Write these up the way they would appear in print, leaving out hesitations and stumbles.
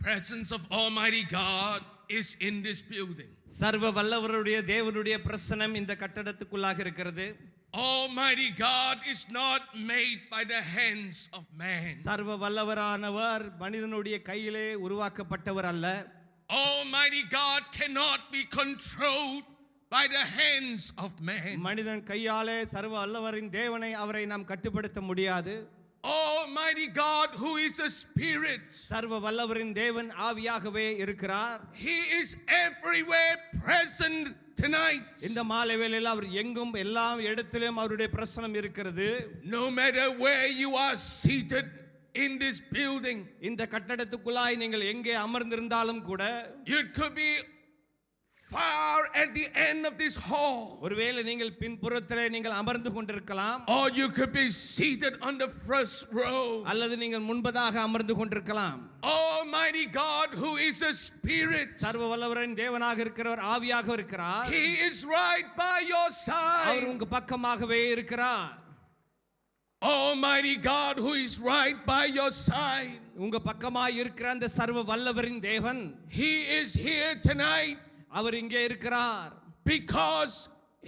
presence of Almighty God is in this building. சர்வ வல்லவருடைய தேவனுடைய பிரசன்னம் இந்த கட்டடத்துக்குள்ளாக இருக்கிறது. Almighty God is not made by the hands of man. சர்வ வல்லவரானவர் மனிதனுடைய கையிலே உருவாக்கப்பட்டவர் அல்ல. Almighty God cannot be controlled by the hands of man. மனிதன் கையாலே சர்வ வல்லவரின் தேவனை அவரை நாம் கட்டுப்படுத்த முடியாது. Almighty God who is a spirit. சர்வ வல்லவரின் தேவன் ஆவியாகவே இருக்கிறார். He is everywhere present tonight. இந்த மாலை வேளையில் அவர் எங்கும் எல்லா இடத்திலும் அவருடைய பிரசன்னம் இருக்கிறது. No matter where you are seated in this building, இந்த கட்டடத்துக்குள்ளாய் நீங்கள் எங்கே அமர்ந்திருந்தாலும் கூட, you could be far at the end of this hall, ஒருவேளை நீங்கள் பின்புறத்திலே நீங்கள் அமர்ந்து கொண்டிருக்கலாம், or you could be seated on the first row, அல்லது நீங்கள் முன்பதாக அமர்ந்து கொண்டிருக்கலாம். Almighty God who is a spirit, சர்வ வல்லவரின் தேவனாக இருக்கிறவர் ஆவியாக இருக்கிறார். He is right by your side. அவர் உங்க பக்கமாகவே இருக்கிறார். Almighty God who is right by your side, உங்க பக்கமாய் இருக்கிற அந்த சர்வ வல்லவரின் தேவன், He is here tonight. அவர் இங்கே இருக்கிறார். Because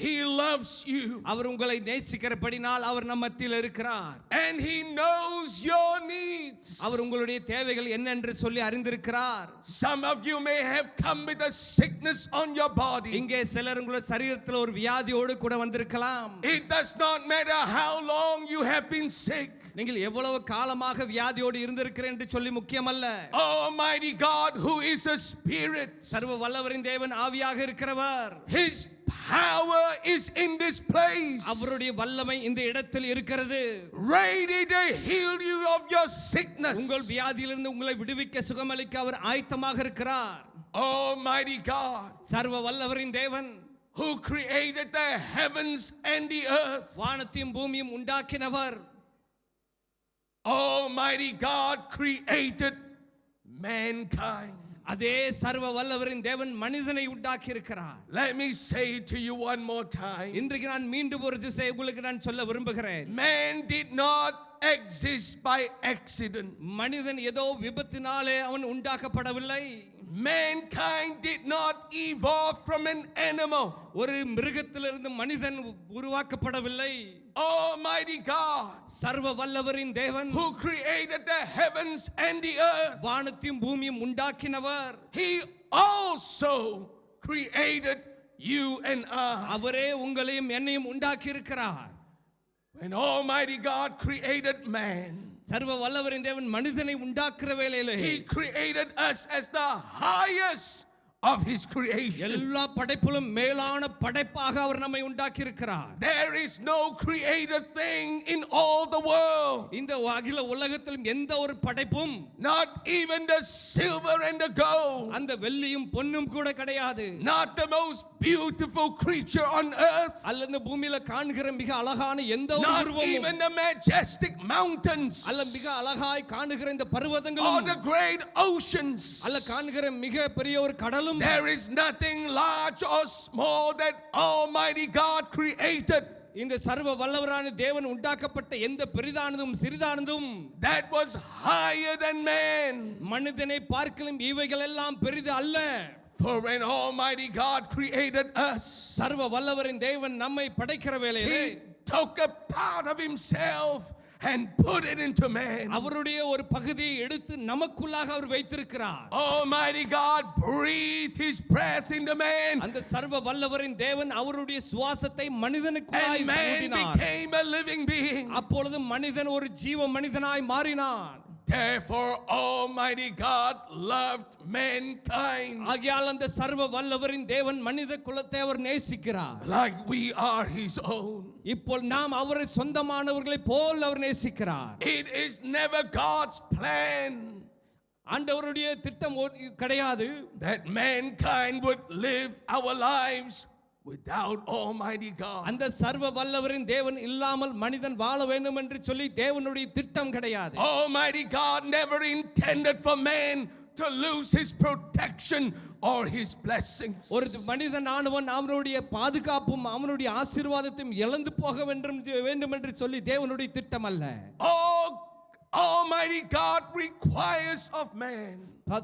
He loves you. அவர் உங்களை நேசிக்கிறபடியால் அவர் நம்ம மத்தியில் இருக்கிறார். And He knows your needs. அவர் உங்களுடைய தேவைகள் என்ன என்று சொல்லி அறிந்திருக்கிறார். Some of you may have come with a sickness on your body. இங்கே சிலர் உங்களுடைய சரீரத்தில் ஒரு வியாதியோடு கூட வந்திருக்கலாம். It does not matter how long you have been sick. நீங்கள் எவ்வளவு காலமாக வியாதியோடு இருந்திருக்கிறீர்கள் என்று சொல்லி முக்கியமல்ல. Almighty God who is a spirit, சர்வ வல்லவரின் தேவன் ஆவியாக இருக்கிறவர். His power is in this place, அவருடைய வல்லமை இந்த இடத்தில் இருக்கிறது. ready to heal you of your sickness. உங்கள் வியாதியிலிருந்து உங்களை விடுவிக்க சுகமளிக்க அவர் ஆயத்தமாக இருக்கிறார். Almighty God, சர்வ வல்லவரின் தேவன், who created the heavens and the earth. வானத்தையும் பூமியையும் உண்டாக்கினவர். Almighty God created mankind. அதே சர்வ வல்லவரின் தேவன் மனிதனை உண்டாக்கி இருக்கிறார். Let me say it to you one more time. இன்றைக்கு நான் மீண்டும் ஒரு திசை உங்களுக்கு நான் சொல்ல விரும்புகிறேன். Man did not exist by accident. மனிதன் ஏதோ விபத்தினாலே அவன் உண்டாக்கப்படவில்லை. Mankind did not evolve from an animal. ஒரு மிருகத்திலிருந்து மனிதன் உருவாக்கப்படவில்லை. Almighty God, சர்வ வல்லவரின் தேவன், who created the heavens and the earth, வானத்தையும் பூமியையும் உண்டாக்கினவர். He also created you and I. அவரே உங்களையும் என்னையும் உண்டாக்கி இருக்கிறார். When Almighty God created man, சர்வ வல்லவரின் தேவன் மனிதனை உண்டாக்குற வேளையிலே, He created us as the highest of His creation. எல்லா படைப்பிலும் மேலான படைப்பாக அவர் நம்மை உண்டாக்கி இருக்கிறார். There is no created thing in all the world, இந்த அகில உலகத்திலும் எந்த ஒரு படைப்பும், not even the silver and the gold, அந்த வெள்ளியும் பொன்னும் கூட கிடையாது, not the most beautiful creature on earth, அல்லது பூமியில காண்கிற மிக அழகான எந்த ஒரு not உருவமும், even the majestic mountains, அல்ல மிக அழகாய் காணுகிற இந்த or பர்வதங்களும், the great oceans. அல்ல காணுகிற மிக பெரிய ஒரு கடலும், There is nothing large or small that Almighty God created இந்த சர்வ வல்லவரான தேவன் உண்டாக்கப்பட்ட எந்த பெரிதானதும் சிறிதானதும் that was higher than man. மனிதனை பார்க்கலும் இவைகள் எல்லாம் பெரிது அல்ல. For when Almighty God created us, சர்வ வல்லவரின் தேவன் நம்மை படைக்கிற வேளையிலே, He took a part of Himself and put it into man. அவருடைய ஒரு பகுதியை எடுத்து நமக்குள்ளாக அவர் வைத்திருக்கிறார். Almighty God breathed His breath into man, அந்த சர்வ வல்லவரின் தேவன் அவருடைய சுவாசத்தை மனிதனுக்குள்ளாய் and man ஊதினார். became a living being. அப்பொழுது மனிதன் ஒரு ஜீவ மனிதனாய் மாறினான். Therefore Almighty God loved mankind ஆகையால் அந்த சர்வ வல்லவரின் தேவன் மனித குலத்தை அவர் நேசிக்கிறார். like we are His own. இப்போ நாம் அவரை சொந்தமானவர்களை போல் அவர் நேசிக்கிறார். It is never God's plan ஆண்டவருடைய திட்டம் கிடையாது that mankind would live our lives without Almighty God. அந்த சர்வ வல்லவரின் தேவன் இல்லாமல் மனிதன் வாழ வேண்டும் என்று சொல்லி தேவனுடைய திட்டம் கிடையாது. Almighty God never intended for man to lose his protection or his blessings. ஒரு மனிதன் ஆனவன் அவனுடைய பாதுகாப்பும் அவனுடைய ஆசீர்வாதத்தையும் இழந்து போக வேண்டும் என்று சொல்லி தேவனுடைய திட்டம் அல்ல. Oh, Almighty God requires of man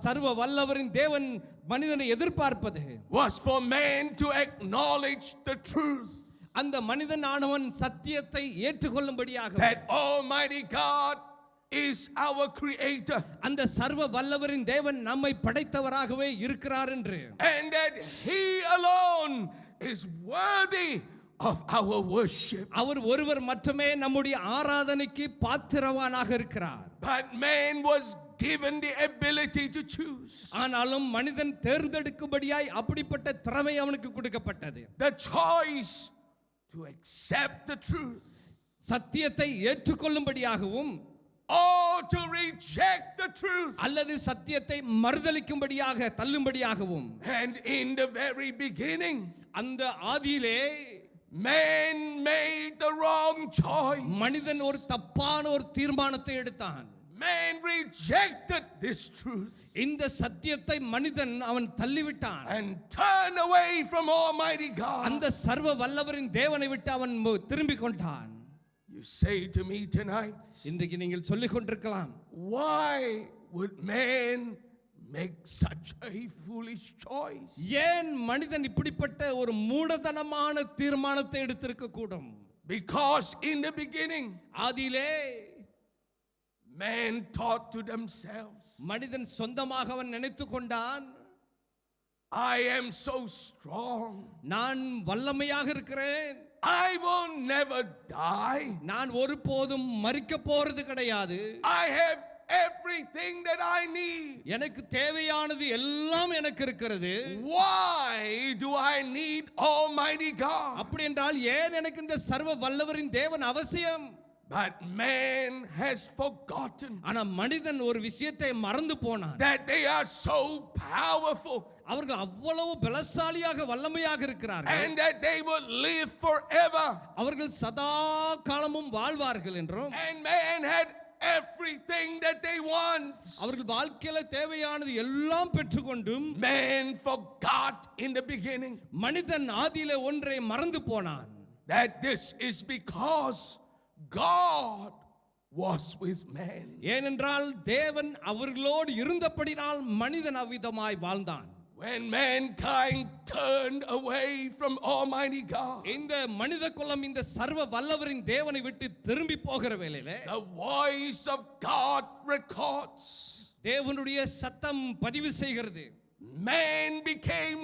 சர்வ வல்லவரின் தேவன் மனிதனை எதிர்பார்ப்பது was for man to acknowledge the truth அந்த மனிதன் ஆனவன் சத்தியத்தை ஏற்றுக்கொள்ளும்படியாக that Almighty God is our creator அந்த சர்வ வல்லவரின் தேவன் நம்மை படைத்தவராகவே இருக்கிறார் என்று and that he alone is worthy of our worship. அவர் ஒருவர் மட்டுமே நம்முடைய ஆராதனைக்கு பாத்திரவானாக இருக்கிறார். But man was given the ability to choose. ஆனாலும் மனிதன் தேர்ந்தெடுக்கும்படியாய் அப்படிப்பட்ட திறமை அவனுக்கு கொடுக்கப்பட்டது. The choice to accept the truth. சத்தியத்தை ஏற்றுக்கொள்ளும்படியாகவும் or to reject the truth. அல்லது சத்தியத்தை மறுதலிக்கும்படியாக தள்ளும்படியாகவும். And in the very beginning அந்த ஆதியிலே man made the wrong choice. மனிதன் ஒரு தப்பான ஒரு தீர்மானத்தை எடுத்தான். Man rejected this truth இந்த சத்தியத்தை மனிதன் அவன் தள்ளிவிட்டான். and turned away from Almighty God. அந்த சர்வ வல்லவரின் தேவனை விட்டு அவன் திரும்பிக் கொண்டான். You say to me tonight, இன்றைக்கு நீங்கள் சொல்லிக் கொண்டிருக்கலாம், why would man make such a foolish choice? ஏன் மனிதன் இப்படிப்பட்ட ஒரு மூடத்தனமான தீர்மானத்தை எடுத்திருக்க கூடும்? Because in the beginning ஆதியிலே man thought to themselves, மனிதன் சொந்தமாக அவன் நினைத்துக் கொண்டான், I am so strong, நான் வல்லமையாக இருக்கிறேன், I will never die, நான் ஒருபோதும் மரிக்க போறது கிடையாது, I have everything that I need. எனக்கு தேவையானது எல்லாம் எனக்கு இருக்கிறது. Why do I need Almighty God? அப்படி என்றால் ஏன் எனக்கு இந்த சர்வ வல்லவரின் தேவன் அவசியம்? But man has forgotten ஆனா மனிதன் ஒரு விஷயத்தை மறந்து போனான். that they are so powerful அவர்கள் அவ்வளவு பலசாலியாக வல்லமையாக இருக்கிறார்கள், and that they will live forever. அவர்கள் சதா காலமும் வாழ்வார்கள் என்றும், And man had everything that they want. அவர்கள் வாழ்க்கையில தேவையானது எல்லாம் பெற்றுக்கொண்டும் Man forgot in the beginning மனிதன் ஆதியிலே ஒன்றை மறந்து போனான். that this is because God was with man. ஏனென்றால் தேவன் அவர்களோடு இருந்தபடினால் மனிதன் அவ்விதமாய் வாழ்ந்தான். When mankind turned away from Almighty God, இந்த மனித குலம் இந்த சர்வ வல்லவரின் தேவனை விட்டு திரும்பி போகிற வேளையிலே the voice of God records. தேவனுடைய சத்தம் பதிவு செய்கிறது. Man became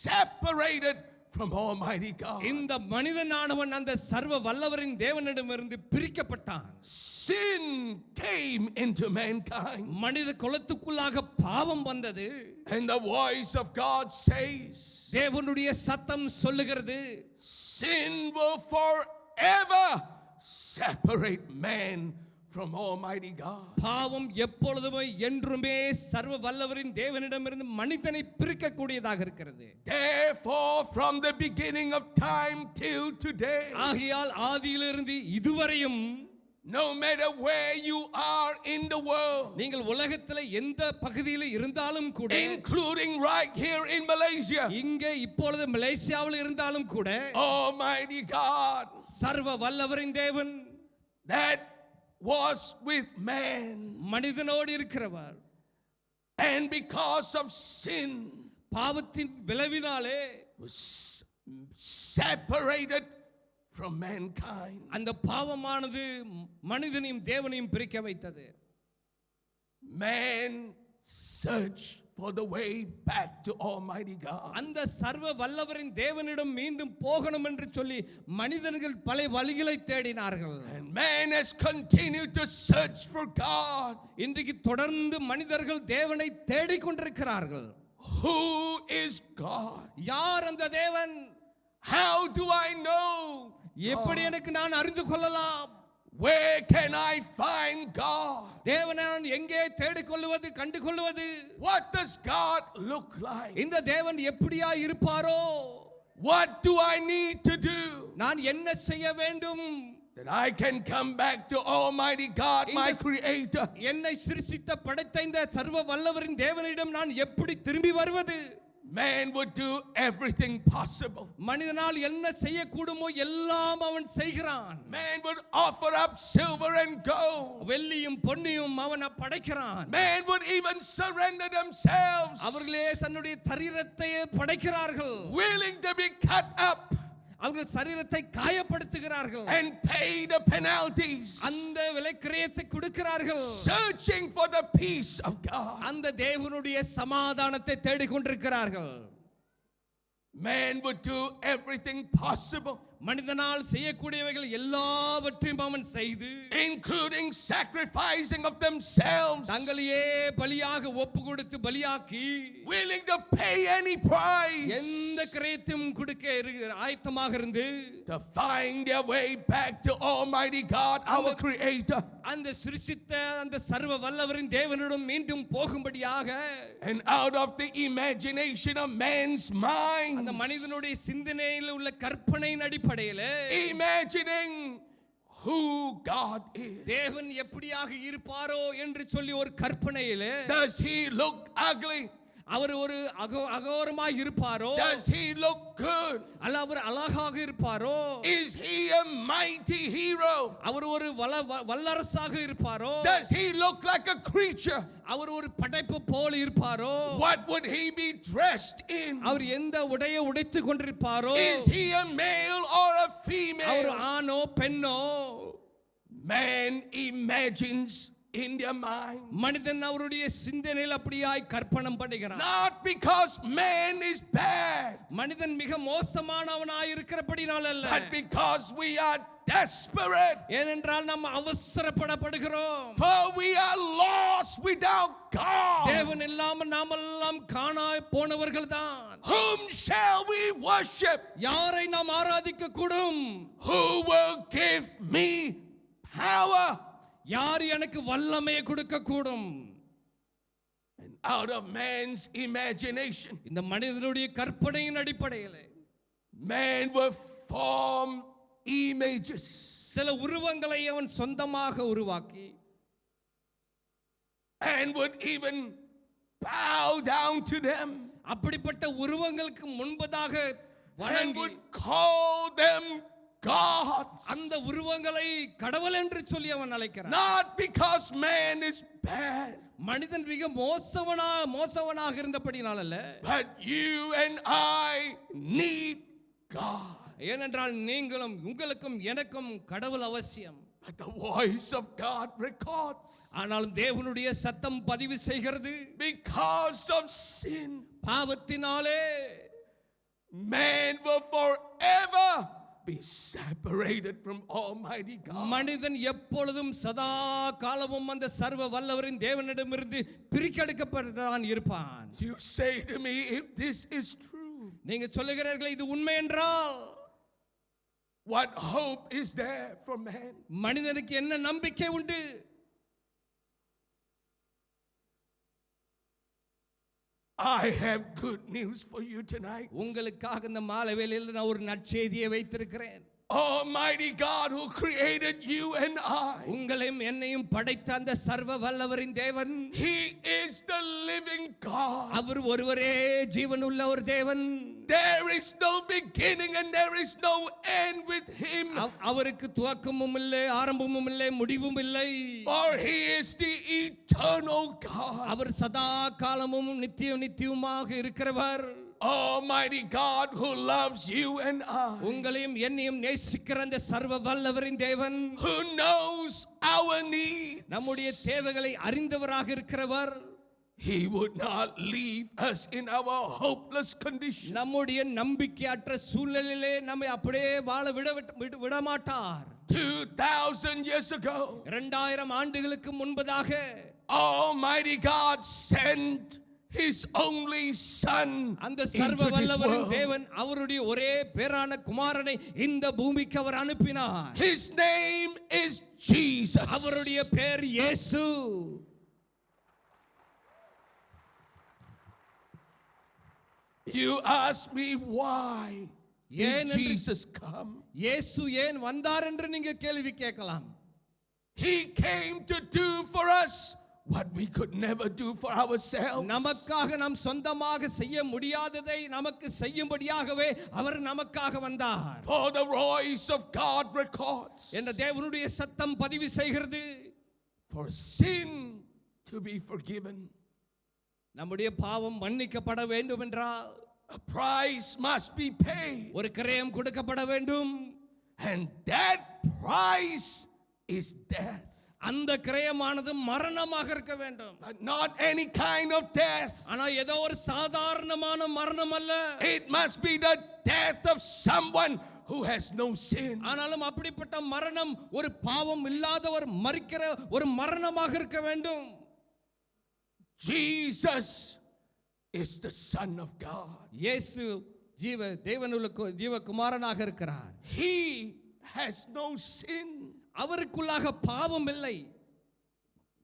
separated from Almighty God. இந்த மனிதனானவன் அந்த சர்வ வல்லவரின் தேவனிடமிருந்து பிரிக்கப்பட்டான். Sin came into mankind. மனித குலத்துக்குள்ளாக பாவம் வந்தது. And the voice of God says, தேவனுடைய சத்தம் சொல்லுகிறது, sin will forever separate man from Almighty God. பாவம் எப்பொழுதுமே என்றுமே சர்வ வல்லவரின் தேவனிடமிருந்து மனிதனை பிரிக்கக்கூடியதாக இருக்கிறது. Therefore, from the beginning of time till today, ஆகையால் ஆதியிலிருந்து இதுவரையும், no matter where you are in the world, நீங்கள் உலகத்தில் எந்த பகுதியில் இருந்தாலும் கூட, including right here in Malaysia, இங்கே இப்பொழுது மலேசியாவில் இருந்தாலும் கூட, Almighty God சர்வ வல்லவரின் தேவன் that was with man, மனிதனோடு இருக்கிறவர், and because of sin பாவத்தின் விளைவினாலே was separated from mankind. அந்த பாவமானது மனிதனையும் தேவனையும் பிரிக்க வைத்தது. Man searched for the way back to Almighty God. அந்த சர்வ வல்லவரின் தேவனிடம் மீண்டும் போகணும் என்று சொல்லி மனிதர்கள் பல வழிகளை தேடினார்கள். And man has continued to search for God. இன்றைக்கு தொடர்ந்து மனிதர்கள் தேவனை தேடிக்கொண்டிருக்கிறார்கள். Who is God? யார் அந்த தேவன்? How do I know? எப்படி எனக்கு நான் அறிந்து கொள்ளலாம்? Where can I find God? தேவனை நான் எங்கே தேடிக்கொள்வது, கண்டு கொள்வது? What does God look like? இந்த தேவன் எப்படியா இருப்பாரோ? What do I need to do நான் என்ன செய்ய வேண்டும்? that I can come back to Almighty God, my Creator? என்னை சிருஷ்டித்த படைத்த இந்த சர்வ வல்லவரின் தேவனிடம் நான் எப்படி திரும்பி வருவது? Man would do everything possible. மனிதனால் என்ன செய்யக்கூடுமோ எல்லாம் அவன் செய்கிறான். Man would offer up silver and gold. வெள்ளியும் பொன்னியும் அவன் படைக்கிறான். Man would even surrender themselves, அவர்களே தன்னுடைய சரீரத்தை படைக்கிறார்கள். willing to be cut up அவர்கள் சரீரத்தை காயப்படுத்துகிறார்கள். and pay the penalties, அந்த விலைக்கிரயத்தை கொடுக்கிறார்கள். searching for the peace of God. அந்த தேவனுடைய சமாதானத்தை தேடிக் கொண்டிருக்கிறார்கள். Man would do everything possible, மனிதனால் செய்யக்கூடியவைகள் எல்லாவற்றையும் அவன் செய்து, including sacrificing of themselves, தங்களையே பலியாக ஒப்பு கொடுத்து பலியாக்கி, willing to pay any price எந்த கிரயத்தையும் கொடுக்க ஆயத்தமாக இருந்து, to find their way back to Almighty God, our Creator. அந்த சிருஷ்டித்த அந்த சர்வ வல்லவரின் தேவனிடம் மீண்டும் போகும்படியாக, And out of the imagination of man's mind, அந்த மனிதனுடைய சிந்தனையில் உள்ள கற்பனையின் அடிப்படையில் imagining who God is. தேவன் எப்படியாக இருப்பாரோ என்று சொல்லி ஒரு கற்பனையிலே, Does he look ugly? அவர் ஒரு அகோரமாய் இருப்பாரோ? Does he look good? அல்ல அவர் அழகாக இருப்பாரோ? Is he a mighty hero? அவர் ஒரு வல்லரசாக இருப்பாரோ? Does he look like a creature? அவர் ஒரு படைப்பு போல இருப்பாரோ? What would he be dressed in? அவர் எந்த உடையை உடைத்துக் கொண்டிருப்பாரோ? Is he a male or a our female? ஆணோ பெண்ணோ? Man imagines in their mind. மனிதன் அவருடைய சிந்தனையில் அப்படியாய் கற்பனம் பண்ணுகிறான். Not because man is bad, மனிதன் மிக மோசமானவனாய் இருக்கிறபடியால் அல்ல, but because we are desperate. ஏனென்றால் நாம் அவசரப்படப்படுகிறோம். For we are lost without God. தேவன் இல்லாமல் நாமெல்லாம் காணாய் போனவர்கள் தான். Whom shall we worship? யாரை நாம் ஆராதிக்க கூடும்? Who will give me power? யார் எனக்கு வல்லமையை கொடுக்க கூடும்? And out of man's imagination, இந்த மனிதனுடைய கற்பனையின் அடிப்படையில் man will form images. சில உருவங்களை அவன் சொந்தமாக உருவாக்கி, and would even bow down to them, அப்படிப்பட்ட உருவங்களுக்கு முன்பதாக and வணங்கி, would call them gods. அந்த உருவங்களை கடவுள் என்று சொல்லி அவன் அழைக்கிறான். Not because man is bad, மனிதன் மிக மோசவனாக இருந்தபடினால் அல்ல, but you and I need God. ஏனென்றால் நீங்களும் உங்களுக்கும் எனக்கும் கடவுள் அவசியம். But the voice of God records, ஆனாலும் தேவனுடைய சத்தம் பதிவு செய்கிறது. because of sin, பாவத்தினாலே man will forever be separated from Almighty God. மனிதன் எப்பொழுதும் சதா காலமும் அந்த சர்வ வல்லவரின் தேவனிடமிருந்து பிரிக்கெடுக்கப்பட்டதான் இருப்பான். You say to me, if this is true, நீங்க சொல்லுகிறீர்கள் இது உண்மை என்றால், what hope is there for man? மனிதனுக்கு என்ன நம்பிக்கை உண்டு? I have good news for you tonight. உங்களுக்காக இந்த மாலை வேளையில் நான் ஒரு நற்செய்தியை வைத்திருக்கிறேன். Almighty God who created you and I, உங்களையும் என்னையும் படைத்த அந்த சர்வ வல்லவரின் தேவன், He is the living God. அவர் ஒருவரே ஜீவனுள்ள ஒரு தேவன். There is no beginning and there is no end with Him. அவருக்கு துவக்கமும் இல்லை, ஆரம்பமும் இல்லை, முடிவும் இல்லை. For He is the eternal God. அவர் சதா காலமும் நித்தியமாக இருக்கிறவர். Almighty God who loves you and I, உங்களையும் என்னையும் நேசிக்கிற அந்த சர்வ வல்லவரின் தேவன், who knows our needs. நம்முடைய தேவைகளை அறிந்தவராக இருக்கிறவர். He would not leave us in our hopeless condition. நம்முடைய நம்பிக்கையற்ற சூழ்நிலையிலே நம்மை அப்படியே வாழ விட மாட்டார். 2000 years ago, 2000 ஆண்டுகளுக்கு முன்பதாக Almighty God sent His only Son அந்த into சர்வ this வல்லவரின் world. தேவன் அவருடைய ஒரே பேரான குமாரனை இந்த பூமிக்கு அவர் அனுப்பினார். His name is Jesus. அவருடைய பேர் இயேசு. You ask me why did Jesus come? இயேசு ஏன் வந்தார் என்று நீங்க கேள்வி கேட்கலாம். He came to do for us what we could never do for ourselves. நமக்காக நாம் சொந்தமாக செய்ய முடியாததை நமக்கு செய்யும்படியாகவே அவர் நமக்காக வந்தார். For the voice of God records என்ற தேவனுடைய சத்தம் பதிவு செய்கிறது. for sin to be forgiven. நம்முடைய பாவம் மன்னிக்கப்பட வேண்டும் என்றால் A price must be paid. ஒரு கிரயம் கொடுக்கப்பட வேண்டும். And that price is death. அந்த கிரயமானது மரணமாக இருக்க வேண்டும். But not any kind of death. ஆனா ஏதோ ஒரு சாதாரணமான மரணம் அல்ல. It must be the death of someone who has no sin. ஆனாலும் அப்படிப்பட்ட மரணம் ஒரு பாவம் இல்லாதவர் மரிக்கிற ஒரு மரணமாக இருக்க வேண்டும். Jesus is the Son of God. இயேசு ஜீவ குமாரனாக இருக்கிறார். He has no sin. அவருக்குள்ளாக பாவம் இல்லை.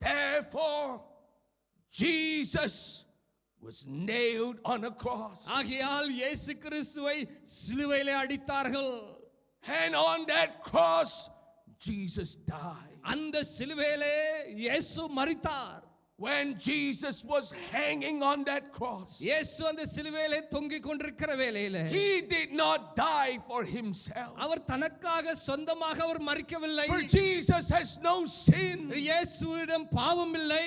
Therefore, Jesus was nailed on a cross. ஆகையால் இயேசு கிறிஸ்துவை சிலுவையிலே அடித்தார்கள். And on that cross, Jesus died. அந்த சிலுவையிலே இயேசு மரித்தார். When Jesus was hanging on that cross, இயேசு அந்த சிலுவையிலே தொங்கிக் கொண்டிருக்கிற வேளையிலே he did not die for himself. அவர் தனக்காக சொந்தமாக அவர் மரிக்கவில்லை. For Jesus has no sin. இயேசுவிடம் பாவம் இல்லை.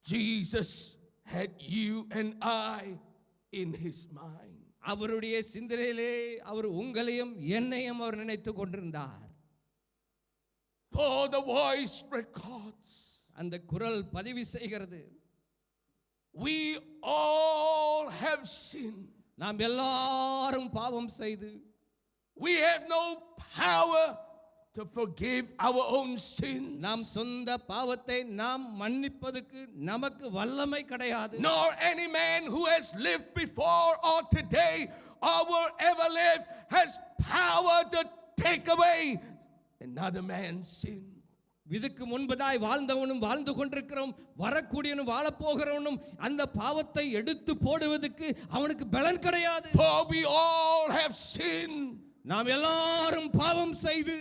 Jesus had you and I in his mind. அவருடைய சிந்தனையிலே அவர் உங்களையும் என்னையும் அவர் நினைத்துக் கொண்டிருந்தார். For the voice records, அந்த குரல் பதிவு செய்கிறது. we all have sinned. நாம் எல்லாரும் பாவம் செய்து We have no power to forgive our own sins. நாம் சொந்த பாவத்தை நாம் மன்னிப்பதற்கு நமக்கு வல்லமை கிடையாது. Nor any man who has lived before or today or will ever live has power to take away another man's sin. இதுக்கு முன்பதாய் வாழ்ந்தவனும் வாழ்ந்து கொண்டிருக்கிறோம் வரக்கூடியவனும் வாழப்போகிறவனும் அந்த பாவத்தை எடுத்து போடுவதற்கு அவனுக்கு பலன் கிடையாது. For we all have sinned. நாம் எல்லாரும் பாவம் செய்து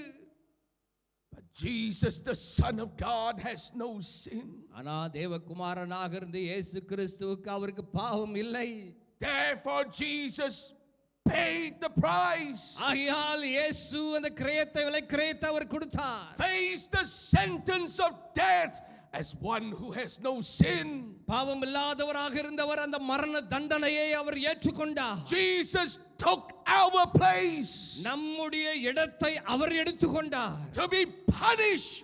But Jesus the Son of God has no sin. ஆனா தேவகுமாரனாக இருந்த இயேசு கிறிஸ்துவுக்கு அவருக்கு பாவம் இல்லை. Therefore Jesus paid the price. ஆகையால் இயேசு அந்த கிரயத்தை அவர் கொடுத்தார். Faced the sentence of death as one who has no sin. பாவம் இல்லாதவராக இருந்தவர் அந்த மரண தண்டனையை அவர் ஏற்றுக்கொண்டார். Jesus took our place. நம்முடைய இடத்தை அவர் எடுத்துக்கொண்டார். To be punished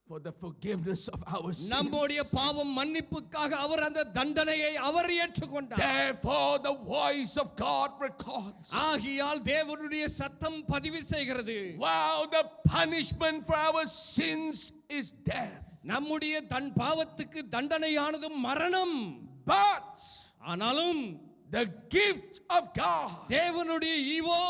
for the forgiveness of our sins. நம்முடைய பாவம் மன்னிப்புக்காக அவர் அந்த தண்டனையை அவர் ஏற்றுக்கொண்டார். Therefore the voice of God records. ஆகையால் தேவனுடைய சத்தம் பதிவு செய்கிறது. Wow, the punishment for our sins is death. நம்முடைய பாவத்துக்கு தண்டனையானது மரணம். But ஆனாலும் the gift of God தேவனுடைய ஈவோ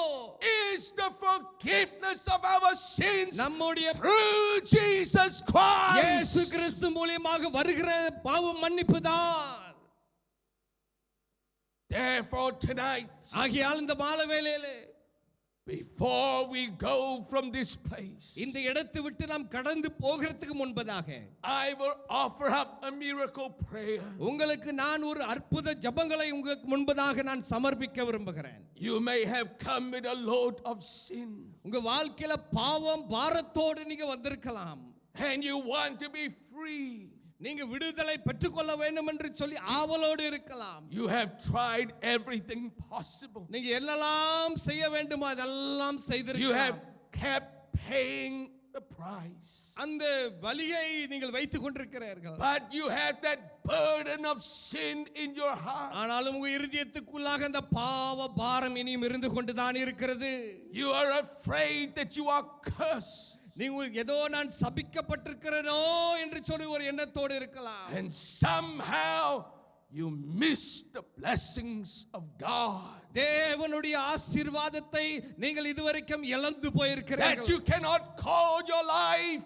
is the forgiveness of our sins நம்முடைய through Jesus இயேசு Christ. கிறிஸ்து மூலமாக வருகிற பாவ மன்னிப்பு தான். Therefore tonight, ஆகையால் இந்த மாலை வேளையிலே before we go from this place, இந்த இடத்தை விட்டு நாம் கடந்து போகிறதுக்கு முன்பதாக I will offer up a miracle prayer. உங்களுக்கு நான் ஒரு அற்புத ஜெபங்களை உங்களுக்கு முன்பதாக நான் சமர்ப்பிக்க விரும்புகிறேன். You may have come with a load of sin உங்க வாழ்க்கையில பாவம் பாரத்தோடு நீங்க வந்திருக்கலாம். and you want to be free. நீங்க விடுதலை பெற்றுக்கொள்ள வேண்டும் என்று சொல்லி ஆவலோடு இருக்கலாம். You have tried everything possible. நீங்க என்னெல்லாம் செய்ய வேண்டுமோ அதெல்லாம் You செய்திருக்கலாம். have kept paying the price. அந்த வலியை நீங்கள் வைத்துக் கொண்டிருக்கிறீர்கள். But you have that burden of sin in your heart. ஆனாலும் உங்க இருதயத்துக்குள்ளாக அந்த பாவ பாரம் இனியும் இருந்து கொண்டுதான் இருக்கிறது. You are afraid that you are cursed. நீங்க ஏதோ நான் சபிக்கப்பட்டிருக்கிறேனோ என்று சொல்லி ஒரு எண்ணத்தோடு இருக்கலாம். And somehow you miss the blessings of God. தேவனுடைய ஆசீர்வாதத்தை நீங்கள் இதுவரைக்கும் இழந்து That போயிருக்கிறீர்கள். you cannot call your life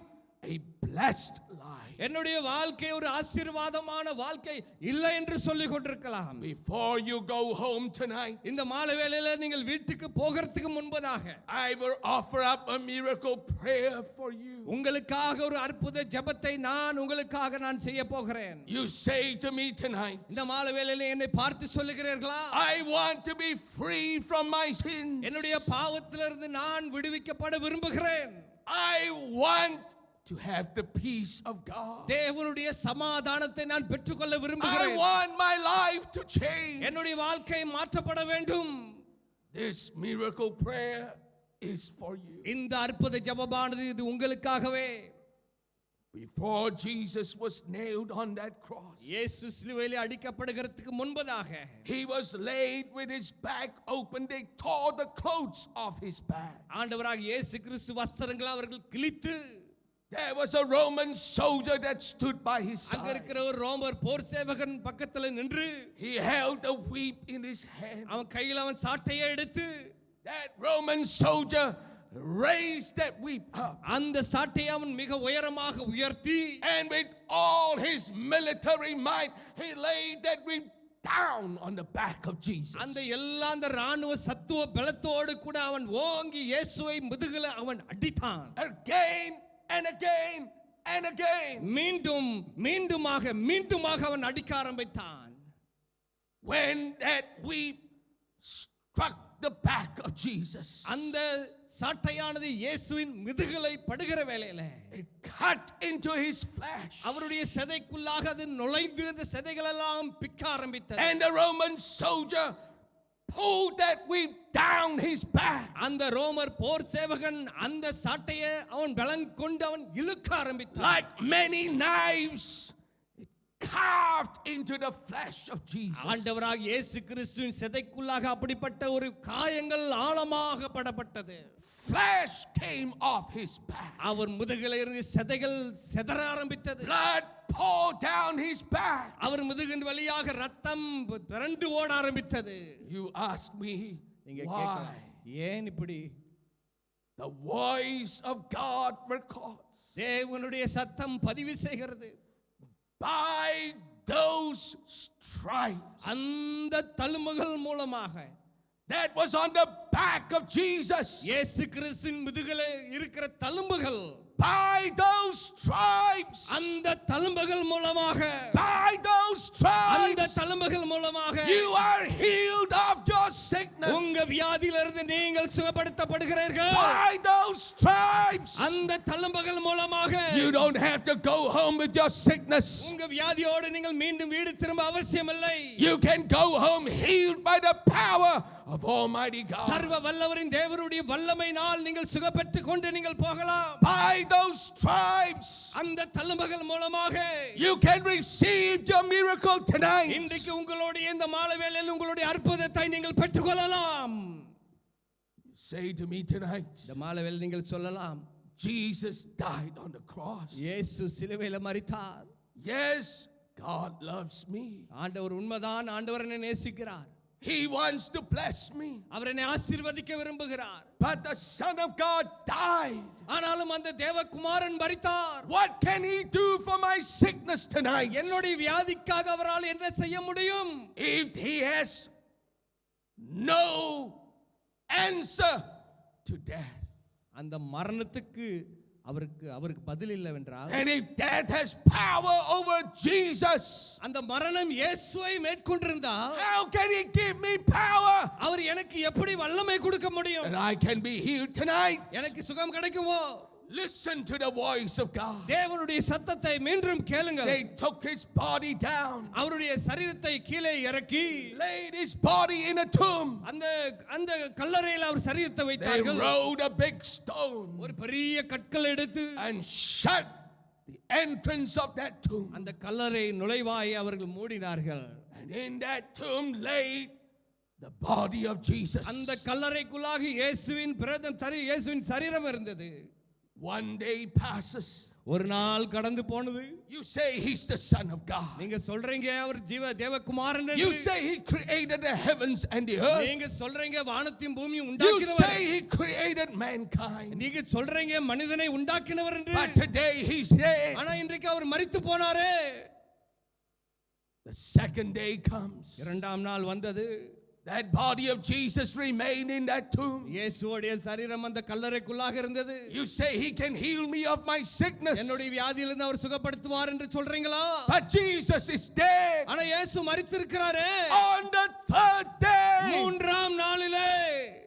a blessed life. என்னுடைய வாழ்க்கை ஒரு ஆசீர்வாதமான வாழ்க்கை இல்லை என்று சொல்லிக் கொண்டிருக்கலாம். Before you go home tonight, இந்த மாலை வேளையில நீங்கள் வீட்டுக்கு போகிறதுக்கு முன்பதாக I will offer up a miracle prayer for you. உங்களுக்காக ஒரு அற்புத ஜெபத்தை நான் செய்ய போகிறேன். You say to me tonight, இந்த மாலை வேளையில என்னை பார்த்து சொல்லுகிறீர்களா? I want to be free from my sins. என்னுடைய பாவத்திலிருந்து நான் விடுவிக்கப்பட விரும்புகிறேன். I want to have the peace of God. தேவனுடைய சமாதானத்தை நான் பெற்றுக்கொள்ள I விரும்புகிறேன். want my life to change. என்னுடைய வாழ்க்கை மாற்றப்பட வேண்டும். This miracle prayer is for you. இந்த அற்புத ஜெபமானது இது உங்களுக்காகவே. Before Jesus was nailed on that cross, இயேசு சிலுவையிலே அடிக்கப்படுகிறதுக்கு முன்பதாக he was laid with his back open. They tore the clothes off his back. ஆண்டவராக இயேசு கிறிஸ்து வஸ்திரங்களை அவர்கள் கிழித்து, There was a Roman soldier that stood by his அங்க side. இருக்கிற ஒரு ரோமர் போர் சேவகன் பக்கத்துல நின்று He held a whip in his hand. அவன் கையில் அவன் சாட்டையை எடுத்து That Roman soldier raised that whip up, அந்த சாட்டையை அவன் மிக உயரமாக உயர்த்தி, and with all his military might, he laid that whip down on the back of Jesus. அந்த எல்லா அந்த ராணுவ சத்துவ பலத்தோடு கூட அவன் ஓங்கி இயேசுவை முதுகில அவன் அடித்தான். Again and again and again. மீண்டும் மீண்டுமாக அவன் அடிக்க ஆரம்பித்தான். When that whip struck the back of Jesus, அந்த சாட்டையானது இயேசுவின் முதுகிலை படுகிற வேளையில it cut into his flesh, அவருடைய சதைக்குள்ளாக அது நுழைந்து அந்த சதைகள் எல்லாம் பிக்க ஆரம்பித்தது. and the Roman soldier pulled that whip down his back. அந்த ரோமர் போர் சேவகன் அந்த சாட்டையை அவன் பலங்கொண்டு அவன் இழுக்க ஆரம்பித்தான். Like many knives, it carved into the flesh of Jesus. ஆண்டவராக இயேசு கிறிஸ்துவின் சதைக்குள்ளாக அப்படிப்பட்ட ஒரு காயங்கள் ஆழமாக படப்பட்டது. Flesh came off his back. அவர் முதுகில இருந்து சதைகள் சிதற ஆரம்பித்தது. Blood poured down his back. அவர் முதுகின் வழியாக ரத்தம் திரண்டு ஓட ஆரம்பித்தது. You ask me நீங்க why? கேட்கலாம், ஏன் இப்படி? The voice of God records. தேவனுடைய சத்தம் பதிவு செய்கிறது. By those stripes அந்த தழும்புகள் மூலமாக, that was on the back of Jesus, இயேசு கிறிஸ்துவின் முதுகிலே இருக்கிற தழும்புகள், by those stripes, அந்த தழும்புகள் மூலமாக, by those அந்த stripes, தழும்புகள் மூலமாக you are healed of your sickness. உங்க வியாதியிலிருந்து நீங்கள் சுகப்படுத்தப்படுகிறீர்கள். By those stripes, அந்த தழும்புகள் மூலமாக you don't have to go home with your sickness. உங்க வியாதியோடு நீங்கள் மீண்டும் வீடு திரும்ப அவசியமில்லை. You can go home healed by the power of Almighty God. சர்வ வல்லவரின் தேவனுடைய வல்லமையினால் நீங்கள் சுகப்பெற்றுக் கொண்டு நீங்கள் போகலாம். By those stripes, அந்த தழும்புகள் மூலமாக you can receive your miracle tonight. இன்றைக்கு உங்களுடைய இந்த மாலை வேளையில் உங்களுடைய அற்புதத்தை நீங்கள் பெற்றுக்கொள்ளலாம். Say to me tonight, இந்த மாலை வேளையில் நீங்கள் சொல்லலாம், Jesus died on the cross. இயேசு சிலுவையில் மரித்தார். Yes, God loves me. ஆண்டவர் உண்மைதான், ஆண்டவர் என்னை நேசிக்கிறார். He wants to bless me. அவர் என்னை ஆசீர்வதிக்க விரும்புகிறார். But the Son of God died. ஆனாலும் அந்த தேவகுமாரன் மரித்தார். What can he do for my sickness tonight? என்னுடைய வியாதிக்காக அவரால் என்ன செய்ய முடியும்? If he has no answer to death, அந்த மரணத்துக்கு அவருக்கு பதில் இல்லவென்றால், and if death has power over Jesus, அந்த மரணம் இயேசுவை மேற்கொண்டிருந்தால், how can he give me power அவர் எனக்கு எப்படி வல்லமை கொடுக்க முடியும்? that I can be healed tonight? எனக்கு சுகம் கிடைக்குமோ? Listen to the voice of God. தேவனுடைய சத்தத்தை மீண்டும் கேளுங்கள். They took his body down, அவருடைய சரீரத்தை கீழே இறக்கி laid his body in a tomb. அந்த கல்லறையில் அவர் சரீரத்தை They வைத்தார்கள். rolled a big stone ஒரு பெரிய கற்கள் எடுத்து and shut the entrance of that tomb. அந்த கல்லறை நுழைவாயை அவர்கள் மூடினார்கள். And in that tomb laid the body of Jesus. அந்த கல்லறைக்குள்ளாக இயேசுவின் சரீரம் இருந்தது. One day passes. ஒரு நாள் கடந்து போனது. You say he's the Son of God. நீங்க சொல்றீங்க அவர் தேவகுமாரன் You என்று. say he created the heavens and the earth. நீங்க சொல்றீங்க வானத்தையும் பூமியும் You உண்டாக்கினவர். say he created mankind. நீங்க சொல்றீங்க மனிதனை உண்டாக்கினவர் என்று. But today he's dead. ஆனா இன்றைக்கு அவர் மரித்து போனாரே. The second day comes. இரண்டாம் நாள் வந்தது. That body of Jesus remained in that tomb. இயேசுவுடைய சரீரம் அந்த கல்லறைக்குள்ளாக இருந்தது. You say he can heal me of my sickness. என்னுடைய வியாதியிலிருந்து அவர் சுகப்படுத்துவார் என்று சொல்றீங்களா? But Jesus is dead. ஆனா இயேசு மரித்திருக்கிறாரே. On the third day, மூன்றாம் நாளிலே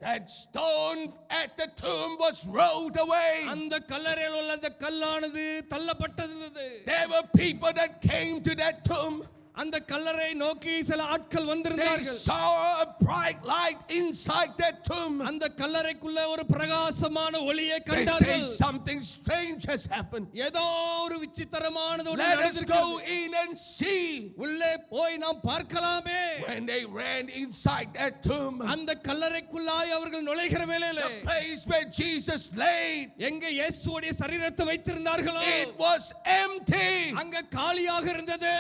that stone at the tomb was rolled away. அந்த கல்லறையில் உள்ள அந்த கல்லானது தள்ளப்பட்டது. There were people that came to that tomb. அந்த கல்லறை நோக்கி சில ஆட்கள் They வந்திருந்தார்கள். saw a bright light inside that tomb. அந்த கல்லறைக்குள்ள ஒரு பிரகாசமான ஒளியை They say கண்டார்கள். something strange has happened. ஏதோ ஒரு விசித்திரமானது ஒன்று Let us go நடந்திருக்கிறது. in and see. உள்ளே போய் நாம் பார்க்கலாமே. When they ran inside that tomb, அந்த கல்லறைக்குள்ளாய் அவர்கள் நுழைகிற வேளையிலே the place where Jesus laid, எங்க இயேசுவுடைய சரீரத்தை வைத்திருந்தார்களோ it was empty. அங்க காலியாக இருந்தது.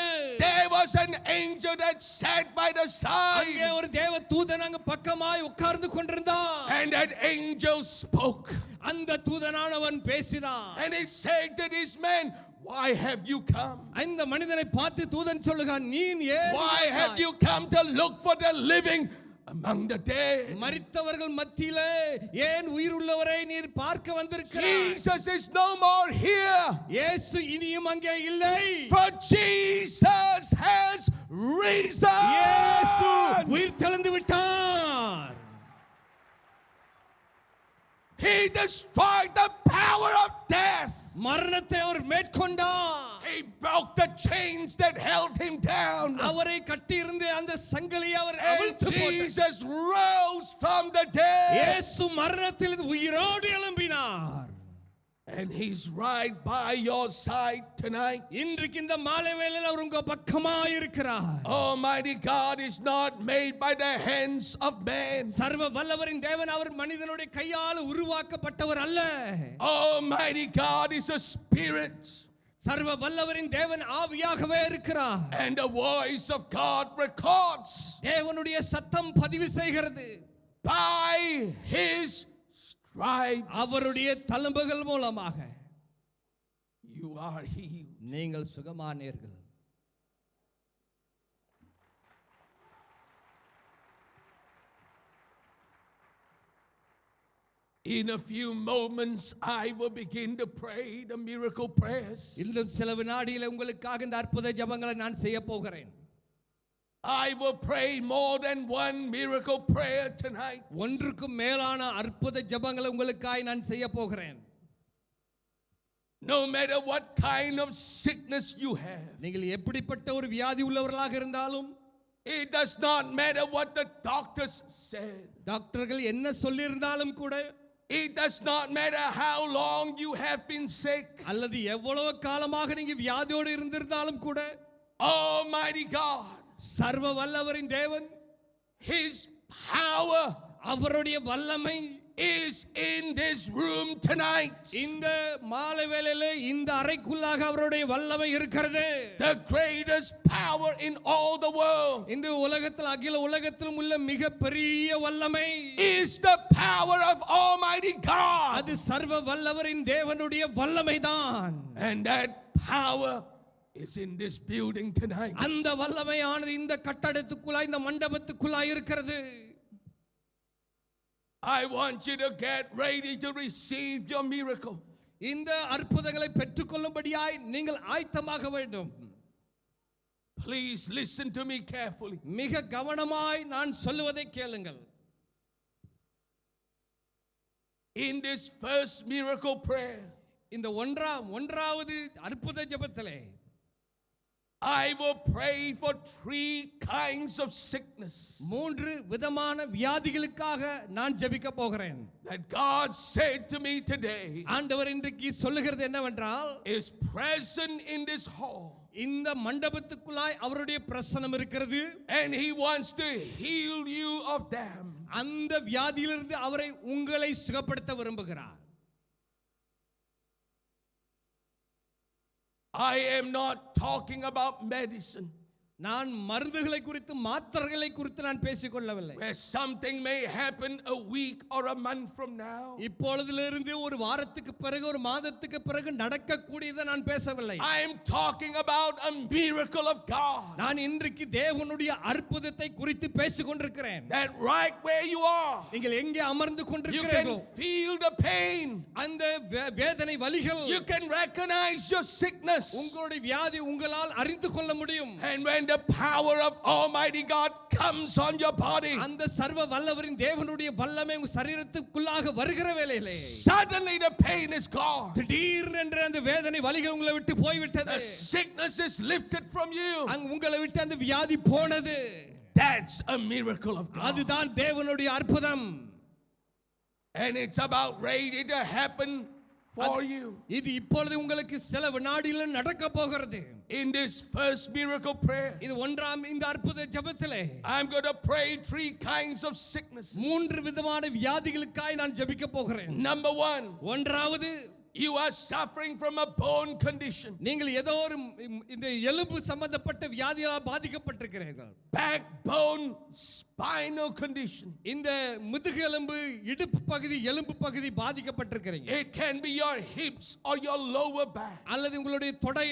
There was an angel that sat by the அங்கே side, ஒரு தேவ தூதன் அங்க பக்கமாய் உட்கார்ந்து கொண்டிருந்தான். and that angel spoke, அந்த தூதனானவன் பேசினான். and he said to this man, why have you come? இந்த மனிதனை பார்த்து தூதன் சொல்லுகிறான், நீ ஏன் Why have you come to look for the living among the dead? மரித்தவர்கள் மத்தியிலே ஏன் உயிர் உள்ளவரை நீர் பார்க்க வந்திருக்கிறாய்? Jesus is no more here, இயேசு இனியும் அங்கே இல்லை. for Jesus has risen. இயேசு உயிர் தெழுந்து விட்டார். He destroyed the power of death. மரணத்தை அவர் மேற்கொண்டார். He broke the chains that held him down. அவரை கட்டியிருந்த அந்த சங்கிலியை அவர் And அவிழ்த்து போட்டார். Jesus rose from the dead. இயேசு மரணத்திலிருந்து உயிரோடு எழும்பினார். And he's right by your side tonight. இன்றைக்கு இந்த மாலை வேளையில் அவர் உங்க பக்கமாய் இருக்கிறார். Almighty God is not made by the hands of man. சர்வ வல்லவரின் தேவன் அவர் மனிதனுடைய கையால் உருவாக்கப்பட்டவர் அல்ல. Almighty God is a spirit. சர்வ வல்லவரின் தேவன் ஆவியாகவே இருக்கிறார். And the voice of God records தேவனுடைய சத்தம் பதிவு செய்கிறது. by his stripes அவருடைய தழும்புகள் மூலமாக you are healed. நீங்கள் சுகமானீர்கள். In a few moments I will begin to pray the miracle prayers. இன்னும் சில வினாடியில் உங்களுக்காக இந்த அற்புத ஜெபங்களை நான் செய்ய போகிறேன். I will pray more than one miracle prayer tonight. ஒன்றுக்கு மேலான அற்புத ஜெபங்களை உங்களுக்காக நான் செய்ய போகிறேன். No matter what kind of sickness you have, நீங்கள் எப்படிப்பட்ட ஒரு வியாதி உள்ளவர்களாக இருந்தாலும், it does not matter what the doctors said, டாக்டர்கள் என்ன சொல்லியிருந்தாலும் கூட, it does not matter how long you have been sick, அல்லது எவ்வளவு காலமாக நீங்க வியாதியோடு இருந்திருந்தாலும் கூட, Almighty God, சர்வ வல்லவரின் தேவன், his power அவருடைய வல்லமை is in this room tonight. இந்த மாலை வேளையிலே இந்த அறைக்குள்ளாக அவருடைய வல்லமை இருக்கிறது. The greatest power in all the world இந்த உலகத்தில் அகில உலகத்திலும் உள்ள மிக பெரிய வல்லமை is the power of Almighty God. அது சர்வ வல்லவரின் தேவனுடைய வல்லமை தான். And that power is in this building tonight. அந்த வல்லமையானது இந்த கட்டடத்துக்குள்ளாய் இந்த மண்டபத்துக்குள்ளாய் இருக்கிறது. I want you to get ready to receive your miracle. இந்த அற்புதங்களை பெற்றுக்கொள்ளும்படியாய் நீங்கள் ஆயத்தமாக வேண்டும். Please listen to me carefully. மிக கவனமாய் நான் சொல்லுவதை கேளுங்கள். In this first miracle prayer, இந்த ஒன்றாவது அற்புத ஜெபத்திலே I will pray for 3 kinds of sickness 3 விதமான வியாதிகளுக்காக நான் ஜெபிக்க போகிறேன். that God said to me today ஆண்டவர் இன்றைக்கு சொல்லுகிறது என்னவென்றால், is present in this hall. இந்த மண்டபத்துக்குள்ளாய் அவருடைய பிரசன்னம் இருக்கிறது. And he wants to heal you of them. அந்த வியாதியிலிருந்து அவரை உங்களை சுகப்படுத்த விரும்புகிறார். I am not talking about medicine, நான் மருந்துகளை குறித்து மாத்திரைகளை குறித்து நான் பேசிக்கொள்ளவில்லை. where something may happen a week or a month from now. இப்பொழுதிலிருந்து ஒரு வாரத்துக்கு பிறகு ஒரு மாதத்துக்கு பிறகு நடக்கக்கூடியதை நான் பேசவில்லை. I am talking about a miracle of God. நான் இன்றைக்கு தேவனுடைய அற்புதத்தை குறித்து பேசிக் கொண்டிருக்கிறேன். That right where you are, நீங்கள் எங்கே அமர்ந்து you கொண்டிருக்கிறீர்களோ can feel the pain. அந்த வேதனை வலிகள், You can recognize your sickness. உங்களுடைய வியாதி உங்களால் அறிந்து கொள்ள முடியும். And when the power of Almighty God comes on your body, அந்த சர்வ வல்லவரின் தேவனுடைய வல்லமை உங்க சரீரத்துக்குள்ளாக வருகிற வேளையிலே suddenly the pain is gone. திடீரென்று அந்த வேதனை வலிகள் உங்களை விட்டு போய்விட்டது. The sickness is lifted from you. உங்களை விட்டு அந்த வியாதி போனது. That's a miracle of God. அதுதான் தேவனுடைய அற்புதம். And it's about ready to happen for you. இது இப்பொழுது உங்களுக்கு சில வினாடியில் நடக்க போகிறது. In this first miracle prayer, இது ஒன்றாம் இந்த அற்புத ஜெபத்திலே I'm going to pray 3 kinds of sickness. 3 விதமான வியாதிகளுக்காய் நான் ஜெபிக்க போகிறேன். Number 1, ஒன்றாவது, you are suffering from a bone condition. நீங்கள் ஏதோ ஒரு இந்த எலும்பு சம்பந்தப்பட்ட வியாதியால் பாதிக்கப்பட்டிருக்கிறீர்கள். Backbone, spinal condition. இந்த முதுகு எலும்பு, இடுப்பு பகுதி, எலும்பு பகுதி பாதிக்கப்பட்டிருக்கிறீங்க. It can be your hips or your lower back. அல்லது உங்களுடைய தொடை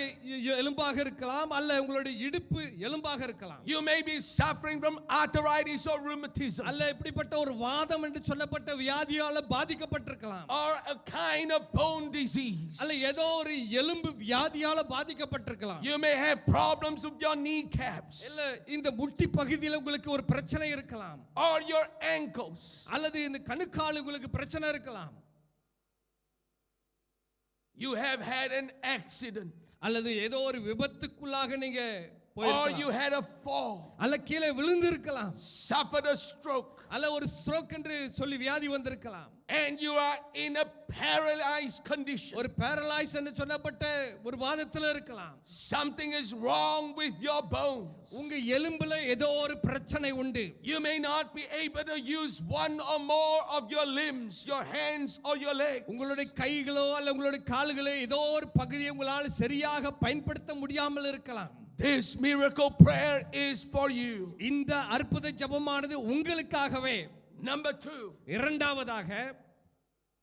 எலும்பாக இருக்கலாம், அல்ல உங்களுடைய இடுப்பு எலும்பாக இருக்கலாம். You may be suffering from arthritis or rheumatism, அல்ல இப்படிப்பட்ட ஒரு வாதம் என்று சொல்லப்பட்ட வியாதியால பாதிக்கப்பட்டிருக்கலாம். or a kind of bone disease. அல்ல ஏதோ ஒரு எலும்பு வியாதியால பாதிக்கப்பட்டிருக்கலாம். You may have problems with your kneecaps இல்ல இந்த முட்டி பகுதியில் உங்களுக்கு ஒரு பிரச்சனை இருக்கலாம், or your ankles. அல்லது இந்த கணுக்கால் உங்களுக்கு பிரச்சனை இருக்கலாம். You have had an accident, அல்லது ஏதோ ஒரு விபத்துக்குள்ளாக நீங்க or போயிருக்கலாம். you had a fall, அல்ல கீழே விழுந்து இருக்கலாம், suffered a stroke, அல்ல ஒரு ஸ்ட்ரோக் என்று சொல்லி வியாதி வந்திருக்கலாம். and you are in a paralyzed condition. ஒரு பேரலைஸ் என்று சொல்லப்பட்ட ஒரு வாதத்தில் இருக்கலாம். Something is wrong with your bones. உங்க எலும்புல ஏதோ ஒரு பிரச்சனை உண்டு. You may not be able to use one or more of your limbs, your hands or your legs. உங்களுடைய கைகளோ அல்ல உங்களுடைய கால்களோ ஏதோ ஒரு பகுதியை உங்களால் சரியாக பயன்படுத்த முடியாமல் இருக்கலாம். This miracle prayer is for you. இந்த அற்புத ஜெபமானது உங்களுக்காகவே. Number 2, இரண்டாவதாக,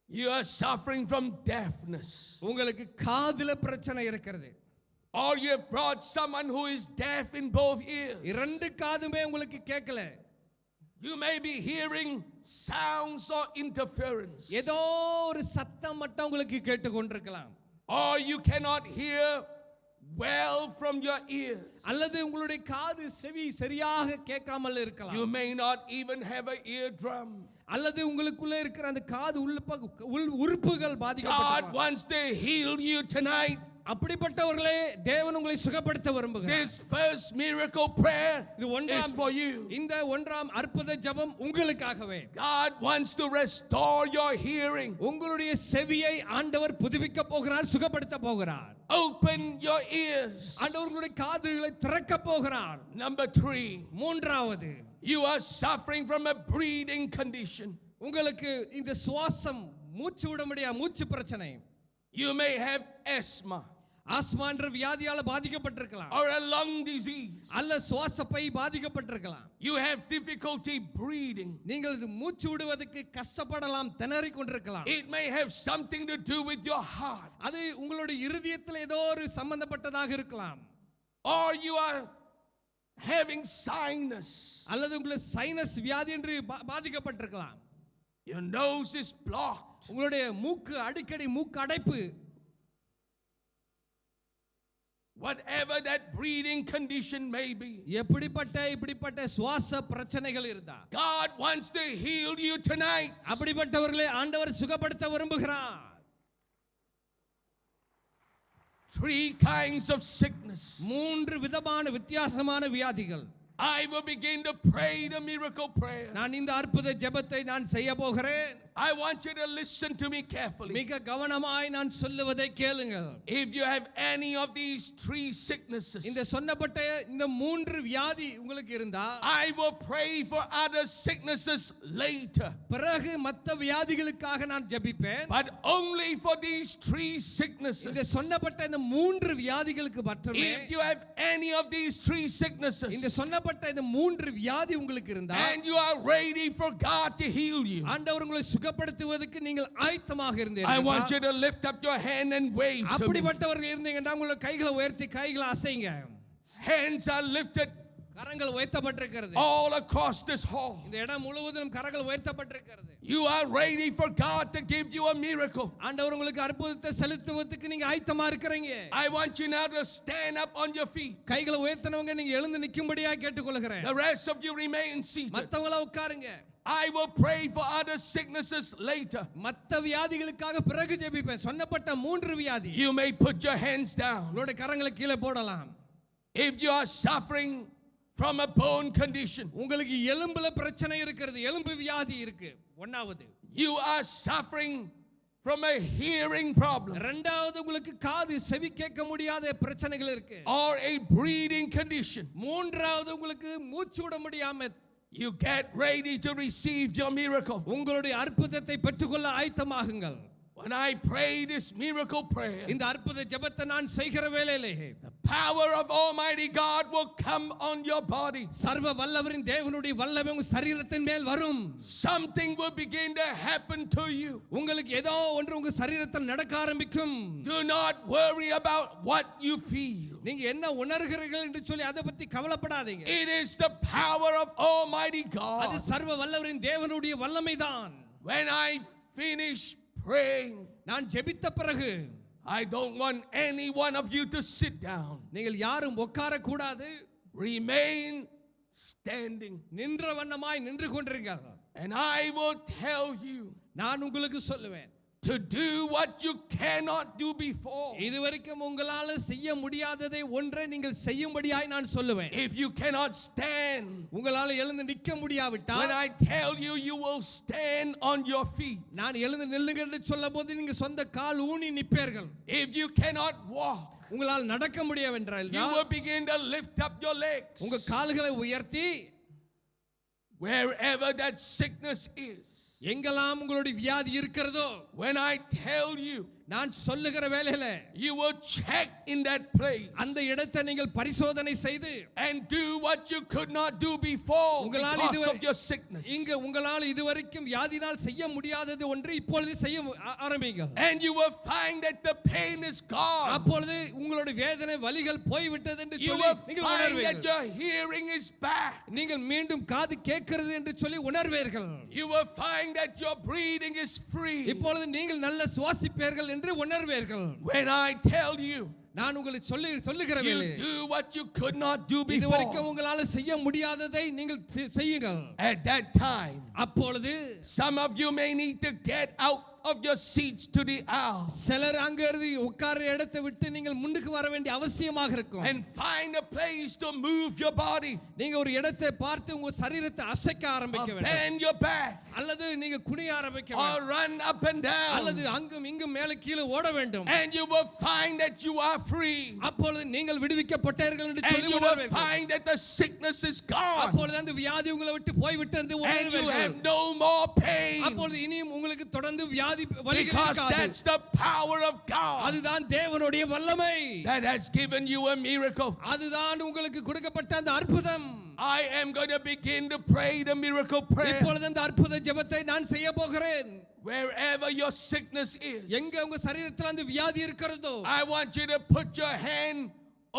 you are suffering from deafness, உங்களுக்கு காதுல பிரச்சனை இருக்கிறது. or you have brought someone who is deaf in both ears. இரண்டு காதுமே உங்களுக்கு கேட்கல. You may be hearing sounds or interference, ஏதோ ஒரு சத்தம் மட்டும் உங்களுக்கு கேட்டுக்கொண்டிருக்கலாம். or you cannot hear well from your ears. அல்லது உங்களுடைய காது செவி சரியாக கேட்காமல் இருக்கலாம். You may not even have an eardrum. அல்லது உங்களுக்குள்ள இருக்கிற அந்த காது உள் உறுப்புகள் God பாதிக்கப்பட்டிருக்கலாம். wants to heal you tonight. அப்படிப்பட்டவர்களே தேவன் உங்களை சுகப்படுத்த விரும்புகிறார். This first miracle prayer இது is ஒன்றாம் for you. இந்த ஒன்றாம் அற்புத ஜெபம் உங்களுக்காகவே. God wants to restore your hearing. உங்களுடைய செவியை ஆண்டவர் புதுப்பிக்க போகிறார், சுகப்படுத்த போகிறார். Open your ears. ஆண்டவர் உங்களுடைய காதுகளை திறக்க போகிறார். Number 3, மூன்றாவது, you are suffering from a breathing condition. உங்களுக்கு இந்த சுவாசம் மூச்சு விட முடியாத மூச்சு பிரச்சனை. You may have asthma, asthma என்ற வியாதியால பாதிக்கப்பட்டிருக்கலாம், or a lung disease. அல்ல சுவாசப்பை பாதிக்கப்பட்டிருக்கலாம். You have difficulty breathing. நீங்கள் இது மூச்சு விடுவதற்கு கஷ்டப்படலாம், திணறிக் கொண்டிருக்கலாம். It may have something to do with your heart, அது உங்களுடைய இருதயத்தில் ஏதோ ஒரு சம்பந்தப்பட்டதாக இருக்கலாம். or you are having sinus. அல்லது உங்களுக்கு சைனஸ் வியாதி என்று பாதிக்கப்பட்டிருக்கலாம். Your nose is blocked. உங்களுடைய மூக்கு அடிக்கடி மூக்கு அடைப்பு. Whatever that breathing condition may be, இப்படிப்பட்ட சுவாச பிரச்சனைகள் இருந்தா God wants to heal you tonight. அப்படிப்பட்டவர்களை ஆண்டவர் சுகப்படுத்த விரும்புகிறார். 3 kinds of sickness. 3 விதமான வித்தியாசமான வியாதிகள். I will begin to pray the miracle prayer. நான் இந்த அற்புத ஜெபத்தை நான் செய்ய போகிறேன். I want you to listen to me carefully. மிக கவனமாய் நான் சொல்லுவதை கேளுங்கள். If you have any of these three sicknesses, இந்த சொன்னப்பட்ட இந்த 3 வியாதி உங்களுக்கு இருந்தா, I will pray for other sicknesses later. பிறகு மத்த வியாதிகளுக்காக நான் ஜெபிப்பேன். But only for these three sicknesses. இந்த சொன்னப்பட்ட இந்த 3 வியாதிகளுக்கு மட்டுமே. If you have any of these three sicknesses, இந்த சொன்னப்பட்ட இந்த 3 வியாதி உங்களுக்கு இருந்தா, and you are ready for God to heal you, ஆண்டவர் உங்களை சுகப்படுத்துவதற்கு நீங்கள் ஆயத்தமாக I இருந்தீர்கள். want you to lift up your hand and wave to me. அப்படிப்பட்டவர்கள் இருந்தீங்கன்னா உங்க கைகளை உயர்த்தி கைகளை அசைங்க. Hands are lifted கரங்கள் உயர்த்தப்பட்டிருக்கிறது. all across this hall. இந்த இடம் முழுவதும் கரங்கள் உயர்த்தப்பட்டிருக்கிறது. You are ready for God to give you a miracle. ஆண்டவர் உங்களுக்கு அற்புதத்தை செலுத்துவதற்கு நீங்க ஆயத்தமா இருக்கீங்க. I want you now to stand up on your feet. கைகளை உயர்த்தனவங்க நீங்க எழுந்து நிக்கும்படியா கேட்டுக்கொள்கிறேன். The rest of you remain seated. மத்தவங்கள உட்காருங்க. I will pray for other sicknesses later. மத்த வியாதிகளுக்காக பிறகு ஜெபிப்பேன். சொன்னப்பட்ட 3 வியாதி. You may put your hands down. உங்களுடைய கரங்களை கீழே போடலாம். If you are suffering from a bone condition, உங்களுக்கு எலும்புல பிரச்சனை இருக்கிறது, எலும்பு வியாதி இருக்கு. ஒன்னாவது. you are suffering from a hearing problem, இரண்டாவது உங்களுக்கு காது செவி கேட்க முடியாத பிரச்சனைகள் இருக்கு. or a breathing condition, மூன்றாவது உங்களுக்கு மூச்சு விட முடியாம, you get ready to receive your miracle. உங்களுடைய அற்புதத்தை பெற்றுக்கொள்ள ஆயத்தமாகுங்கள். When I pray this miracle prayer, இந்த அற்புத ஜெபத்தை நான் செய்கிற வேளையிலே the power of Almighty God will come on your body. சர்வ வல்லவரின் தேவனுடைய வல்லமை உங்க சரீரத்தின் மேல் வரும். Something will begin to happen to you. உங்களுக்கு ஏதோ ஒன்று உங்க சரீரத்தில் நடக்க ஆரம்பிக்கும். Do not worry about what you feel. நீங்க என்ன உணர்கிறீர்கள் என்று சொல்லி அதை பத்தி கவலைப்படாதீங்க. It is the power of Almighty அது God. சர்வ வல்லவரின் தேவனுடைய வல்லமைதான். When I finish praying, நான் ஜெபித்த பிறகு I don't want any one of you to sit down. நீங்கள் யாரும் உட்கார கூடாது. Remain standing. நின்ற வண்ணமாய் நின்று கொண்டிருங்கள். And I will tell you நான் உங்களுக்கு சொல்லுவேன், to do what you cannot do before. இதுவரைக்கும் உங்களால செய்ய முடியாததை ஒன்றை நீங்கள் செய்யும்படியாய் நான் சொல்லுவேன். If you cannot stand, உங்களால எழுந்து நிற்க when முடியாவிட்டால் I tell you, you will stand on your feet. நான் எழுந்து நில்லுங்கள் என்று சொல்லும்போது நீங்க சொந்த கால் ஊனி நிற்பீர்கள். If you cannot walk, உங்களால் நடக்க முடியவென்றால் you will begin to lift up your legs. உங்க கால்களை உயர்த்தி Wherever that sickness is, எங்கெல்லாம் உங்களுடைய வியாதி இருக்கிறதோ, when I tell you, நான் சொல்லுகிற வேளையில you will check in that place அந்த இடத்தை நீங்கள் பரிசோதனை செய்து and do what you could not do before உங்களால் because of your sickness. இங்க உங்களால் இதுவரைக்கும் வியாதினால் செய்ய முடியாதது ஒன்று இப்பொழுது செய்ய ஆரம்பிங்க. And you will find that the pain is gone. அப்பொழுது உங்களுடைய வேதனை வலிகள் போய்விட்டது என்று You சொல்லி will நீங்கள் find that உணர்வீர்கள். your hearing is back. நீங்கள் மீண்டும் காது கேட்கிறது என்று சொல்லி உணர்வீர்கள். You will find that your breathing is free. இப்பொழுது நீங்கள் நல்ல சுவாசிப்பீர்கள் என்று உணர்வீர்கள். When I tell you, நான் உங்களுக்கு சொல்லுகிற you வேளை do what you could not do இதுவரைக்கும் before. உங்களால செய்ய முடியாததை நீங்கள் செய்யுங்கள். At that time, அப்பொழுது some of you may need to get out of your seats to the aisle சிலர் அங்கிருந்து உட்கார இடத்தை விட்டு நீங்கள் முன்னுக்கு வர வேண்டிய அவசியமாக இருக்கும். and find a place to move your body, நீங்க ஒரு இடத்தை பார்த்து உங்க சரீரத்தை அசைக்க ஆரம்பிக்க or வேண்டும். bend your back, அல்லது நீங்க குனிய ஆரம்பிக்க or வேண்டும். run up and அல்லது down, அங்கும் இங்கும் மேலே கீழே ஓட வேண்டும். and you will find that you are free, அப்பொழுது நீங்கள் விடுவிக்கப்பட்டீர்கள் என்று and சொல்லி you will உணர்வீர்கள். find that the sickness is gone, அப்பொழுது அந்த வியாதி உங்களை விட்டு போய்விட்டு என்று and you have உணர்வீர்கள். no more pain, அப்பொழுது இனியும் உங்களுக்கு தொடர்ந்து வியாதி வலிகள் because இருக்காது. that's the power of God அதுதான் தேவனுடைய வல்லமை. that has given you a miracle. அதுதான் உங்களுக்கு கொடுக்கப்பட்ட அந்த அற்புதம். I am going to begin to pray the miracle prayer. இப்பொழுது அந்த அற்புத ஜெபத்தை நான் செய்ய போகிறேன். Wherever your sickness is, எங்க உங்க சரீரத்தில் அந்த வியாதி இருக்கிறதோ I want you to put your hand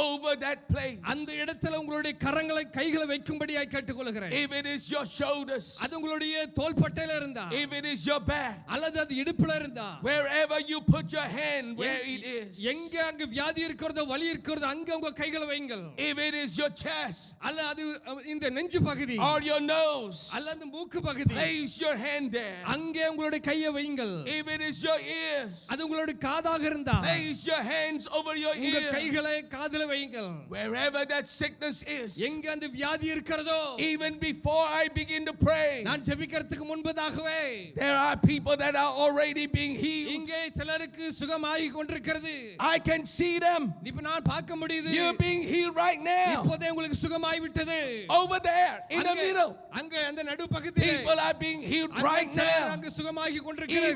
over that place. அந்த இடத்துல உங்களுடைய கரங்களை கைகளை வைக்கும்படியாய் கேட்டுக்கொள்கிறேன். If it is your shoulders, அது உங்களுடைய தோள்பட்டையில இருந்தா, if it is your back, அல்லது அது இடுப்புல இருந்தா, wherever you put your hand where it is, எங்க அங்க வியாதி இருக்கிறதோ வலி இருக்கிறதோ அங்க உங்க கைகளை வைங்கள். if it is your chest அல்ல அது இந்த நெஞ்சு பகுதி or your nose, அல்லது மூக்கு பகுதி place your hand there. அங்கே உங்களுடைய கையை வைங்கள். If it is your ears, அது உங்களுடைய காதாக இருந்தா place your hands over your உங்க ear. கைகளை காதுல கைகளை வையுங்கள். Wherever that sickness is, எங்க அந்த வியாதி இருக்கிறதோ, even before I begin to pray, நான் ஜெபிக்கிறதுக்கு முன்பதாகவே there are people that are already being healed. இங்கே சிலருக்கு சுகமாகி கொண்டிருக்கிறது. I can see them. இப்ப நான் பார்க்க முடியுது. You're being healed right now. இப்போதே உங்களுக்கு சுகமாகி விட்டது. Over there in the middle, அங்க அந்த நடு பக்கத்திலே people are being healed right now. அங்க சுகமாகி கொண்டிருக்கிறது.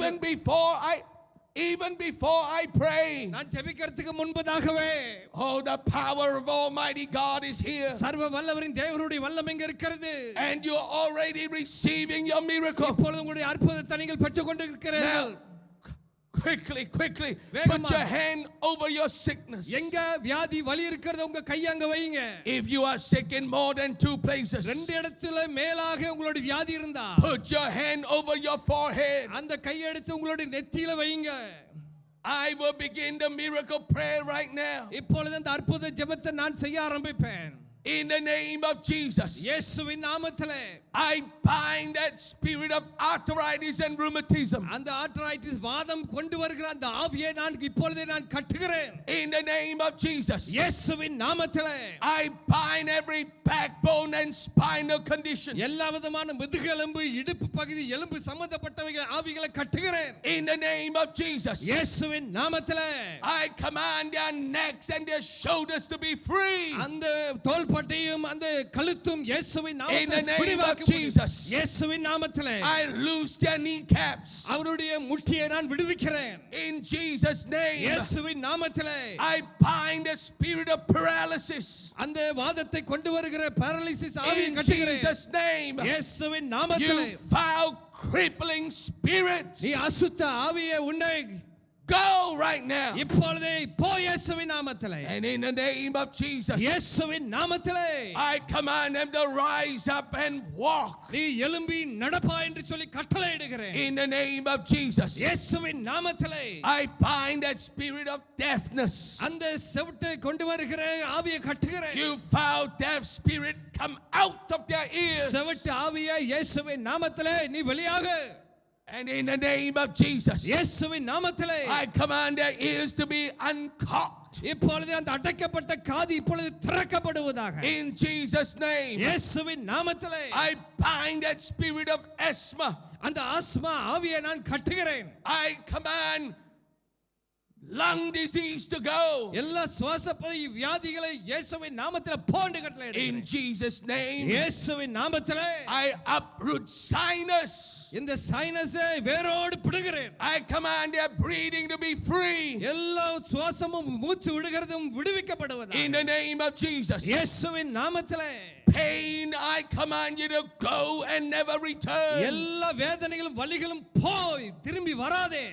Even before I pray, நான் ஜெபிக்கிறதுக்கு முன்பதாகவே, oh, the power of Almighty God is here, சர்வ வல்லவரின் தேவனுடைய வல்லமை இங்க இருக்கிறது. and you're already receiving your miracle. இப்பொழுது உங்களுடைய அற்புதத்தை நீங்கள் பெற்றுக் கொண்டிருக்கிறீர்கள். Quickly, put your hand over your sickness. எங்க வியாதி வலி இருக்கிறது உங்க கையை அங்க வைங்க. If you are sick in more than 2 places, ரெண்டு இடத்துல மேலாக உங்களுடைய வியாதி இருந்தா, put your hand over your forehead. அந்த கையை எடுத்து உங்களுடைய நெத்தியில வைங்க. I will begin the miracle prayer right now. இப்பொழுது அந்த அற்புத ஜெபத்தை நான் செய்ய ஆரம்பிப்பேன். In the name of Jesus, இயேசுவின் நாமத்திலே I bind that spirit of arthritis and rheumatism. அந்த ஆர்த்ரைட்டிஸ் வாதம் கொண்டு வருகிற அந்த ஆவியை நான் இப்பொழுதே நான் கட்டுகிறேன். In the name of Jesus, இயேசுவின் நாமத்திலே I bind every backbone and spinal condition. எல்லா விதமான முதுகெலும்பு, இடுப்பு பகுதி, எலும்பு சம்பந்தப்பட்டவைகள் ஆவிகளை கட்டுகிறேன். In the name of Jesus, இயேசுவின் நாமத்திலே I command their necks and their shoulders to be free. அந்த தோள்பட்டையும் அந்த கழுத்தும் இயேசுவின் In the நாமத்திலே name of Jesus, இயேசுவின் நாமத்திலே I loose their kneecaps. அவருடைய முட்டியை நான் விடுவிக்கிறேன். In Jesus' name, இயேசுவின் நாமத்திலே I bind the spirit of paralysis. அந்த வாதத்தை கொண்டு வருகிற பாராலிசிஸ் ஆவியை In கட்டுகிறேன். Jesus' name, இயேசுவின் நாமத்திலே you foul crippling spirit, நீ அசுத்த ஆவியே உன்னை go right now. இப்பொழுதே போ இயேசுவின் நாமத்திலே. And in the name of Jesus, இயேசுவின் நாமத்திலே I command them to rise up and walk. நீ எழும்பி நடப்பா என்று சொல்லி கட்டளையிடுகிறேன். In the name of Jesus, இயேசுவின் நாமத்திலே I bind that spirit of deafness. அந்த செவிட்டை கொண்டு வருகிற ஆவியை கட்டுகிறேன். You foul deaf spirit, come out of their ears. செவிட்டு ஆவியே இயேசுவின் நாமத்திலே நீ வெளியாக. And in the name of Jesus, இயேசுவின் நாமத்திலே I command their ears to be uncocked. இப்பொழுது அந்த அடைக்கப்பட்ட காது இப்பொழுது திறக்கப்படுவதாக. In Jesus' name, இயேசுவின் நாமத்திலே I bind that spirit of asthma. அந்த ஆஸ்மா ஆவியை நான் கட்டுகிறேன். I command lung disease to go. எல்லா சுவாசப்பை வியாதிகளை இயேசுவின் நாமத்திலே போண்டு கட்டளையிடுகிறேன். In Jesus' name, இயேசுவின் நாமத்திலே I uproot sinus. இந்த சைனஸை வேரோடு பிடுகிறேன். I command their breathing to be free. எல்லா சுவாசமும் மூச்சு விடுகிறதும் விடுவிக்கப்படுவதாக. In the name of Jesus, இயேசுவின் நாமத்திலே pain, I command you to go and never return. எல்லா வேதனைகளும் வலிகளும் போய் திரும்பி வராதே.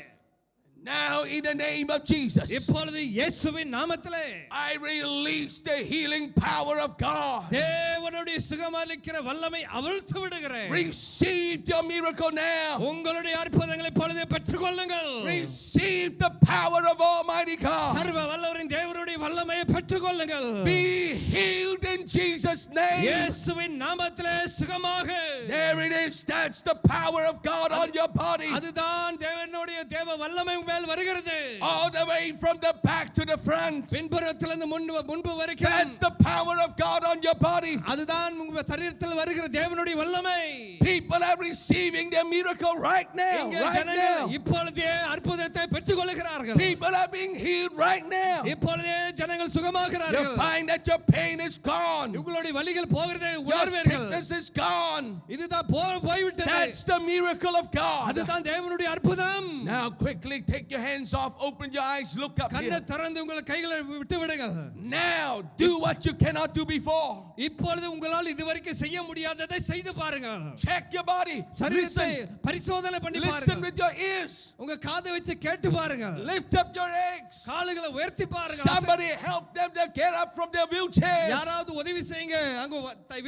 Now in the name of Jesus, இப்பொழுது இயேசுவின் நாமத்திலே I release the healing power of God. தேவனுடைய சுகமளிக்கிற வல்லமை அவிழ்த்து விடுகிறேன். Receive your miracle now. உங்களுடைய அற்புதங்களை இப்பொழுது பெற்றுக்கொள்ளுங்கள். Receive the power of Almighty God. சர்வ வல்லவரின் தேவனுடைய வல்லமையை பெற்றுக்கொள்ளுங்கள். Be healed in Jesus' name. இயேசுவின் நாமத்திலே சுகமாக. There it is. That's the power of God on your body. அதுதான் தேவனுடைய தேவ வல்லமை மேல் வருகிறது. All the way from the back to the front. பின்புறத்திலிருந்து முன்பு வரைக்கும். That's the power of God on your body. அதுதான் உங்க சரீரத்தில் வருகிற தேவனுடைய வல்லமை. People are receiving their miracle right now. இங்கே Right ஜனங்கள் now. இப்பொழுதே அற்புதத்தை பெற்றுக்கொள்கிறார்கள். People are being healed right now. இப்பொழுதே ஜனங்கள் You சுகமாகிறார்கள். find that your pain is gone. உங்களுடைய வலிகள் போகிறதை Your உணர்வீர்கள். sickness is gone. இதுதான் போய்விட்டது. That's the miracle of God. அதுதான் தேவனுடைய அற்புதம். Now quickly take your hands off, open your eyes, look up கண்ணை here. திறந்து உங்கள் கைகளை விட்டு விடுங்கள். Now do what you cannot do before. இப்பொழுது உங்களால் இதுவரைக்கும் செய்ய முடியாததை செய்து பாருங்கள். Check your body. சரீரத்தை Listen. பரிசோதனை பண்ணி Listen பாருங்கள். with your ears. உங்க காதை வச்சு கேட்டு பாருங்கள். Lift up your legs. கால்களை உயர்த்தி பாருங்கள். Somebody help them to get up from their wheelchairs. யாராவது உதவி செய்யுங்க. அங்க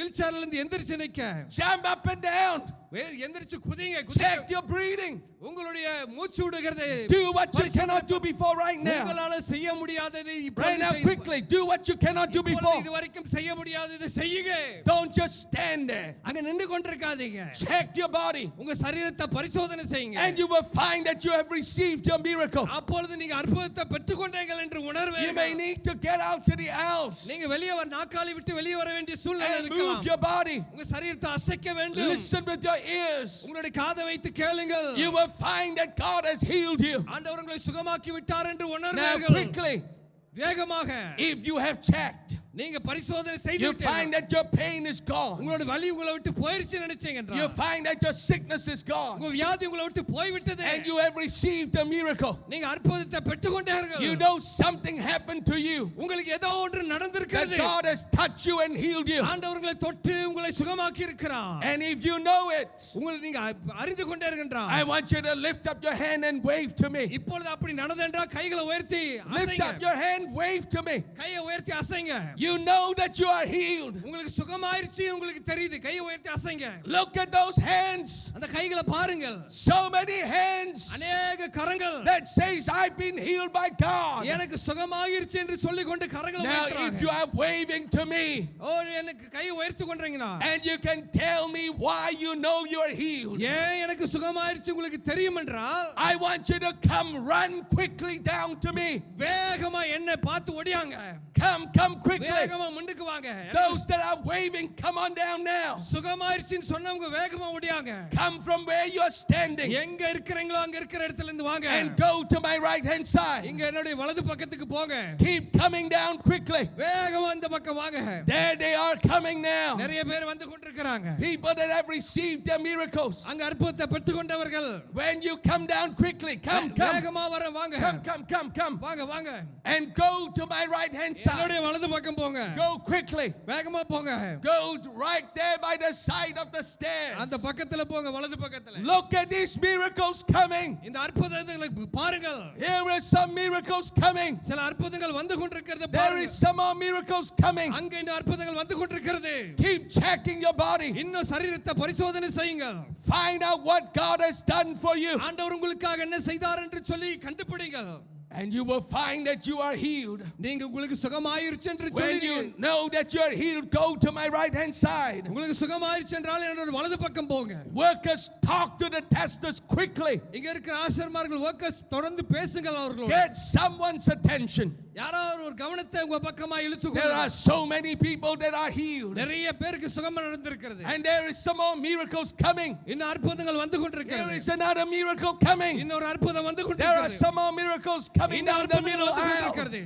வீல் சேர்ல இருந்து எந்திரிச்சு நிக்க. Jump up and down. எந்திரிச்சு குதிங்க. Check your breathing. உங்களுடைய மூச்சு விடுகிறது. Do what you cannot do before right now. உங்களால செய்ய முடியாததை Right இப்பொழுது now quickly do what you cannot do before. இதுவரைக்கும் செய்ய முடியாததை செய்யுங்க. Don't just stand stand there. அங்க நின்னு கொண்டிருக்காதீங்க. Check your body. உங்க சரீரத்தை பரிசோதனை செய்யுங்க. And you will find that you have received your miracle. அப்பொழுது நீங்க அற்புதத்தை பெற்றுக்கொண்டீர்கள் என்று You உணர்வீர்கள். may need to get out to the aisles நீங்க வெளியே வர நாற்காலி விட்டு வெளியே வர வேண்டிய சூழ்நிலை and move இருக்கலாம். your body. உங்க சரீரத்தை அசைக்க வேண்டும். Listen with your ears. உங்களுடைய காதை வைத்து கேளுங்கள். You will find that God has healed you. ஆண்டவர் உங்களை சுகமாக்கி விட்டார் என்று Now உணர்வீர்கள். quickly, வேகமாக if you have checked, நீங்க பரிசோதனை செய்து you விட்டீர்கள். find that your pain is gone. உங்களோட வலி உங்களை விட்டு போயிருச்சு நினைச்சீங்க You என்றால் find that your sickness is gone. உங்க வியாதி உங்களை விட்டு போய் விட்டது. And you have received a miracle. நீங்க அற்புதத்தை பெற்றுக்கொண்டீர்கள். You know something happened to you. உங்களுக்கு ஏதோ ஒன்று That நடந்திருக்கிறது. God has touched you and healed you. ஆண்டவர் உங்களை தொட்டு உங்களை சுகமாக்கி இருக்கிறார். And if you know it, உங்களை நீங்க அறிந்து கொண்டீர்கள். I want you to lift up your hand and wave to me. இப்பொழுது அப்படி நடந்தென்றால் கைகளை உயர்த்தி Lift அசைங்க. up your hand, wave to me. கையை உயர்த்தி அசைங்க. You know that you are healed. உங்களுக்கு சுகமாயிருச்சு உங்களுக்கு தெரியுது. கையை உயர்த்தி அசைங்க. Look at those hands. அந்த கைகளை பாருங்கள். So many hands அநேக கரங்கள் that says I've been healed by God. எனக்கு சுகமாயிருச்சு என்று சொல்லிக் கொண்டு கரங்களை Now if உயர்த்துறாங்க. you are waving to me ஓ எனக்கு கையை உயர்த்தி கொண்டீங்கன்னா and you can tell me why you know you are healed, ஏன் எனக்கு சுகமாயிருச்சு உங்களுக்கு தெரியும் என்றால் I want you to come run quickly down to me. வேகமா என்னை பார்த்து ஓடியாங்க. Come quickly. வேகமா முன்னுக்கு வாங்க. Those that are waving, come on down now. சுகமாயிருச்சுன்னு சொன்னவங்க வேகமா ஓடியாங்க. Come from where you are standing எங்க இருக்கிறீங்களோ அங்க இருக்கிற இடத்துல இருந்து வாங்க. and go to my right hand side. இங்க என்னுடைய வலது பக்கத்துக்கு போங்க. Keep coming down quickly. வேகமா இந்த பக்கம் வாங்க. There they are coming now. நிறைய பேர் வந்து கொண்டிருக்கிறாங்க. People that have received their miracles. அங்க அற்புதத்தை பெற்றுக்கொண்டவர்கள் When you come down quickly, come. வேகமா வர வாங்க. Come. வாங்க வாங்க. And go to my right hand side. என்னுடைய வலது பக்கம் போங்க. Go quickly. வேகமா போங்க. Go right there by the side of the stairs. அந்த பக்கத்துல போங்க வலது பக்கத்துல. Look at these miracles coming. இந்த அற்புதங்களை பாருங்கள். Here is some miracles coming. சில அற்புதங்கள் வந்து கொண்டிருக்கிறது There பாருங்க. is some more miracles coming. அங்க இந்த அற்புதங்கள் வந்து கொண்டிருக்கிறது. Keep checking your body. இன்னும் சரீரத்தை பரிசோதனை செய்யுங்கள். Find out what God has done for you. ஆண்டவர் உங்களுக்காக என்ன செய்தார் என்று சொல்லி கண்டுபிடிங்கள். And you will find that you are healed. நீங்க உங்களுக்கு சுகமாயிருச்சு என்று When சொல்லி you know that you are healed, go to my right hand side. உங்களுக்கு சுகமாயிருச்சு என்றால் என்னோட வலது பக்கம் போங்க. Workers, talk to the testers quickly. இங்க இருக்கிற ஆசீர்வாதங்கள் வர்க்கர்ஸ் தொடர்ந்து பேசுங்கள் அவர்களோடு. Get someone's attention. யாராவது ஒரு கவனத்தை உங்க பக்கமா இழுத்து There கொள்ளுங்க. are so many people that are healed. நிறைய பேருக்கு சுகம் நடந்திருக்கிறது. And there is some more miracles coming. இன்னும் அற்புதங்கள் வந்து There கொண்டிருக்கிறது. is another miracle coming. இன்னொரு அற்புதம் வந்து There are கொண்டிருக்கிறது. some more miracles coming இன்னும் down the அற்புதங்கள் middle வந்து aisle. கொண்டிருக்கிறது.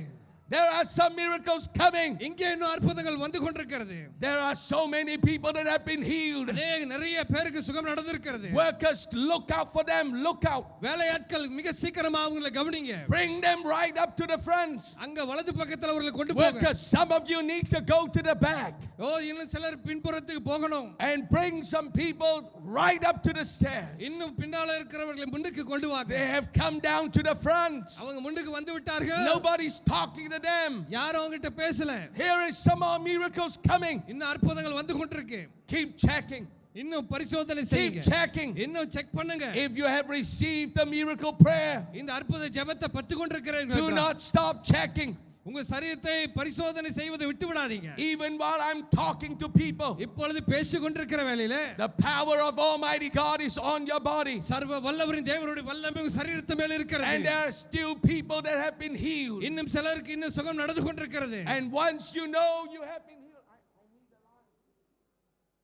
There are some miracles coming. இங்கே இன்னும் அற்புதங்கள் வந்து கொண்டிருக்கிறது. There are so many people that have been healed. நிறைய பேருக்கு சுகம் நடந்திருக்கிறது. Workers, look out for them. Look out. வேலையாட்கள் மிக சீக்கிரமா அவங்களை கவனிங்க. Bring them right up to the front. அங்க வலது பக்கத்துல அவர்களை கொண்டு போங்க. Workers, some of you need to go to the back. ஓ இன்னும் சிலர் பின்புறத்துக்கு போகணும். And bring some people right up to the stairs. இன்னும் பின்னால இருக்கிறவர்களை முன்னுக்கு கொண்டு வாங்க. They have come down to the front. அவங்க முன்னுக்கு வந்து விட்டார்கள். Nobody's talking to them. யாரும் அவங்ககிட்ட பேசல. Here is some more miracles coming. இன்னும் அற்புதங்கள் வந்து கொண்டிருக்கு. Keep checking. இன்னும் பரிசோதனை Keep செய்யுங்க. checking. இன்னும் செக் பண்ணுங்க. If you have received the miracle prayer, இந்த அற்புத ஜெபத்தை பெற்று do கொண்டிருக்கிறீர்கள். not stop checking. உங்க சரீரத்தை பரிசோதனை செய்வதை விட்டு விடாதீங்க. Even while I'm talking to people, இப்பொழுது பேசிக் கொண்டிருக்கிற வேளையில the power of Almighty God is on your body. சர்வ வல்லவரின் தேவனுடைய வல்லமை உங்க சரீரத்து மேல And இருக்கிறது. there are still people that have been healed. இன்னும் சிலருக்கு இன்னும் சுகம் நடந்து கொண்டிருக்கிறது. And once you know you have been healed,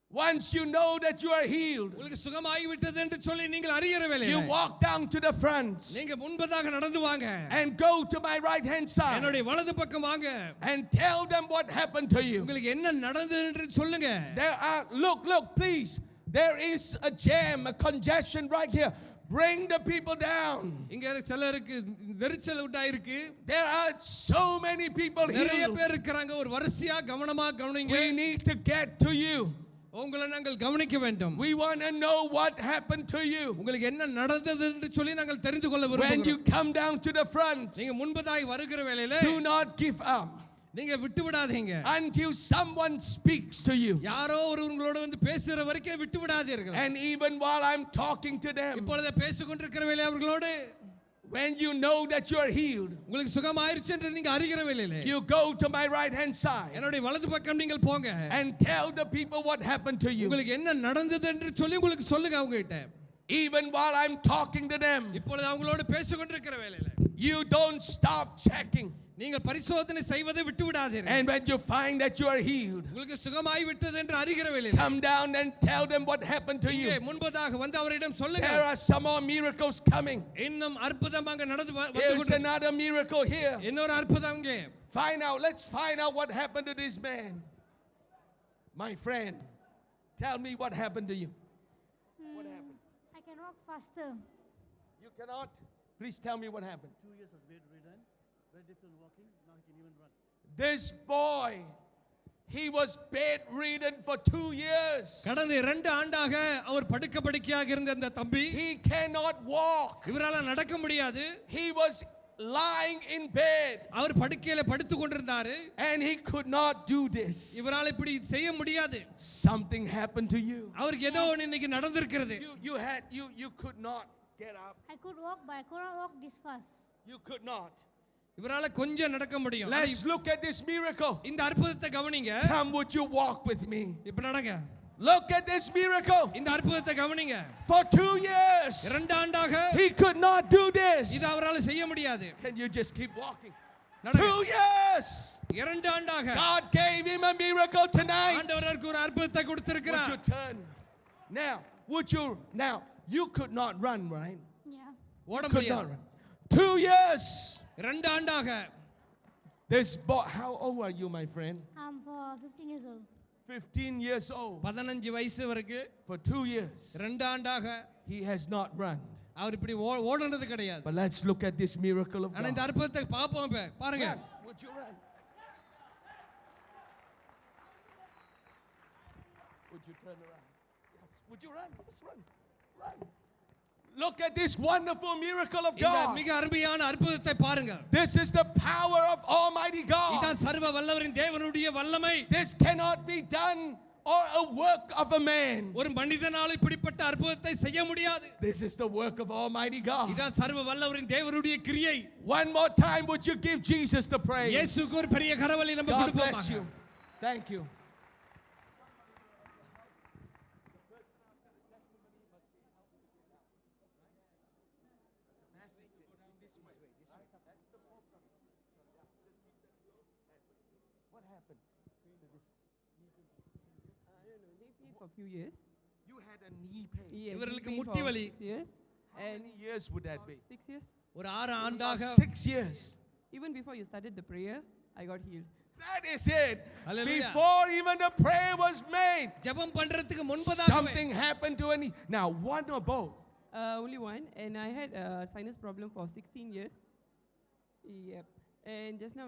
once you know that you are healed, உங்களுக்கு சுகமாகி விட்டது என்று சொல்லி நீங்கள் அறியற வேளையில you walk down to the front நீங்க முன்பதாக நடந்து வாங்க. and go to my right hand side என்னுடைய வலது பக்கம் வாங்க. and tell them what happened to you. உங்களுக்கு என்ன நடந்தது என்று சொல்லுங்க. There are, look, please. There is a jam, a congestion right here. Bring the people down. இங்க சிலருக்கு வெறிச்சல் உண்டாயிருக்கு. There are so many people நிறைய here. பேர் இருக்காங்க. ஒரு வரிசையா கவனமா கவனிங்க. We need to get to you. உங்களை நாங்கள் கவனிக்க வேண்டும். We want to know what happened to you. உங்களுக்கு என்ன நடந்தது என்று சொல்லி நாங்கள் தெரிந்து கொள்ள When you விரும்புகிறோம். come down to the front, நீங்க முன்பதாய் வருகிற வேளையில do not give up நீங்க விட்டு விடாதீங்க. until someone speaks to you. யாரோ ஒரு உங்களோட வந்து பேசுற வரைக்கும் விட்டு விடாதீர்கள். And even while I'm talking to them, இப்பொழுது பேசிக் கொண்டிருக்கிற வேளை அவர்களோடு When you know that you are healed, உங்களுக்கு சுகமாயிருச்சு என்று நீங்க அறிகிற வேளையிலே you go to my right hand side என்னுடைய வலது பக்கம் நீங்கள் போங்க. and tell the people what happened to you. உங்களுக்கு என்ன நடந்தது என்று சொல்லி உங்களுக்கு சொல்லுங்க அவங்க கிட்ட. Even while I'm talking to them, இப்பொழுது அவங்களோடு பேசிக்கொண்டிருக்கிற வேளையிலே you don't stop checking. நீங்கள் பரிசோதனை செய்வதை விட்டு விடாதீர்கள். And when you find that you are healed, உங்களுக்கு சுகமாய் விட்டது என்று அறிகிற வேளையிலே come down and tell them what happened to you. இங்கே முன்பதாக வந்து அவரிடம் சொல்லுங்க. There are some more miracles coming. இன்னும் அற்புதம் அங்க நடந்து There's another miracle here. இன்னொரு அற்புதம் இங்கே. Let's find out what happened to this man. My friend, tell me what happened to you. What happened? I can walk faster. You cannot? Please tell me what happened. 2 years was bedridden, very difficult walking. Now he can even run. This boy, he was bedridden for 2 years. கடந்த 2 ஆண்டாக அவர் படுக்கையாக இருந்த அந்த தம்பி He cannot walk. இவரால நடக்க முடியாது. He was lying in bed அவர் படுக்கையில படுத்து கொண்டிருந்தாரு. and he could not do this. இவரால இப்படி செய்ய முடியாது. Something happened to you. அவருக்கு ஏதோ ஒன்னு இன்னைக்கு நடந்திருக்கிறது. You could not get up. I could walk, but I could not walk this fast. You could not. இவரால கொஞ்சம் நடக்க முடியும். Let's look at this miracle. இந்த அற்புதத்தை கவனிங்க. Come, would you walk with me? இப்ப நடங்க. Look at this miracle. இந்த அற்புதத்தை கவனிங்க. For 2 years, 2 ஆண்டாக he could not do this. இது அவரால செய்ய முடியாது. Can you just keep walking? நடங்க. 2 years. 2 ஆண்டாக God gave him a miracle tonight. ஆண்டவர் அவருக்கு ஒரு அற்புதத்தை கொடுத்திருக்கிறார். Would you turn? Now, you could not run, right? Yeah. ஓட Could not முடியாது. run. 2 years. 2 ஆண்டாக This boy, how old are you, my friend? I'm for 15 years old. 15 years old. 15 வயசு வரைக்கும் For 2 years, 2 ஆண்டாக he has not run. அவர் இப்படி ஓடுனது கிடையாது. But let's look at this miracle of ஆனா இந்த God. அற்புதத்தை பாப்போம் இப்ப. பாருங்க. Run. Would you run? Would you turn around? Yes. Would you run? Just run. Run. Look at this wonderful miracle of இந்த God. மிக அருமையான அற்புதத்தை பாருங்க. This is the power of Almighty God. இதான் சர்வ வல்லவரின் தேவனுடைய வல்லமை. This cannot be done or a work of a man. ஒரு மனிதனால இப்படிப்பட்ட அற்புதத்தை செய்ய முடியாது. This is the work of Almighty God. இதான் சர்வ வல்லவரின் தேவனுடைய கிரியை. One more time, would you give Jesus the praise? இயேசுவுக்கு ஒரு பெரிய கரவொலி நம்ம God கொடுப்போம். bless you. Thank you. What happened to this? I don't know. They paid for a few years. You had a knee pain. Yes, இவர்களுக்கு they paid முட்டி for வலி. 6 years. How many years would that be? 6 years. ஒரு 6 ஆண்டாக 6 years. Even before you started the prayer, I got healed. That is it. Hallelujah. Before even the prayer was made, ஜெபம் பண்றதுக்கு முன்பதாக something happened to a knee. Now, one or both? Only one. And I had a sinus problem for 16 years. Yep. And just now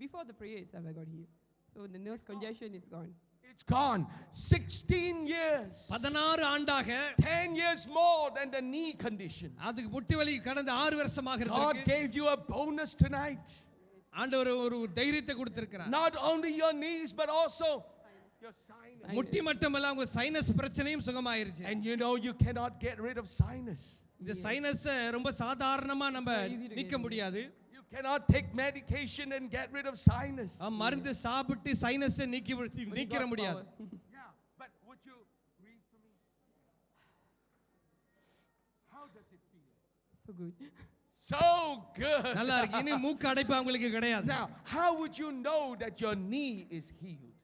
before the prayer itself, I got healed. So the nose congestion is gone. It's gone. 16 years. 16 ஆண்டாக 10 years more than the knee condition. அதுக்கு முட்டி வலி கடந்த 6 வருஷமாக God இருக்கு. gave you a bonus tonight. ஆண்டவர் ஒரு தைரியத்தை கொடுத்திருக்கிறார். Not only your knees, but also your sinus. முட்டி மட்டுமல்ல உங்க சைனஸ் பிரச்சனையும் சுகமாயிருச்சு. And you know you cannot get rid of sinus. இந்த சைனஸ் ரொம்ப சாதாரணமா நம்ம easy to நீக்க get rid. முடியாது. You cannot take medication and get rid of sinus. மருந்து சாப்பிட்டு சைனஸை நீக்கிற God's முடியாது. power. Yeah, but would you read for me? How does it feel? So good. So good. நல்லா இருக்கு. இனி மூக்கு அடைப்பு உங்களுக்கு கிடையாது. Now, how would you know that your knee is healed?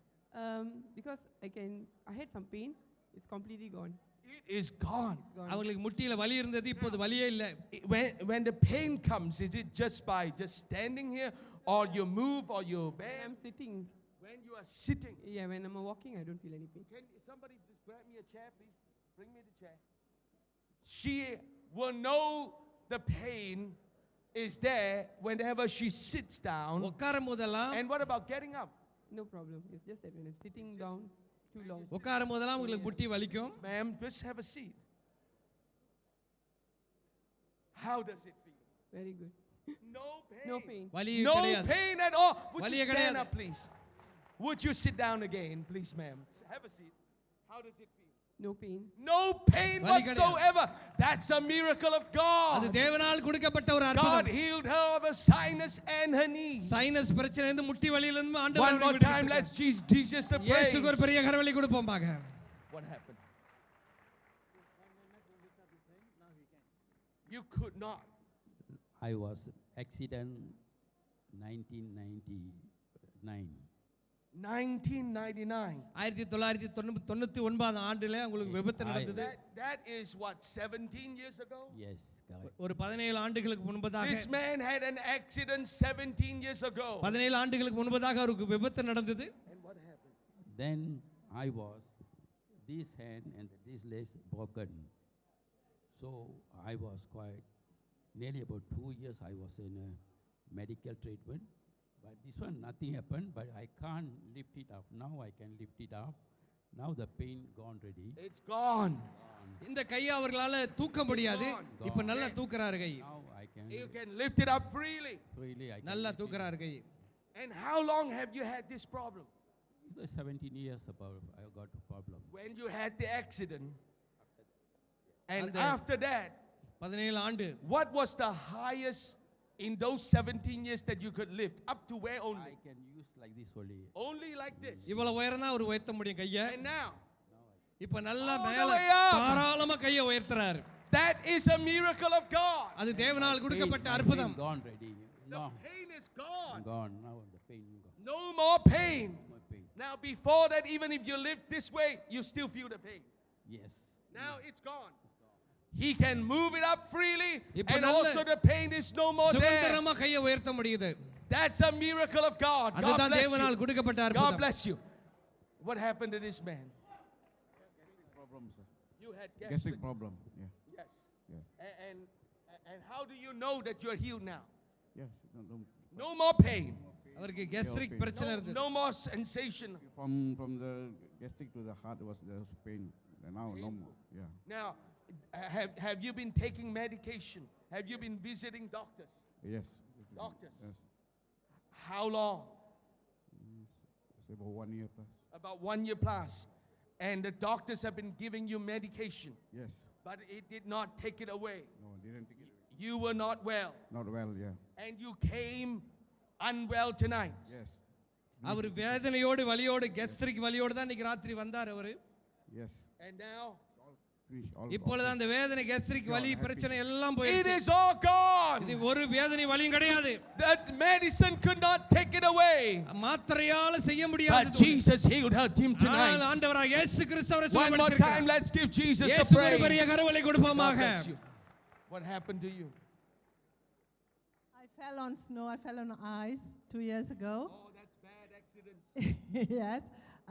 Because I had some pain. It's completely gone. It is gone. Gone. அவங்களுக்கு முட்டியில வலி இருந்தது, இப்போது வலியே இல்லை. When the pain comes, is it just by just standing here, or you move, or you bend? I'm sitting. When you are sitting, Yeah, when I'm walking, I don't feel any pain. can somebody just grab me a chair, please? Bring me the chair. She will know the pain is there whenever she sits down. உட்காரும் போதெல்லாம் And what about getting up? No problem. It's just that when I'm sitting down too long. உட்காரும் போதெல்லாம் உங்களுக்கு முட்டி வலிக்கும். Ma'am, just have a seat. How does it feel? Very good. No pain. No pain. வலி No கிடையாது. pain at all. Would you வலியே stand கிடையாது. up, please? Would you sit down again, please, ma'am? Have a seat. How does it feel? No pain. No pain வலி கிடையாது. whatsoever. That's a miracle of அது God. தேவனால் கொடுக்கப்பட்ட ஒரு God அற்புதம். healed her of a sinus and her knees. Sinus பிரச்சனை இருந்து முட்டி வலியில இருந்து One ஆண்டவர் more அவரை time, let's விடுவித்தார். Jesus the praise. இயேசுக்கு ஒரு பெரிய கரவொலி கொடுப்போம் பாக்க. What happened? You could not. I was accident 1999. 1999. 1999 ஆண்டிலே உங்களுக்கு விபத்து நடந்தது. That is what, 17 years ago? Yes, correct. ஒரு 17 ஆண்டுகளுக்கு முன்பதாக This man had an accident 17 years ago. 17 ஆண்டுகளுக்கு முன்பதாக அவருக்கு விபத்து நடந்தது. And what happened? Then I was this hand and this leg broken. So I was quite nearly about 2 years I was in a medical treatment. But this one nothing happened, but I can't lift it up. Now I can lift it up. Now the pain gone already. It's gone. இந்த கையை அவர்களால தூக்க முடியாது. இப்ப நல்லா தூக்குறாரு கை. Now I can You can lift it up freely. freely I can நல்லா lift it. தூக்குறாரு guy. And how long have you had this problem? It's 17 years about I got a problem. When you had the accident. And And then- after that, 17 ஆண்டு. what was the highest in those 17 years that you could lift? Up to where I only? can use like this only. Only like this. இவ்வளவு உயரம் தான் அவர் உயர்த்த முடியும் கையை. And now, இப்ப நல்லா All the மேல way up. தாராளமா கையை உயர்த்துறாரு. that is a miracle of God. அது தேவனால் கொடுக்கப்பட்ட My அற்புதம். pain gone already. The No, pain is gone. gone. Now the pain gone. No more pain. No pain. Now, before that, even if you lift this way, you still feel the pain. Yes. Now it's gone. He can move it up freely, இப்ப and நல்ல also the pain is no more there. சுதந்திரமா கையை உயர்த்த முடியுது. That's a miracle of God. God அதுதான் bless தேவனால் you. கொடுக்கப்பட்ட God அற்புதம். bless you. What happened to this man? Problem, sir. You had Gastric gastric. problem. Yeah. Yes. Yeah. And how do you know that you're healed now? Yes. No more pain. அவருக்கு gastric பிரச்சனை No, இருந்தது. no more sensation. From the gastric to the heart there was pain. And now no more. Yeah. Now, have you been taking medication? Have you been visiting doctors? Yes. Doctors. Yes. How long? It's about 1 year plus. About 1 year plus. And the doctors have been giving you medication, Yes. but it did not take it away. No, didn't take it. You were not well, Not well. Yeah. and you came unwell tonight. Yes. அவர் வேதனையோடு வலியோடு gastric வலியோடு தான் இன்னைக்கு ராத்திரி வந்தார் அவரு. Yes. And now, Finish all. இப்பொழுது அந்த வேதனை gastric வலி பிரச்சனை எல்லாம் it போயிடுச்சு. is all gone. இது ஒரு வேதனை வலியும் கிடையாது. That medicine could not take it away. மாத்திரையால செய்ய But முடியாது. Jesus healed her him ஆனால் tonight. ஆண்டவராக இயேசு கிறிஸ்து அவரை One more time, சுகப்படுத்தினார். let's give Jesus the இயேசுவுக்கு ஒரு பெரிய praise. கரவொலி God கொடுப்போமாக. bless you. What happened to you? I fell on snow, I fell on ice 2 years ago. Oh, that's bad accident. Yes,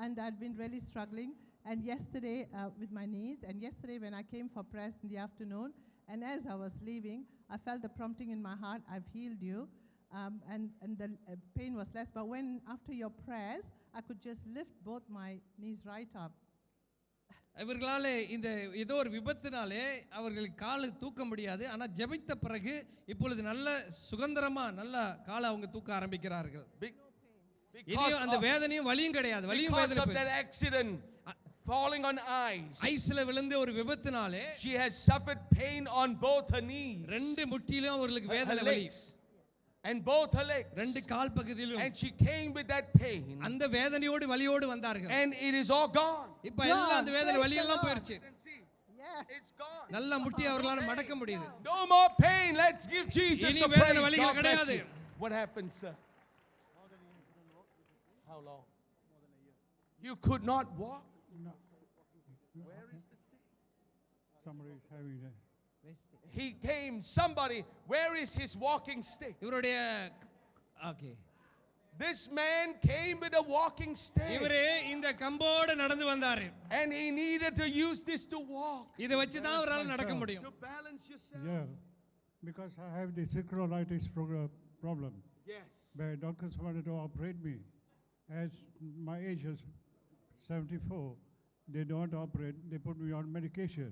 and I'd been really struggling. And yesterday with my knees, and yesterday when I came for prayers in the afternoon, and as I was leaving, I felt the prompting in my heart, I've healed you, and the pain was less. But when after your prayers, I could just lift both my knees right up. இவர்களாலே இந்த ஏதோ ஒரு விபத்தினாலே அவர்கள் காலை தூக்க முடியாது. ஆனா ஜெபித்த பிறகு இப்பொழுது நல்ல சுதந்திரமா நல்ல காலை அவங்க தூக்க ஆரம்பிக்கிறார்கள். இனியும் அந்த வேதனையும் வலியும் கிடையாது. வலியும் Because of வேதனை that accident, falling on ice, ஐஸ்ல விழுந்த ஒரு விபத்தினாலே she has suffered pain on both her knees, ரெண்டு முட்டிலும் அவர்களுக்கு her வேதனை வலி. legs, and both her legs. ரெண்டு கால் பகுதியிலும் And she came with that pain, அந்த வேதனையோடு வலியோடு வந்தார்கள். and it is all gone. இப்ப எல்லாம் அந்த வேதனை வலி எல்லாம் போயிருச்சு. See, Yes. it's gone. நல்ல முட்டி அவர்களால மடக்க முடியுது. No more pain. Let's give Jesus இனி the வேதனை praise. வலிகள் God bless கிடையாது. you. What happened, sir? How long? You could not walk? Where is the stick? Somebody is having that. He came, somebody, where is his walking stick? இவருடைய okay This man came with a walking stick, இவரே இந்த கம்போடு நடந்து வந்தாரு. and he needed to use this to walk, இதை வச்சு தான் அவரால் நடக்க முடியும். to balance yourself. Yeah, because I have the sacroiliitis problem. Yes. Where doctors wanted to operate me. As my age is 74, they don't operate, they put me on medication.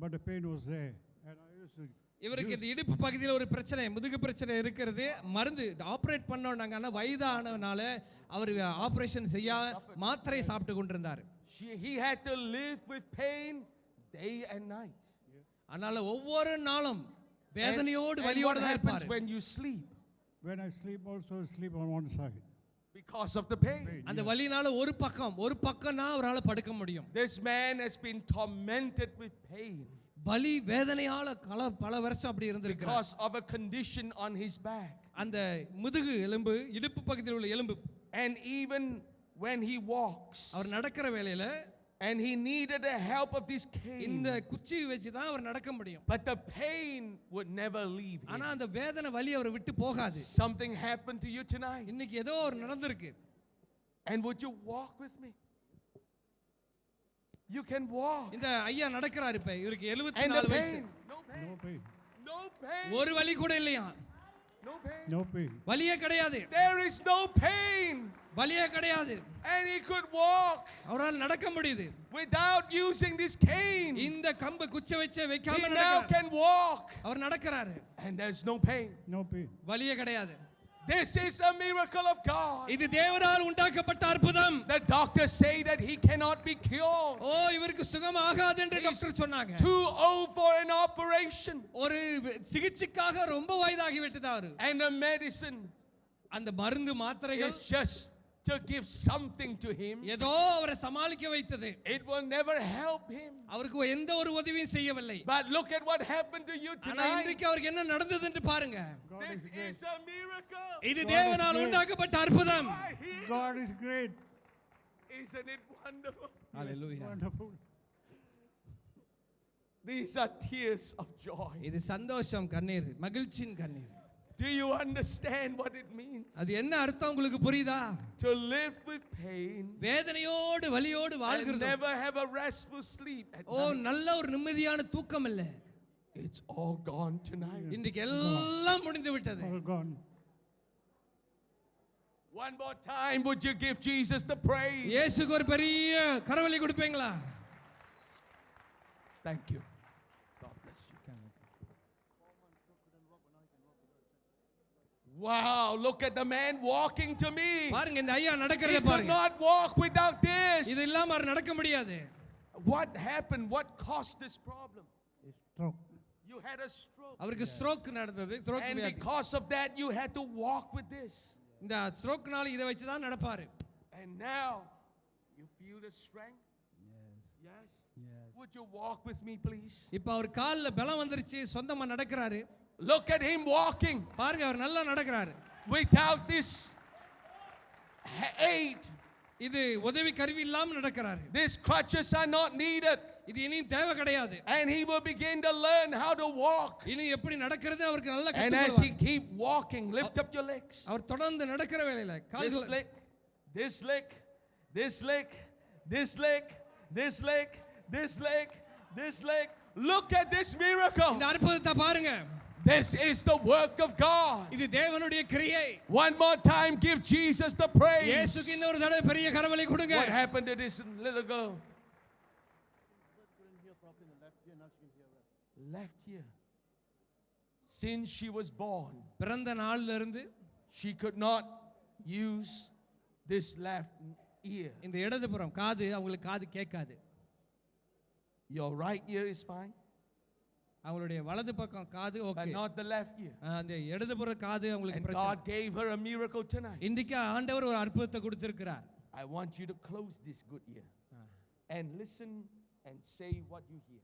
But the pain was there. And I used to இவருக்கு இந்த இடுப்பு பகுதியில் ஒரு பிரச்சனை, முதுகு பிரச்சனை இருக்கிறது. மருந்து ஆபரேட் பண்ணோம்னாங்க. ஆனால் வயதானவனால அவர் ஆபரேஷன் செய்ய மாத்திரை சாப்பிட்டு கொண்டிருந்தார். he had to live with pain day and night. அதனால ஒவ்வொரு நாளும் வேதனையோடு And what வலியோடு தான் happens இருப்பார். when you sleep? When I sleep, also sleep on one side. Because of the pain. அந்த வலினால ஒரு பக்கம் தான் அவரால படுக்க முடியும். This man has been tormented with pain வலி வேதனையால பல வருஷம் அப்படி இருந்திருக்கிறார். because of a condition on his back. அந்த முதுகு எலும்பு, இடுப்பு பக்கத்தில் உள்ள எலும்பு. And even when he walks, அவர் நடக்கிற வேளையில and he needed the help of this இந்த cane, குச்சி வச்சு தான் அவர் நடக்க முடியும். but the pain would never leave ஆனா him. அந்த வேதனை வலி அவரை விட்டு போகாது. Something happened to you tonight. இன்னைக்கு ஏதோ ஒரு நடந்திருக்கு. And would you walk with me? You can walk. இந்த ஐயா நடக்கிறாரு இப்ப. இவருக்கு And the 74 வயசு. pain, no pain, No pain. no pain, ஒரு வலி கூட இல்லையா? no pain. No pain. வலியே கிடையாது. There is no pain. வலியே கிடையாது. And he could walk அவரால் நடக்க முடியுது. without using this cane. இந்த கம்பு குச்சை வச்சு He வைக்காம now நடக்கிறார். can walk our நடக்கிறாரு. and there's no pain. No pain. வலியே கிடையாது. This is a miracle of God. இது தேவனால் உண்டாக்கப்பட்ட அற்புதம். The doctors say that he cannot be cured. ஓ இவருக்கு சுகம் ஆகாது என்று டாக்டர் சொன்னாங்க. Too old for an operation. ஒரு சிகிச்சைக்காக ரொம்ப வயதாகி விட்டது அவரு. And the medicine அந்த மருந்து மாத்திரைகள் is just to give something to him. ஏதோ அவரை சமாளிக்க வைத்தது. It will never help him. அவருக்கு எந்த ஒரு உதவியும் செய்யவில்லை. But look at what happened to you ஆனா tonight. இன்றைக்கு அவருக்கு என்ன நடந்தது என்று பாருங்க. This is a miracle. இது தேவனால் உண்டாக்கப்பட்ட அற்புதம். Right here. God is great. Isn't it wonderful? Hallelujah. Wonderful. These are tears of joy. இது சந்தோஷம் கண்ணீர், மகிழ்ச்சியின் கண்ணீர். Do you understand what it means? அது என்ன அர்த்தம் உங்களுக்கு புரியுதா? To live with pain வேதனையோடு வலியோடு and வாழ்கிறது. never have a restful sleep at O night. நல்ல ஒரு நிம்மதியான தூக்கம் இல்ல. It's all gone tonight. இன்றைக்கு எல்லாம் முடிந்து விட்டது. All gone. One more time, would you give Jesus the praise? இயேசுக்கு ஒரு பெரிய கரவொலி கொடுப்பீங்களா? Thank you. God bless you. Wow, look at the man walking to me. பாருங்க இந்த ஐயா He நடக்கிறத could பாருங்க. not walk without this. இது இல்லாம அவர் நடக்க முடியாது. What happened? What caused this problem? Stroke. You had a stroke. அவருக்கு ஸ்ட்ரோக் நடந்தது. ஸ்ட்ரோக் And வியாதி. because of that, you had to walk with this. இந்த ஸ்ட்ரோக்னால இத வச்சு தான் நடப்பாரு. And now, you feel the strength? Yes. Yes. Would you walk with me, please? இப்ப அவர் கால்ல பலம் வந்துருச்சு, சொந்தமா நடக்கிறாரு. Look at him walking பாருங்க அவர் நல்லா நடக்கிறாரு. without this aid. இது உதவி கருவி இல்லாம நடக்கிறாரு. These crutches are not needed. இது இனி தேவை கிடையாது. And he will begin to learn how to walk. இனி எப்படி நடக்கிறது அவருக்கு நல்லா And as he கத்துக்குவார். keep walking, lift up your legs. அவர் தொடர்ந்து நடக்கிற வேளையில This கால்கள் leg, this leg, this leg, this leg, this leg, this leg, this leg. Look at this miracle. இந்த அற்புதத்தை பாருங்க. This is the work of God. இது தேவனுடைய கிரியை. One more time, give Jesus the praise. இயேசுக்கு இன்னொரு தடவை பெரிய கரவொலி கொடுங்க. What happened to this little girl? Left ear. Since she was born, பிறந்த நாள்ல இருந்து she could not use this left ear. இந்த இடதுபுறம் காது அவங்களுக்கு காது கேட்காது. Your right ear is fine, அவங்களுடைய வலது பக்கம் காது but okay. not the left ear. அந்த இடதுபுற காது அவங்களுக்கு And பிரச்சனை. God gave her a miracle tonight. இன்றைக்கு ஆண்டவர் ஒரு அற்புதத்தை கொடுத்திருக்கிறார். I want you to close this good ear and listen and say what you hear.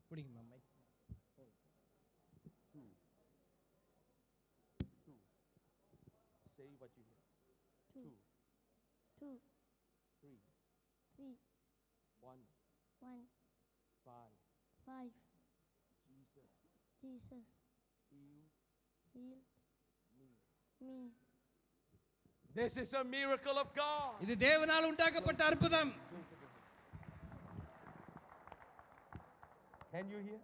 புடிங்க மாமா. Say what you hear. Two. 2, 3, 3, 1, 1, 5. 5. Jesus Jesus healed healed me. me. This is a miracle of God. இது தேவனால் உண்டாக்கப்பட்ட அற்புதம். Can you hear?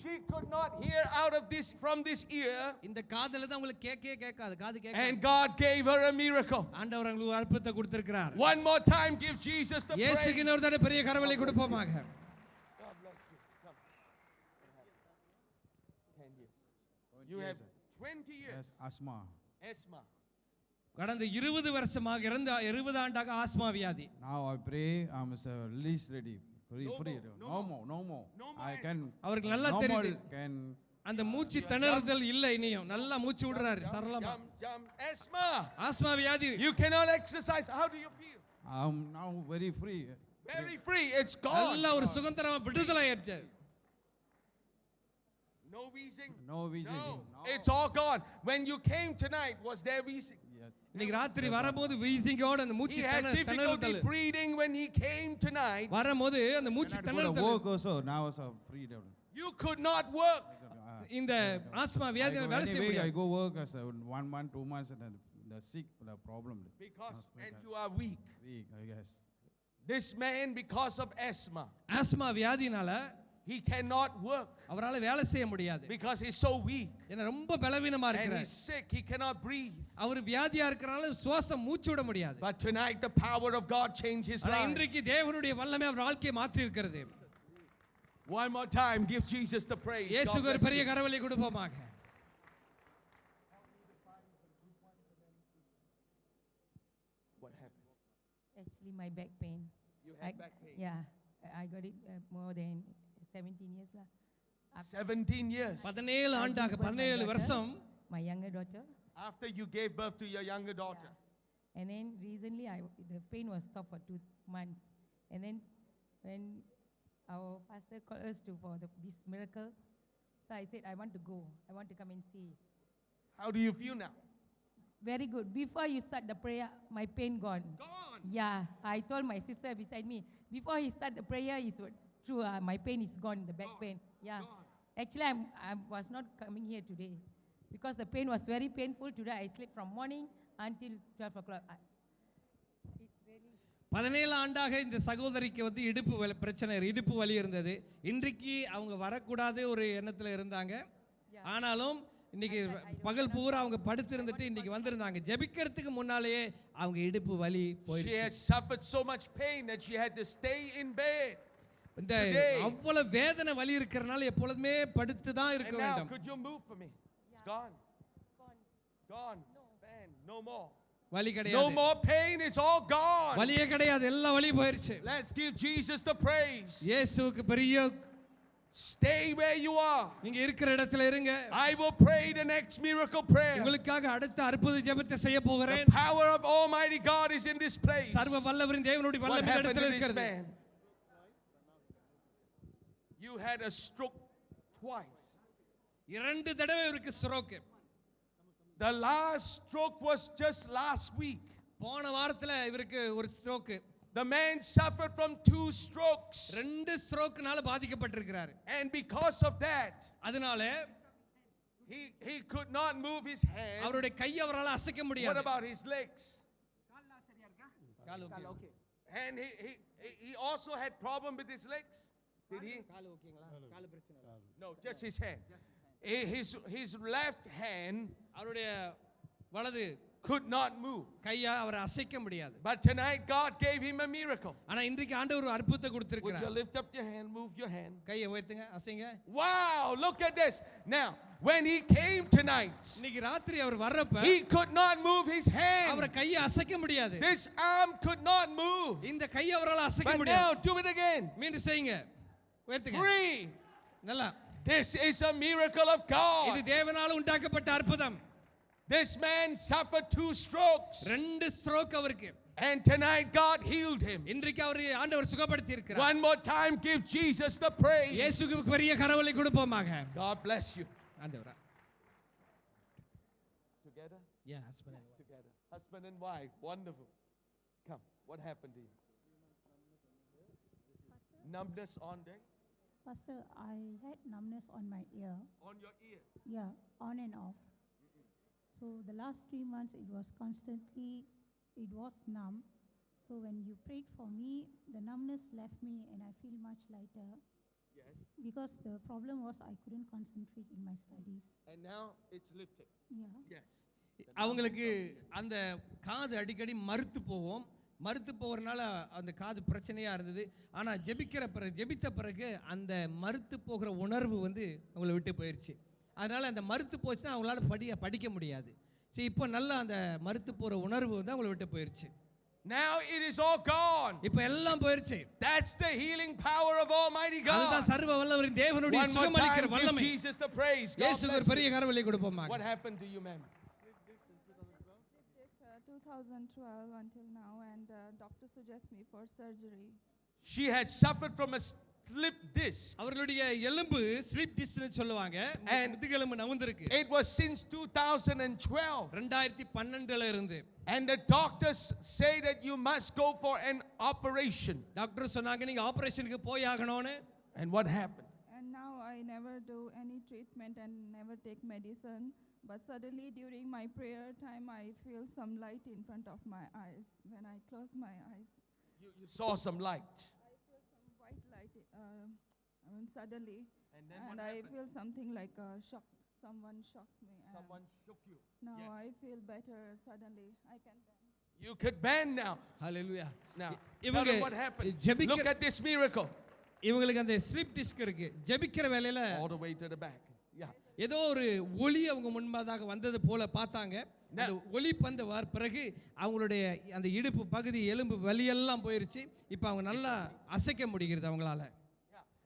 She could not hear out of this from this ear, இந்த காதுல தான் உங்களுக்கு கேட்காது. காது and கேட்காது. God gave her a miracle. ஆண்டவர் உங்களுக்கு ஒரு அற்புதத்தை கொடுத்திருக்கிறார். One more time, give Jesus the இயேசுக்கு praise. இன்னொரு தடவை பெரிய கரவொலி கொடுப்போமாக. God bless you. Come. 10 years. You have 20 years. Yes, asthma. Asthma. கடந்த 20 வருஷமாக 20 ஆண்டாக ஆஸ்மா வியாதி. Now I pray, I'm release ready. Free. No more. I can. அவருக்கு நல்லா no more தெரியுது. can. அந்த மூச்சு திணறுதல் இல்லை இனியும். நல்லா மூச்சு விடுறாரு சரளமா. Asthma. ஆஸ்மா வியாதி. You cannot exercise. How do you feel? I'm now very free. Very free. It's gone. நல்ல ஒரு சுதந்திரமா விடுதலை ஆயிடுச்சு. No wheezing. No wheezing. No. It's all gone. When you came tonight, was there wheezing? இன்னைக்கு ராத்திரி வரும்போது வீசிங்கோட அந்த மூச்சு He had difficulty திணறுதல் breathing when he came tonight. வரும்போது அந்த மூச்சு Cannot go to திணறுதல். work also. Now also freedom. You could not work. இந்த asthma I வியாதியால go வேலை செய்ய anyway, I முடியாது. go work as a 1 month, 2 months, and then the sick, the problem. Because and you are weak. Weak, I guess. This man, because of asthma, asthma வியாதினால he cannot work அவரால வேலை செய்ய முடியாது. because he's so weak ஏன்னா ரொம்ப பலவீனமா and இருக்கிறார். he's sick. He cannot breathe. அவர் வியாதியா இருக்கறனால சுவாசம் மூச்சு விட முடியாது. But tonight the power of God changed his ஆனா life. இன்றைக்கு தேவனுடைய வல்லமை அவர் வாழ்க்கையை மாற்றி இருக்கிறது. One more time, give Jesus the praise. God இயேசுவுக்கு ஒரு bless பெரிய you. கரவொலி கொடுப்போமாக. What happened? Actually, my back pain. You had back pain. Yeah, I got it more than 17 years lah. 17 years 17 ஆண்டாக 17 வருஷம் My younger daughter. after you gave birth to your younger daughter. And then recently, the pain was stopped for 2 months. And then when our pastor called us for this miracle, so I said, I want to go. I want to come and see. How do you feel now? Very good. Before you start the prayer, my pain gone. Gone. Yeah, I told my sister beside me, before he start the prayer, it's true, my pain is gone, the back pain. Yeah. Gone. Actually, I was not coming here today because the pain was very painful. Today, I slept from morning until 12 o'clock. It's really... 17 ஆண்டாக இந்த சகோதரிக்கு வந்து இடுப்பு வலி இருந்தது. இன்றைக்கு அவங்க வரக்கூடாத ஒரு எண்ணத்துல இருந்தாங்க. ஆனாலும் இன்னைக்கு பகல் பூரா அவங்க படுத்து இருந்துட்டு இன்னைக்கு வந்திருந்தாங்க. ஜெபிக்கிறதுக்கு முன்னாலேயே அவங்க இடுப்பு வலி She போயிடுச்சு. had suffered so much pain that she had to stay in bed. இந்த அவ்வளவு வேதனை வலி இருக்கறனால எப்பொழுதுமே படுத்து தான் இருக்க And now, வேண்டும். could you move for me? It's gone. Gone. Man, no more. வலி No கிடையாது. more pain. It's all gone. வலியே கிடையாது. எல்லா வலியும் போயிருச்சு. Let's give Jesus the praise. இயேசுவுக்கு பெரிய Stay where you are. நீங்க இருக்கிற இடத்துல இருங்க. I will pray the next miracle prayer. உங்களுக்காக அடுத்த அற்புத ஜெபத்தை செய்ய போகிறேன். The power of Almighty God is in this place. சர்வ வல்லவரின் தேவனுடைய What வல்லமை happened இடத்துல to this இருக்கிறது. man? You had a stroke twice. 2 தடவை இவருக்கு stroke. The last stroke was just last week. போன வாரத்துல இவருக்கு ஒரு stroke. The man suffered from 2 strokes. 2 ஸ்ட்ரோக்னால பாதிக்கப்பட்டிருக்கிறார். And because of that, அதனால he could not move his hand. அவருடைய கை அவரால அசைக்க What முடியாது. about his legs? Call okay. And he also had problem with his legs. Did he? கால் ஓகேங்களா? கால் பிரச்சனை இல்ல. No, just his hand. His left hand அவருடைய வலது could not move. கையா அவரை அசைக்க முடியாது. But tonight God gave him a miracle. ஆனா இன்றைக்கு ஆண்டவர் ஒரு அற்புதத்தை Would கொடுத்திருக்கிறார். you lift up your hand, move your hand? கையை உயர்த்துங்க, அசைங்க. Wow, look at this. Now, when he came tonight, இன்னைக்கு ராத்திரி அவர் வர்றப்ப he could not move his hand. அவரை கையை அசைக்க முடியாது. This arm could not move. இந்த கையை அவரால அசைக்க But now முடியாது. do it again. மீண்டும் செய்யுங்க. உயர்த்துங்க. Free. நல்லா. This is a miracle of இது God. தேவனால உண்டாக்கப்பட்ட அற்புதம். This man suffered 2 strokes. 2 stroke அவருக்கு. And tonight God healed him. இன்றைக்கு அவர் ஆண்டவர் சுகப்படுத்தி இருக்கிறார். One more time, give Jesus the praise. இயேசுவுக்கு பெரிய கரவொலி கொடுப்போமாக. God bless you. ஆண்டவரா. Together? Yeah, husband and wife. Together. Husband and wife. Wonderful. Come. What happened to you? Numbness on there? Pastor, I had numbness on my ear. On your ear. Yeah, on and off. So the last 3 months it was numb. So when you prayed for me, the numbness left me and I feel much lighter. Yes. Because the problem was I couldn't concentrate in my studies. And now it's lifted. Yeah. Yes. அவங்களுக்கு அந்த காது அடிக்கடி மறுத்து போவோம். மறுத்து போகிறனால அந்த காது பிரச்சனையா இருந்தது. ஆனா ஜெபித்த பிறகு அந்த மறுத்து போகிற உணர்வு வந்து அவங்களை விட்டு போயிடுச்சு. அதனால அந்த மறுத்து போச்சுன்னா அவங்களால படிக்க முடியாது. சரி இப்போ நல்லா அந்த மறுத்து போற உணர்வு வந்து அவங்களை விட்டு போயிருச்சு. Now it is all gone. இப்போ எல்லாம் போயிருச்சு. That's the healing power of Almighty God. அதுதான் சர்வ வல்லவரின் தேவனுடைய One more சுகமளிக்கிற time, வல்லமை. give Jesus the praise. God இயேசுவுக்கு ஒரு bless பெரிய you. கரவொலி கொடுப்போமா. What happened to you, ma'am? 2012 until now, and doctor suggests me for surgery. She had suffered from a slip disc. அவர்களுடைய எலும்பு ஸ்லிப் டிஸ்க்னு சொல்லுவாங்க. முதுகெலும்பு நவுந்திருக்கு. It was since 2012. 2012ல இருந்து. And the doctors say that you must go for an operation. Doctor சொன்னாங்க நீங்க ஆபரேஷனுக்கு போய் ஆகணும்னு. And what happened? And now I never do any treatment and never take medicine. But suddenly during my prayer time, I feel some light in front of my eyes. When I close my eyes, You saw some light. I feel some white light. Suddenly, And then and what I happened? feel something like a shock. Someone shocked me. and Someone shook you. Now Yes. I feel better. Suddenly, I can bend. You could bend now. Hallelujah. Now, இவங்க tell them what happened. ஜெபிக்கிற- Look at this miracle. இவங்களுக்கு அந்த slip disk இருக்கு. ஜெபிக்கிற வேளையில All the way to the back. Yeah. ஏதோ ஒரு ஒளி அவங்க முன்பாக வந்தது போல பார்த்தாங்க. அந்த ஒளி பந்து வர பிறகு அவங்களுடைய அந்த இடுப்பு பகுதி எலும்பு வலியெல்லாம் போயிருச்சு. இப்போ அவங்க நல்லா அசைக்க முடிகிறது அவங்களால.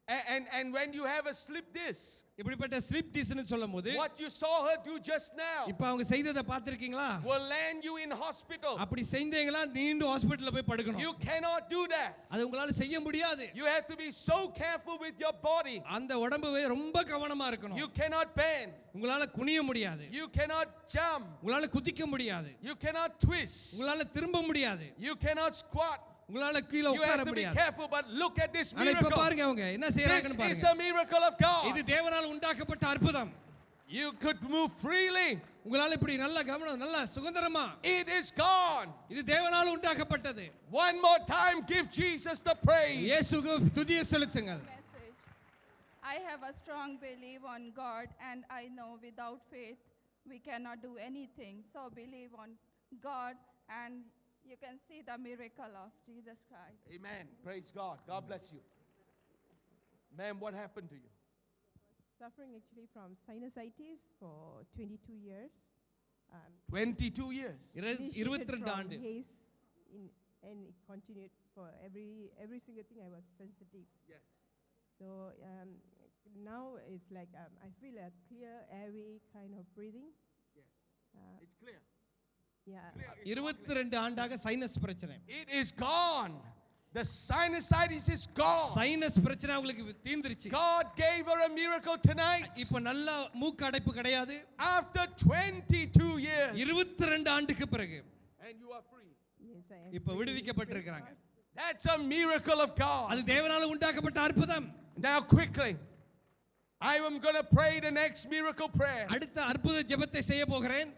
And when you have a slip disc, இப்படிப்பட்ட ஸ்லிப் டிஸ்க்னு சொல்லும்போது what you saw her do just now இப்போ அவங்க செய்ததை பார்த்திருக்கீங்களா? will land you in hospital. அப்படி செஞ்சீங்களா நீண்டு ஹாஸ்பிடல்ல போய் படுக்கணும். You cannot do that. அது உங்களால செய்ய முடியாது. You have to be so careful with your body. அந்த உடம்பு ரொம்ப கவனமா இருக்கணும். You cannot bend. உங்களால குனிய முடியாது. You cannot jump. உங்களால குதிக்க முடியாது. You cannot twist. உங்களால திரும்ப முடியாது. You cannot squat. உங்களால கீழ You உட்கார have to be முடியாது. careful, but look at this ஆனா இப்ப miracle. பாருங்க அவங்க என்ன This செய்றாங்கன்னு is பாருங்க. a miracle of God. இது தேவனால் உண்டாக்கப்பட்ட அற்புதம். You could move freely. உங்களால இப்படி நல்ல கவனம் நல்ல சுதந்திரமா. It is gone. இது தேவனால் உண்டாக்கப்பட்டது. One more time, give Jesus the praise. இயேசுவுக்கு துதியை செலுத்துங்கள். Message. I have a strong belief on God, and I know without faith we cannot do anything. So believe on God, and you can see the miracle of Jesus Christ. Amen. Praise God. God bless you. Ma'am, what happened to you? Suffering actually from sinusitis for 22 years. 22 years. Initiated 22 from ஆண்டு. haze and it continued for every single thing I was sensitive. Yes. So now it's like I feel a clear airway kind of breathing. Yes. Uh, It's clear. yeah. 22 ஆண்டாக sinus பிரச்சனை. It is gone. The sinusitis is gone. Sinus பிரச்சனை உங்களுக்கு தீர்ந்துருச்சு. God gave her a miracle tonight. இப்போ நல்ல மூக்கு அடைப்பு கிடையாது. After 22 years. 22 ஆண்டுக்கு பிறகு. And you are free. Yes, I am. இப்போ free. விடுவிக்கப்பட்டிருக்காங்க. That's a miracle of God. அது தேவனால் உண்டாக்கப்பட்ட அற்புதம். Now quickly, I am going to pray the next miracle prayer. அடுத்த அற்புத ஜெபத்தை செய்ய போகிறேன்.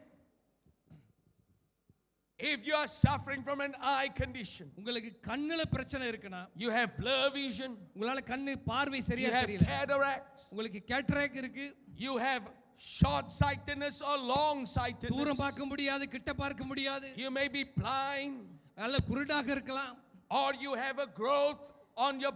If you are suffering from an eye condition, உங்களுக்கு கண்ணுல பிரச்சனை இருக்குனா, you have blur vision, உங்களால கண்ணு பார்வை you சரியா have தெரியல, cataracts, உங்களுக்கு கேட்ராக்ட் இருக்கு, you have short sightedness or long sightedness, தூரம் பார்க்க முடியாது கிட்ட பார்க்க முடியாது, you may be blind, அல்ல குருடாக இருக்கலாம், or you have a growth on your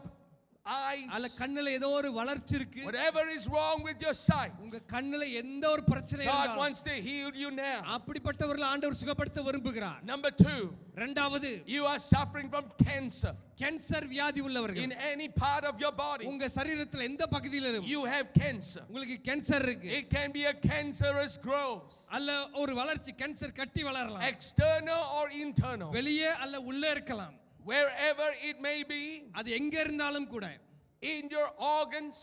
eyes, அல்ல கண்ணுல ஏதோ ஒரு வளர்ச்சி இருக்கு, whatever is wrong with your sight, உங்க கண்ணுல எந்த ஒரு பிரச்சனை God இருந்தாலும் wants to heal you now. அப்படிப்பட்டவர்களை ஆண்டவர் சுகப்படுத்த விரும்புகிறார். Number 2, இரண்டாவது, you are suffering from cancer cancer வியாதி உள்ளவர்கள், in any part of your body. உங்க சரீரத்துல எந்த பகுதியிலும் You have cancer. உங்களுக்கு கேன்சர் இருக்கு, It can be a cancerous growth, அல்ல ஒரு வளர்ச்சி கேன்சர் கட்டி வளரலாம், external or internal, வெளியே அல்ல உள்ளே இருக்கலாம், wherever it may be, அது எங்க இருந்தாலும் கூட in your organs.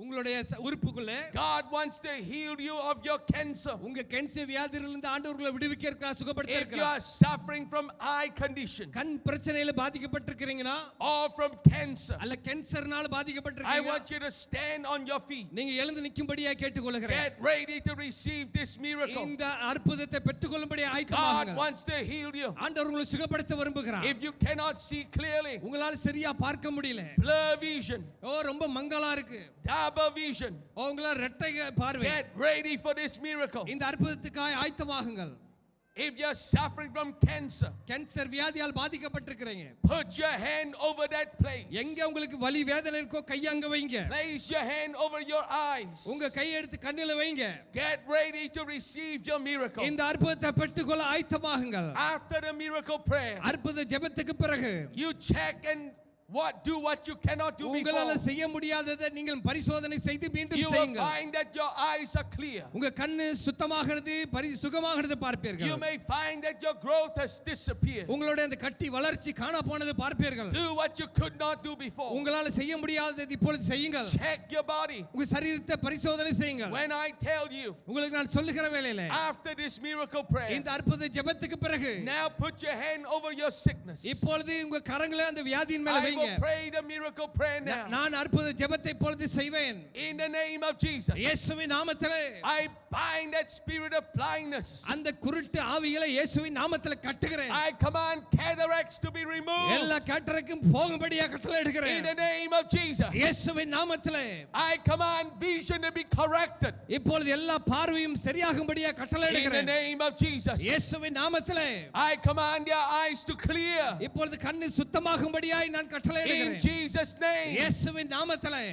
உங்களுடைய உறுப்புக்குள்ளே God wants to heal you of your cancer. உங்க கேன்சர் வியாதியிலிருந்து ஆண்டவர்களை விடுவிக்க இருக்கிறார், சுகப்படுத்த If you இருக்கிறார். are suffering from eye condition கண் பிரச்சனையில பாதிக்கப்பட்டிருக்கிறீங்கன்னா or from cancer, அல்ல கேன்சர்னால I பாதிக்கப்பட்டிருக்கீங்க, want you to stand on your feet. நீங்க எழுந்து நிக்கும்படியா கேட்டுக்கொள்கிறேன். Get ready to receive this miracle. இந்த அற்புதத்தை பெற்றுக்கொள்ளும்படி God ஆயத்தமாகுங்க. wants to heal you. ஆண்டவர் உங்களை சுகப்படுத்த விரும்புகிறார். If you cannot see clearly, உங்களால சரியா பார்க்க முடியல, blur vision, ஓ ரொம்ப மங்கலா இருக்கு, double vision, ஓ உங்களால இரட்டை பார்வை, get ready for this miracle. இந்த அற்புதத்துக்காக ஆயத்தமாகுங்கள். If you're suffering from cancer, cancer வியாதியால் பாதிக்கப்பட்டிருக்கிறீங்க, put your hand over that place. எங்க உங்களுக்கு வலி வேதனை இருக்கோ கையை அங்க வைங்க. Place your hand over your eyes. உங்க கையை எடுத்து கண்ணில வைங்க. Get ready to receive your miracle. இந்த அற்புதத்தை பெற்றுக்கொள்ள ஆயத்தமாகுங்கள். After the miracle prayer, அற்புத ஜெபத்துக்கு பிறகு you check and do what you cannot do உங்களால before. செய்ய முடியாததை நீங்கள் பரிசோதனை செய்து மீண்டும் You will செய்யுங்கள். find that your eyes are clear. உங்க கண்ணு சுத்தமாகிறது சுகமாகிறது பார்ப்பீர்கள். You may find that your growth has disappeared. உங்களுடைய அந்த கட்டி வளர்ச்சி காண போனது பார்ப்பீர்கள். Do what you could not do before. உங்களால செய்ய முடியாததை இப்பொழுது செய்யுங்கள். Check your body. உங்க சரீரத்தை பரிசோதனை செய்யுங்கள். When I tell you, உங்களுக்கு நான் சொல்லுகிற வேளையிலே after this miracle prayer, இந்த அற்புத ஜெபத்துக்கு பிறகு now put your hand over your sickness. இப்பொழுது உங்க கரங்களை அந்த வியாதியின் மேல I வைங்க. will pray the miracle prayer now. நான் அற்புத ஜெபத்தை இப்பொழுது செய்வேன். In the name of Jesus, இயேசுவின் நாமத்திலே I bind that spirit of blindness. அந்த குருட்டு ஆவிகளை இயேசுவின் நாமத்திலே கட்டுகிறேன். I command cataracts to be removed. எல்லா கேட்டரைக்கும் போகும்படியாக கட்டளையிடுகிறேன். In the name of Jesus, இயேசுவின் நாமத்திலே I command vision to be corrected. இப்பொழுது எல்லா பார்வையும் சரியாகும்படியாக In the கட்டளையிடுகிறேன். name of Jesus, இயேசுவின் நாமத்திலே I command your eyes to clear. இப்பொழுது கண்ணு சுத்தமாகும்படியாக நான் In கட்டளையிடுகிறேன். Jesus' name, இயேசுவின் நாமத்திலே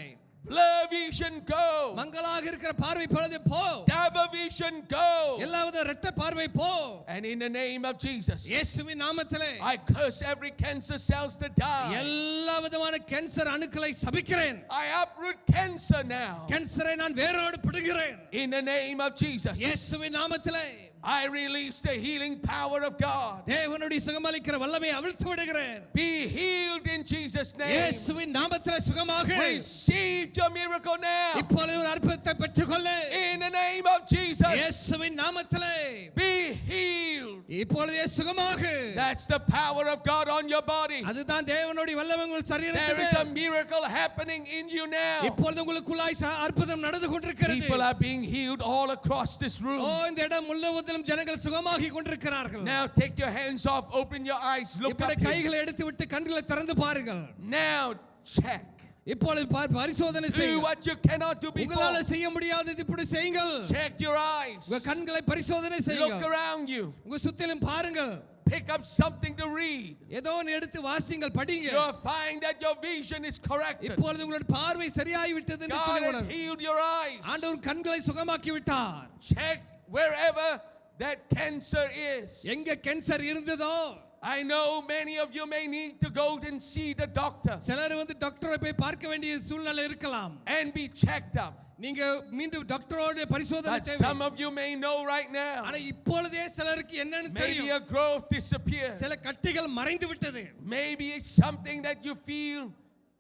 blur vision go. மங்கலாக இருக்கிற பார்வை பொழுது போ. Double vision go. எல்லாவித இரட்டை பார்வை போ. And in the name of Jesus, இயேசுவின் நாமத்திலே I curse every cancer cells to die. எல்லா விதமான கேன்சர் அணுக்களை சபிக்கிறேன். I uproot cancer now. கேன்சரை நான் வேரோடு பிடுகிறேன். In the name of Jesus, இயேசுவின் நாமத்திலே I release the healing power of God. தேவனுடைய சுகமளிக்கிற வல்லமையை அவிழ்த்து விடுகிறேன். Be healed in Jesus' name. இயேசுவின் நாமத்திலே சுகமாக Receive your miracle now. இப்பொழுது ஒரு அற்புதத்தை பெற்றுக்கொள்ள In the name of Jesus, இயேசுவின் நாமத்திலே be healed. இப்பொழுது சுகமாக. That's the power of God on your body. அதுதான் தேவனுடைய வல்லமை உங்கள் There சரீரத்திலே. is a miracle happening in you now. இப்பொழுது உங்களுக்குள்ளாய் அற்புதம் நடந்து கொண்டிருக்கிறது. People are being healed all across this room. இந்த இடம் முழுவதிலும் ஜனங்கள் சுகமாகி கொண்டிருக்கிறார்கள். Now take your hands off, open your eyes, look இப்படி up here. கைகளை எடுத்து விட்டு கண்களை திறந்து பாருங்கள். Now check. இப்பொழுது பரிசோதனை Do செய்யுங்கள். what you cannot do உங்களால before. செய்ய முடியாதது இப்படி செய்யுங்கள். Check your eyes. உங்க கண்களை பரிசோதனை Look செய்யுங்கள். around you. உங்க சுத்திலும் பாருங்கள். Pick up something to read. ஏதோ ஒன்று எடுத்து வாசிங்கள், படிங்க. You'll find that your vision is corrected. இப்பொழுது உங்களுடைய பார்வை சரியாகி விட்டது என்று God சொல்லி has உணர்வு. healed your eyes. ஆண்டவர் கண்களை சுகமாக்கி விட்டார். Check wherever that cancer is. எங்க கேன்சர் இருந்ததோ I know many of you may need to go and see the doctor சிலர் வந்து டாக்டரை போய் பார்க்க வேண்டிய சூழ்நிலை இருக்கலாம். and be checked up. நீங்க மீண்டும் டாக்டரோட பரிசோதனை But தேவை. some of you may know right now. ஆனா இப்பொழுதே சிலருக்கு என்னன்னு Maybe தெரியும். your growth disappeared. சில கட்டிகள் மறைந்து விட்டது. Maybe it's something that you feel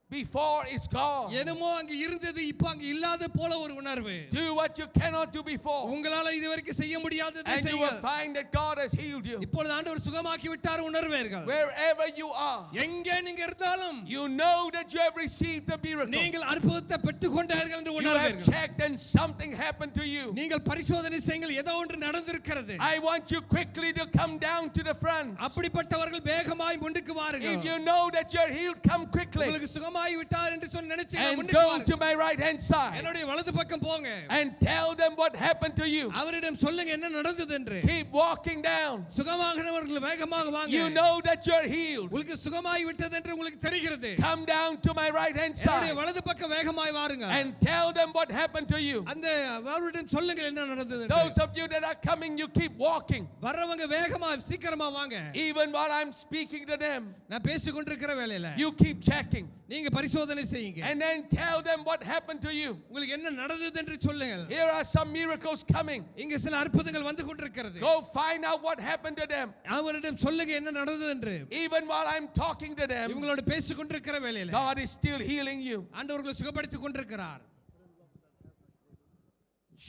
before it's gone. என்னமோ அங்க இருந்தது இப்போ அங்க இல்லாத போல ஒரு உணர்வு. Do what you cannot do before. உங்களால இதுவரைக்கும் செய்ய முடியாததை And you will செய்யுங்கள். find that God has healed you. இப்பொழுது ஆண்டவர் சுகமாக்கி விட்டார் உணர்வீர்கள். Wherever you are, எங்கே நீங்க இருந்தாலும் you know that you have received the miracle. நீங்கள் அற்புதத்தை பெற்றுக்கொண்டார்கள் என்று You have உணர்வீர்கள். checked and something happened to you. நீங்கள் பரிசோதனை செய்யுங்கள், ஏதோ ஒன்று நடந்திருக்கிறது. I want you quickly to come down to the front. அப்படிப்பட்டவர்கள் வேகமாய் முன்னுக்கு If வாருங்கள். you know that you're healed, come quickly உங்களுக்கு சுகமாகி விட்டார் என்று சொல்லி நினைச்சீங்க, and முன்னுக்கு go வாருங்கள். to my right hand side என்னுடைய வலது பக்கம் போங்க. and tell them what happened to you. அவரிடம் சொல்லுங்க என்ன நடந்தது என்று. Keep walking down. சுகமாகினவர்கள் வேகமாக வாங்க. You know that you're healed. உங்களுக்கு சுகமாகி விட்டது என்று உங்களுக்கு தெரிகிறது. Come down to my right hand என்னுடைய side வலது பக்கம் வேகமாய் வாருங்க. and tell them what happened to you. அந்த அவரிடம் சொல்லுங்க என்ன நடந்தது என்று. Those of you that are coming, you keep walking. வரவங்க வேகமா சீக்கிரமா வாங்க. Even while I'm speaking to them, நான் பேசிக் கொண்டிருக்கிற வேளையில you keep checking நீங்க பரிசோதனை செய்யுங்க. and then tell them what happened to you. உங்களுக்கு என்ன நடந்தது என்று சொல்லுங்கள். Here are some miracles coming. இங்க சில அற்புதங்கள் வந்து கொண்டிருக்கிறது. Go find out what happened to them. அவரிடம் சொல்லுங்க என்ன நடந்தது என்று. Even while I'm talking to them, இவங்களோட பேசிக் கொண்டிருக்கிற வேளையில God is still healing you. ஆண்டவர்களை சுகப்படுத்திக் கொண்டிருக்கிறார்.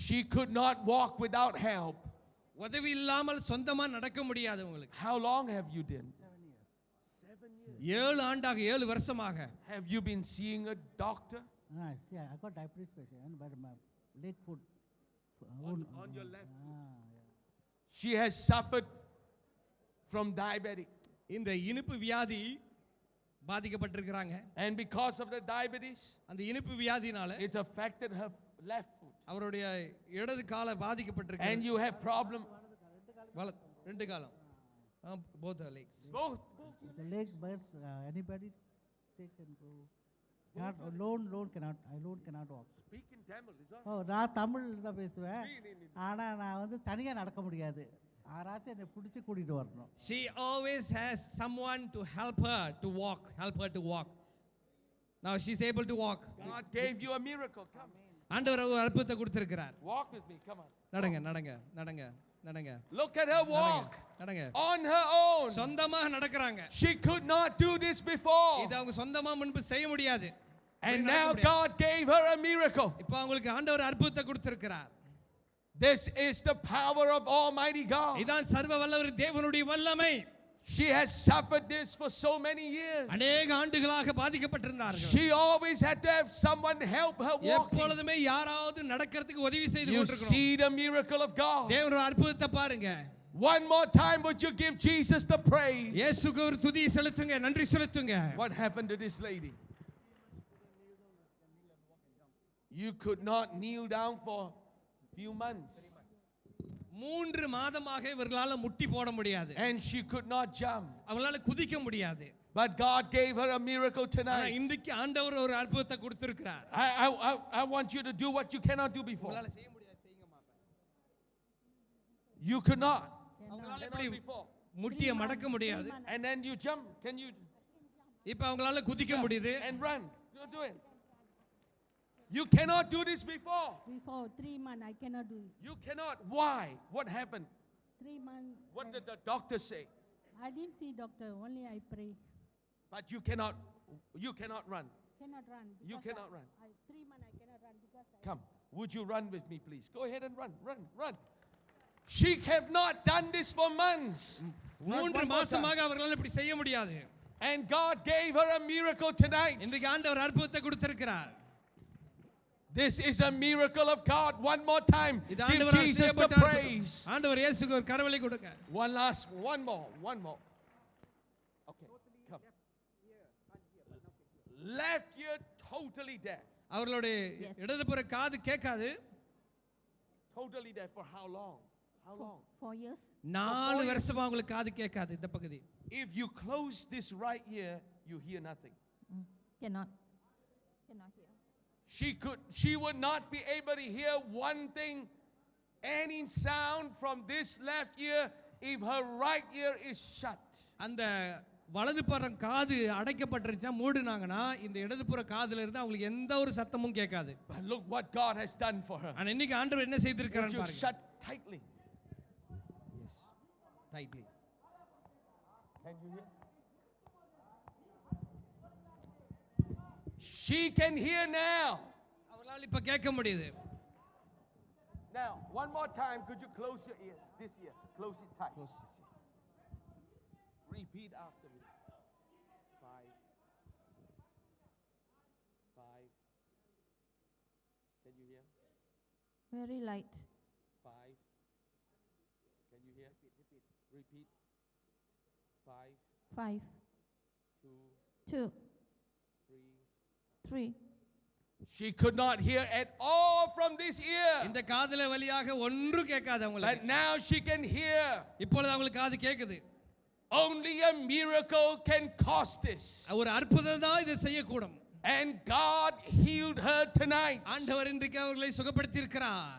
She could not walk without help. உதவி இல்லாமல் சொந்தமா நடக்க முடியாது உங்களுக்கு. How long have you been? 7 ஆண்டாக 7 வருஷமாக. Have you been seeing a doctor? See, I got diabetes patient, but my leg foot. On your left foot. She has suffered from diabetic. இந்த இனிப்பு வியாதி பாதிக்கப்பட்டிருக்கிறாங்க. And because of the diabetes, அந்த இனிப்பு வியாதினால it's affected her left foot. அவருடைய இடது காலை பாதிக்கப்பட்டிருக்கு. And you have problem. ரெண்டு காலம். Both the legs. Both. The leg burst, anybody take and go. Not alone cannot walk. Speak in Tamil. Is that? ஓ நான் தமிழ் தான் பேசுவேன். ஆனா நான் வந்து தனியா நடக்க முடியாது. யாராச்சும் என்னை பிடிச்சி கூட்டிட்டு வரணும். She always has someone to help her to walk. Now she's able to walk. God gave you a miracle. Come. ஆண்டவர் ஒரு அற்புதத்தை கொடுத்திருக்கிறார். Walk with me. Come on. நடங்க. Look at her walk. நடங்க. On her own. சொந்தமா நடக்கறாங்க. She could not do this before. இது அவங்க சொந்தமா முன்பு செய்ய முடியாது. And now God gave her a miracle. இப்போ அவங்களுக்கு ஆண்டவர் அற்புதத்தை கொடுத்திருக்கிறார். This is the power of Almighty God. இதான் சர்வ வல்லவர் தேவனுடைய வல்லமை. She has suffered this for so many years. அநேக ஆண்டுகளாக பாதிக்கப்பட்டிருந்தார்கள். She always had to have someone help her walk. எப்பொழுதுமே யாராவது நடக்கிறதுக்கு உதவி செய்து You கொண்டிருக்கணும். see the miracle of God. தேவனுடைய அற்புதத்தை பாருங்க. One more time, would you give Jesus the praise? இயேசுவுக்கு ஒரு துதி செலுத்துங்க, நன்றி செலுத்துங்க. What happened to this lady? You could not kneel down for a few months. 3 மாதமாக இவர்களால முட்டி போட முடியாது. And she could not jump. அவங்களால குதிக்க முடியாது. But God gave her a miracle ஆனா tonight. இன்றைக்கு ஆண்டவர் ஒரு அற்புதத்தை கொடுத்திருக்கிறார். I want you to do what you cannot do before. உங்களால செய்ய முடியாது, செய்யுங்க மாப்பா. You could not. அவங்களால Cannot இப்படி before. முட்டியை மடக்க முடியாது. And then you jump. Can you? இப்போ அவங்களால குதிக்க முடியுது. And run. You do it. You cannot do this before. Before 3 months, I cannot do it. You cannot. Why? What happened? 3 months. What did the doctor say? I didn't see doctor, only I pray. But you cannot run. Cannot run. You because cannot run. 3 months I cannot run because Come. Would you run with me, please? Go ahead and run. She have not done this for months. 3 மாசமாக அவர்களால இப்படி செய்ய முடியாது. And God gave her a miracle tonight. இன்றைக்கு ஆண்டவர் அற்புதத்தை கொடுத்திருக்கிறார். This is a miracle of God. One more time. இது Give ஆண்டவரால் Jesus the செய்யப்பட்ட praise. அற்புதம். ஆண்டவர் இயேசுவுக்கு ஒரு கரவொலி கொடுங்க. One more. Okay, come. Left ear totally deaf. அவர்களுடைய இடதுபுற காது கேட்காது. Totally deaf for how long? How long? 4 years. 4 வருஷமா உங்களுக்கு காது கேட்காது இந்த பகுதி. If you close this right ear, you hear nothing. Cannot hear. She would not be able to hear one thing, any sound from this left ear if her right ear is shut. அந்த வலதுபுறம் காது அடைக்கப்பட்டிருச்சா மூடுனாங்கன்னா இந்த இடதுபுற காதுல இருந்து அவங்களுக்கு எந்த ஒரு சத்தமும் கேட்காது. But look what God has done for her. ஆனா இன்னைக்கு ஆண்டவர் என்ன செய்திருக்காருன்னு பாருங்க. Shut tightly. Yes. Tightly. Can you hear? She can hear now. அவளால இப்ப கேட்க முடியுது. Now, one more time, could you close your ears? This ear, close it tight. Close this ear. Repeat after me. 5. Can you hear? Very light. 5. Can you hear? Repeat. 5. 5. 2. 2. 3. 3. She could not hear at all from this ear. இந்த காதுல வழியாக ஒன்றும் கேட்காது அவங்களுக்கு. But now she can hear. இப்பொழுது அவங்களுக்கு காது கேக்குது. Only a miracle can cause this. ஒரு அற்புதம் தான் இதை செய்யக்கூடும். And God healed her tonight. ஆண்டவர் இன்றைக்கு அவர்களை சுகப்படுத்தி இருக்கிறார்.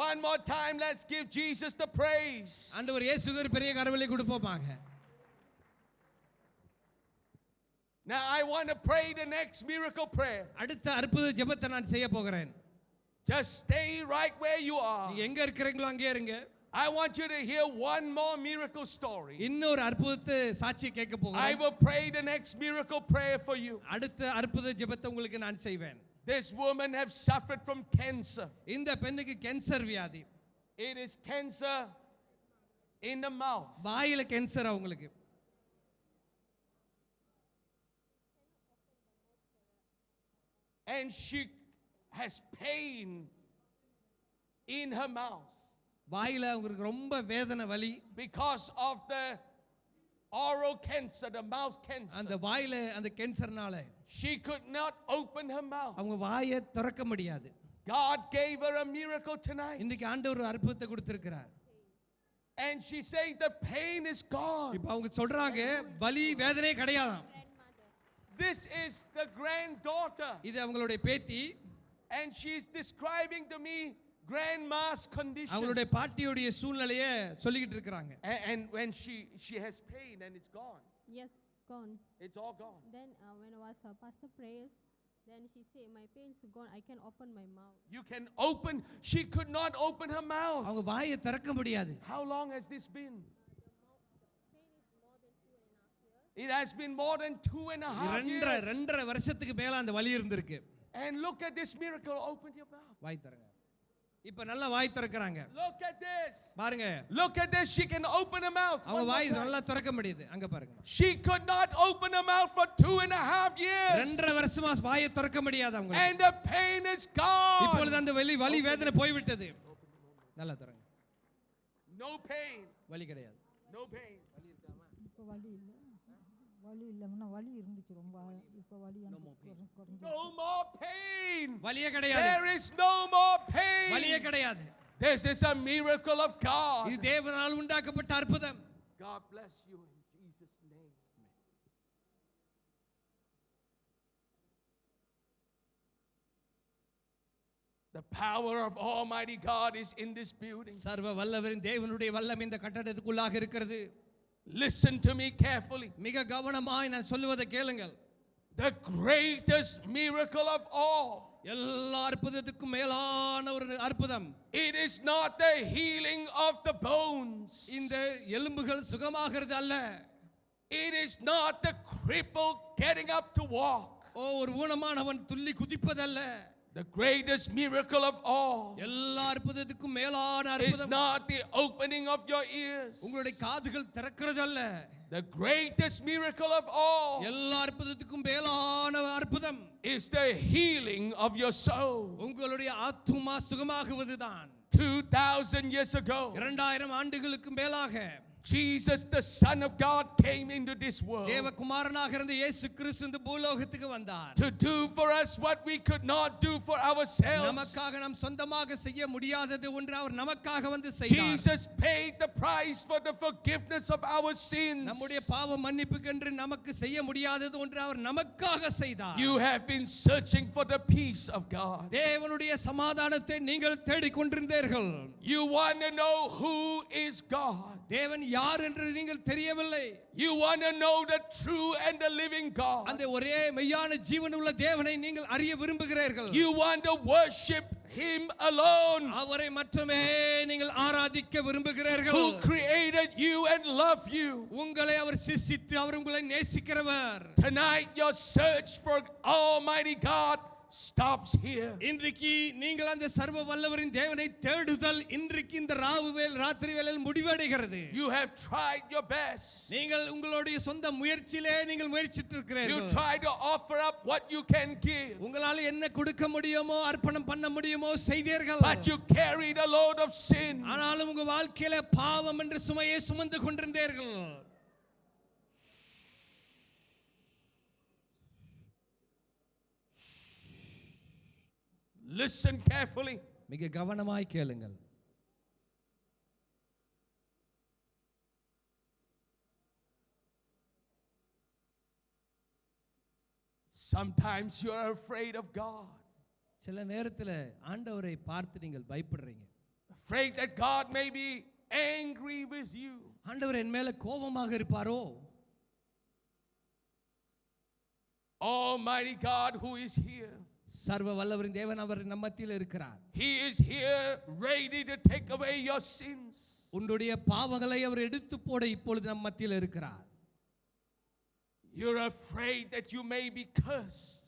One more time, let's give Jesus the praise. ஆண்டவர் இயேசுவுக்கு ஒரு பெரிய கரவொலி கொடுப்போமாக. Now I want to pray the next miracle prayer. அடுத்த அற்புத ஜெபத்தை நான் செய்ய போகிறேன். Just stay right where you are. நீங்க எங்க இருக்கீங்களோ அங்கே இருங்க. I want you to hear one more miracle story. இன்னொரு அற்புதத்தை சாட்சி கேட்க போகிறேன். I will pray the next miracle prayer for you. அடுத்த அற்புத ஜெபத்தை உங்களுக்கு நான் செய்வேன். This woman have suffered from cancer. இந்த பெண்ணுக்கு கேன்சர் வியாதி. It is cancer in the mouth. வாயில கேன்சர் அவங்களுக்கு. And she has pain in her mouth. வாயில அவங்களுக்கு ரொம்ப வேதனை வலி. Because of the oral cancer, the mouth cancer. அந்த வாயில அந்த கேன்சர்னால she could not open her mouth. அவங்க வாயை திறக்க முடியாது. God gave her a miracle tonight. இன்னைக்கு ஆண்டவர் ஒரு அற்புதத்தை கொடுத்திருக்கிறார். And she said the pain is gone. இப்போ அவங்க சொல்றாங்க வலி வேதனை கிடையாதாம். This is the granddaughter. இது அவங்களுடைய பேத்தி. And she is describing to me grandma's condition. அவங்களுடைய பாட்டியோட சூழ்நிலையை சொல்லிக்கிட்டு இருக்காங்க. And when she has pain and it's gone. Yes, gone. It's all gone. Then when I was pastor prayers, then she said, my pain's gone, I can open my mouth. You can open, she could not open her mouth. அவங்க வாயை திறக்க முடியாது. How long has this been? It has been more than 2.5 years. ரெண்டரை வருஷத்துக்கு மேல அந்த வலி இருந்திருக்கு. And look at this miracle. Open your mouth. வாய் திறங்க. இப்ப நல்லா வாய் திறக்கறாங்க. Look at this. பாருங்க. Look at this. She can open her mouth. அவங்க வாய் நல்லா திறக்க முடியுது. அங்க பாருங்க. She could not open her mouth for 2.5 years. ரெண்டரை வருஷமா வாயை திறக்க முடியாது அவங்க. And the pain is gone. இப்பொழுது அந்த வலி வேதனை போய் விட்டது. நல்லா திறங்க. No pain. வலி கிடையாது. No pain. இப்போ வலி இல்லை வலி இல்லைன்னா வலி இருந்துச்சு ரொம்ப இப்போ வலி குறைஞ்சு No more pain. வலியே கிடையாது. There is no more pain. வலியே கிடையாது. This is a miracle of God. இது தேவனால் உண்டாக்கப்பட்ட அற்புதம். God bless you in Jesus' name. The power of Almighty God is in this building. சர்வ வல்லவரின் தேவனுடைய வல்லம் இந்த கட்டடத்துக்குள்ளாக இருக்கிறது. Listen to me carefully. மிக கவனமாய் நான் சொல்லுவதை கேளுங்கள். The greatest miracle of all. எல்லா அற்புதத்துக்கும் மேலான ஒரு அற்புதம். It is not the healing of the bones. இந்த எலும்புகள் சுகமாகிறது அல்ல. It is not the cripple getting up to walk. ஒரு ஊனமானவன் துள்ளி குதிப்பதல்ல. The greatest miracle of all எல்லா அற்புதத்துக்கும் மேலான is அற்புதம் not the opening of your ears. உங்களுடைய காதுகள் திறக்கிறது அல்ல. The greatest miracle of all எல்லா அற்புதத்துக்கும் மேலான அற்புதம் is the healing of your soul. உங்களுடைய ஆத்துமா சுகமாகுவதுதான். 2000 years ago 2000 ஆண்டுகளுக்கு மேலாக Jesus, the Son of God, came into this world தேவகுமாரனாக இருந்த இயேசு கிறிஸ்து இந்த பூலோகத்துக்கு வந்தார். to do for us what we could not do for ourselves. நமக்காக நாம் சொந்தமாக செய்ய முடியாதது ஒன்று அவர் நமக்காக வந்து செய்தார். Jesus paid the price for the forgiveness of our sins. நம்முடைய பாவ மன்னிப்புக்கென்று நமக்கு செய்ய முடியாதது ஒன்று அவர் நமக்காக செய்தார். You have been searching for the peace of God. தேவனுடைய சமாதானத்தை நீங்கள் தேடிக் கொண்டிருந்தீர்கள். You want to know who is God. தேவன் யார் என்று நீங்கள் தெரியவில்லை. You want to know the true and the living God. அந்த ஒரே மெய்யான ஜீவனுள்ள தேவனை நீங்கள் அறிய விரும்புகிறீர்கள். You want to worship him alone. அவரை மட்டுமே நீங்கள் ஆராதிக்க விரும்புகிறீர்கள். Who created you and loved you. உங்களை அவர் சிருஷ்டித்து அவர் உங்களை நேசிக்கிறவர். Tonight your search for Almighty God stops here. இன்றைக்கு நீங்கள் அந்த சர்வ வல்லவரின் தேவனை தேடுதல் இன்றைக்கு இந்த ராத்திரி வேளையில் முடிவடைகிறது. You have tried your best. நீங்கள் உங்களுடைய சொந்த முயற்சியிலே நீங்கள் முயற்சித்து இருக்கிறீர்கள். You try to offer up what you can give. உங்களால் என்ன கொடுக்க முடியுமோ அர்ப்பணம் பண்ண முடியுமோ செய்தீர்கள். But you carried a load of sin. ஆனாலும் உங்க வாழ்க்கையில பாவம் என்ற சுமையை சுமந்து கொண்டிருந்தீர்கள். Listen carefully. மிக கவனமாய் கேளுங்கள். Sometimes you are afraid of God. சில நேரத்துல ஆண்டவரை பார்த்து நீங்கள் பயப்படுறீங்க. Afraid that God may be angry with you. ஆண்டவர் என் மேல கோபமாக இருப்பாரோ? Almighty God who is here. சர்வ வல்லவரின் தேவன் அவர் நம்ம மத்தியில் இருக்கிறார். He is here ready to take away your sins. உன்னுடைய பாவங்களை அவர் எடுத்து போட இப்பொழுது நம்ம மத்தியில் இருக்கிறார். You're afraid that you may be cursed.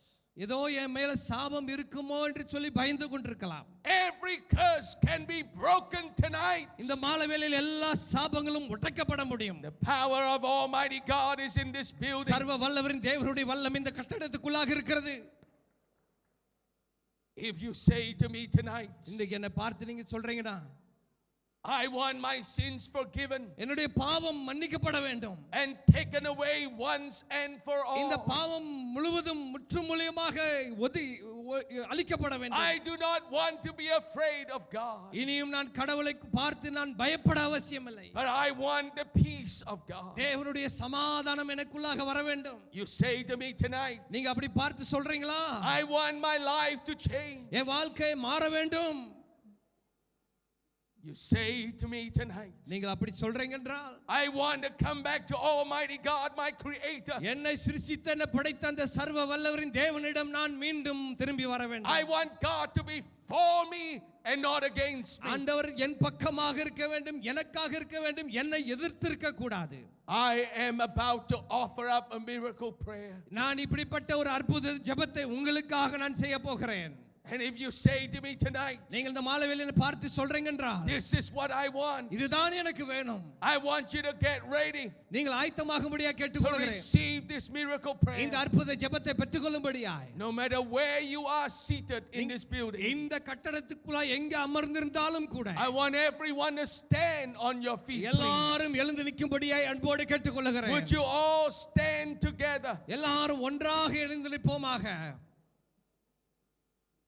ஏதோ என் மேல சாபம் இருக்குமோ என்று சொல்லி பயந்து கொண்டிருக்கலாம். Every curse can be broken tonight. இந்த மாலை வேளையில் எல்லா சாபங்களும் உடைக்கப்பட முடியும். The power of Almighty God is in this building. சர்வ வல்லவரின் தேவனுடைய வல்லம் இந்த கட்டடத்துக்குள்ளாக இருக்கிறது. If you say to me tonight, இன்னைக்கு என்ன பார்த்து நீங்க சொல்றீங்கடா, I want my sins forgiven என்னுடைய பாவம் மன்னிக்கப்பட வேண்டும். and taken away once and for all. இந்த பாவம் முழுவதும் முற்றுமுழுமாக அழிக்கப்பட வேண்டும். I do not want to be afraid of God. இனியும் நான் கடவுளை பார்த்து நான் பயப்பட அவசியமில்லை. But I want the peace of God. தேவனுடைய சமாதானம் எனக்குள்ளாக வர வேண்டும். You say to me tonight, நீங்க அப்படி பார்த்து சொல்றீங்களா? I want my life to change. என் வாழ்க்கை மாற வேண்டும். You say to me tonight, நீங்கள் அப்படி சொல்றீங்க என்றால், I want to come back to Almighty God, my Creator. என்னை சிருஷ்டித்த என்னை படைத்த அந்த சர்வ வல்லவரின் தேவனிடம் நான் மீண்டும் திரும்பி வர வேண்டும். I want God to be for me and not against me. ஆண்டவர் என் பக்கமாக இருக்க வேண்டும், எனக்காக இருக்க வேண்டும், என்னை எதிர்த்து இருக்க கூடாது. I am about to offer up a miracle prayer. நான் இப்படிப்பட்ட ஒரு அற்புத ஜெபத்தை உங்களுக்காக நான் செய்ய போகிறேன். And if you say to me tonight, நீங்கள் இந்த மாலை வேளையில பார்த்து சொல்றீங்க என்றால், this is what I want. இதுதான் எனக்கு வேணும். I want you to get ready. நீங்கள் ஆயத்தமாகும்படியா To கேட்டுக்கொள்கிறேன். receive this miracle prayer. இந்த அற்புத ஜெபத்தை பெற்றுக்கொள்ளும்படியாய். No matter where you are seated in this building. இந்த கட்டடத்துக்குள்ள எங்க அமர்ந்திருந்தாலும் கூட. I want everyone to stand on your feet. எல்லாரும் எழுந்து நிற்கும்படியாய் அன்போடு கேட்டுக்கொள்கிறேன். Would you all stand together? எல்லாரும் ஒன்றாக எழுந்து நிற்போமாக.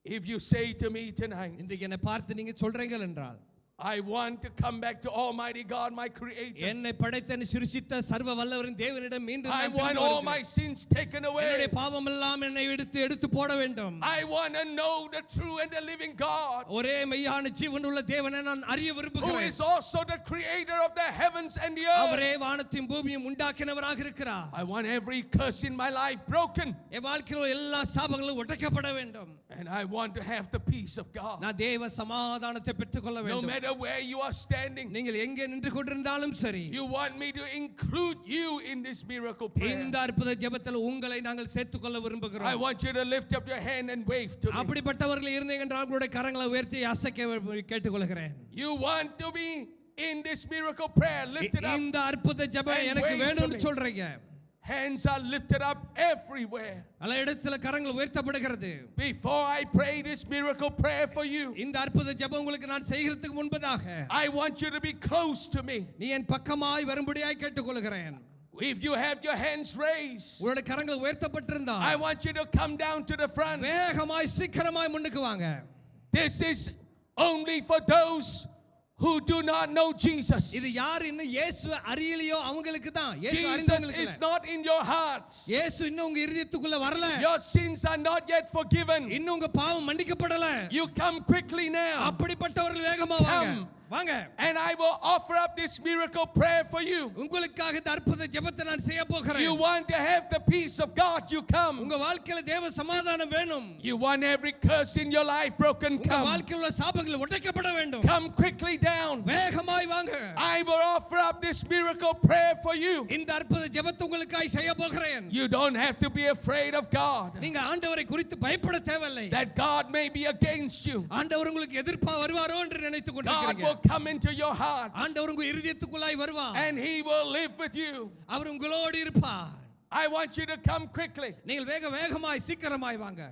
If you say to me tonight, இன்றைக்கு என்னை பார்த்து நீங்க சொல்றீங்க என்றால், I want to come back to Almighty God, my Creator. என்னை படைத்த சிருஷ்டித்த சர்வ வல்லவரின் தேவனிடம் மீண்டும் I want all my sins taken away. என்னுடைய பாவம் எல்லாம் என்னை எடுத்து போட வேண்டும். I want to know the true and the living God. ஒரே மெய்யான ஜீவனுள்ள தேவனை நான் அறிய Who விரும்புகிறேன். is also the creator of the heavens and the earth. அவரே வானத்தையும் பூமியையும் உண்டாக்கினவராக இருக்கிறார். I want every curse in my life broken. என் வாழ்க்கையில் எல்லா சாபங்களும் உடைக்கப்பட வேண்டும். And I want to have the peace of God. நான் தேவ சமாதானத்தை பெற்றுக்கொள்ள No வேண்டும். matter where you are standing, நீங்கள் எங்கே நின்று கொண்டிருந்தாலும் சரி, you want me to include you in this miracle prayer. இந்த அற்புத ஜெபத்தில் உங்களை நாங்கள் சேர்த்துக்கொள்ள I விரும்புகிறோம். want you to lift up your hand and wave to me. அப்படிப்பட்டவர்கள் இருந்தீங்க என்றால் உங்களுடைய கரங்களை உயர்த்தி அசைக்க கேட்டுக்கொள்கிறேன். You want to be in this miracle prayer, lift it up. இந்த அற்புத ஜெபம் and எனக்கு wave to வேணும்னு me. சொல்றீங்க. Hands are lifted up everywhere. பல இடத்துல கரங்கள் உயர்த்தப்படுகிறது. Before I pray this miracle prayer for you, இந்த அற்புத ஜெபம் உங்களுக்கு நான் செய்கிறதுக்கு முன்பதாக, I want you to be close to me. நீ என் பக்கமாய் வரும்படியாய் கேட்டுக்கொள்கிறேன். If you have your hands raised, உங்களுடைய கரங்கள் உயர்த்தப்பட்டிருந்தால், I want you to come down to the front. வேகமாய் சீக்கிரமாய் முன்னுக்கு வாங்க. This is only for those who do not know Jesus. இது யார் இன்னும் இயேசுவை அறியலையோ அவங்களுக்கு தான். இயேசு Jesus அறிந்தவங்களுக்கு is இல்ல. not in your heart. இயேசு இன்னும் உங்க இதயத்துக்குள்ள வரல. Your sins are not yet forgiven. இன்னும் உங்க பாவம் மன்னிக்கப்படல. You come quickly now. அப்படிப்பட்டவர்கள் வேகமா வாங்க. வாங்க. And I will offer up this miracle prayer for you. உங்களுக்காக இந்த அற்புத ஜெபத்தை நான் செய்ய போகிறேன். You want to have the peace of God, you come. உங்க வாழ்க்கையில தேவ சமாதானம் வேணும். You want every curse in your life broken, உங்க come. வாழ்க்கையில உள்ள சாபங்கள் உடைக்கப்பட வேண்டும். Come quickly down. வேகமாய் வாங்க. I will offer up this miracle prayer for you. இந்த அற்புத ஜெபத்தை உங்களுக்காய் செய்ய போகிறேன். You don't have to be afraid of God. நீங்க ஆண்டவரை குறித்து பயப்பட தேவையில்லை. That God may be against you. ஆண்டவர் உங்களுக்கு எதிர்ப்பா வருவாரோ என்று நினைத்துக் God கொண்டிருக்கிறீங்க. will come into your heart. ஆண்டவர் உங்க இதயத்துக்குள்ளாய் வருவார். And he will live with you. அவர் உங்களோடு இருப்பார். I want you to come quickly. நீங்கள் வேகமாய் சீக்கிரமாய் வாங்க.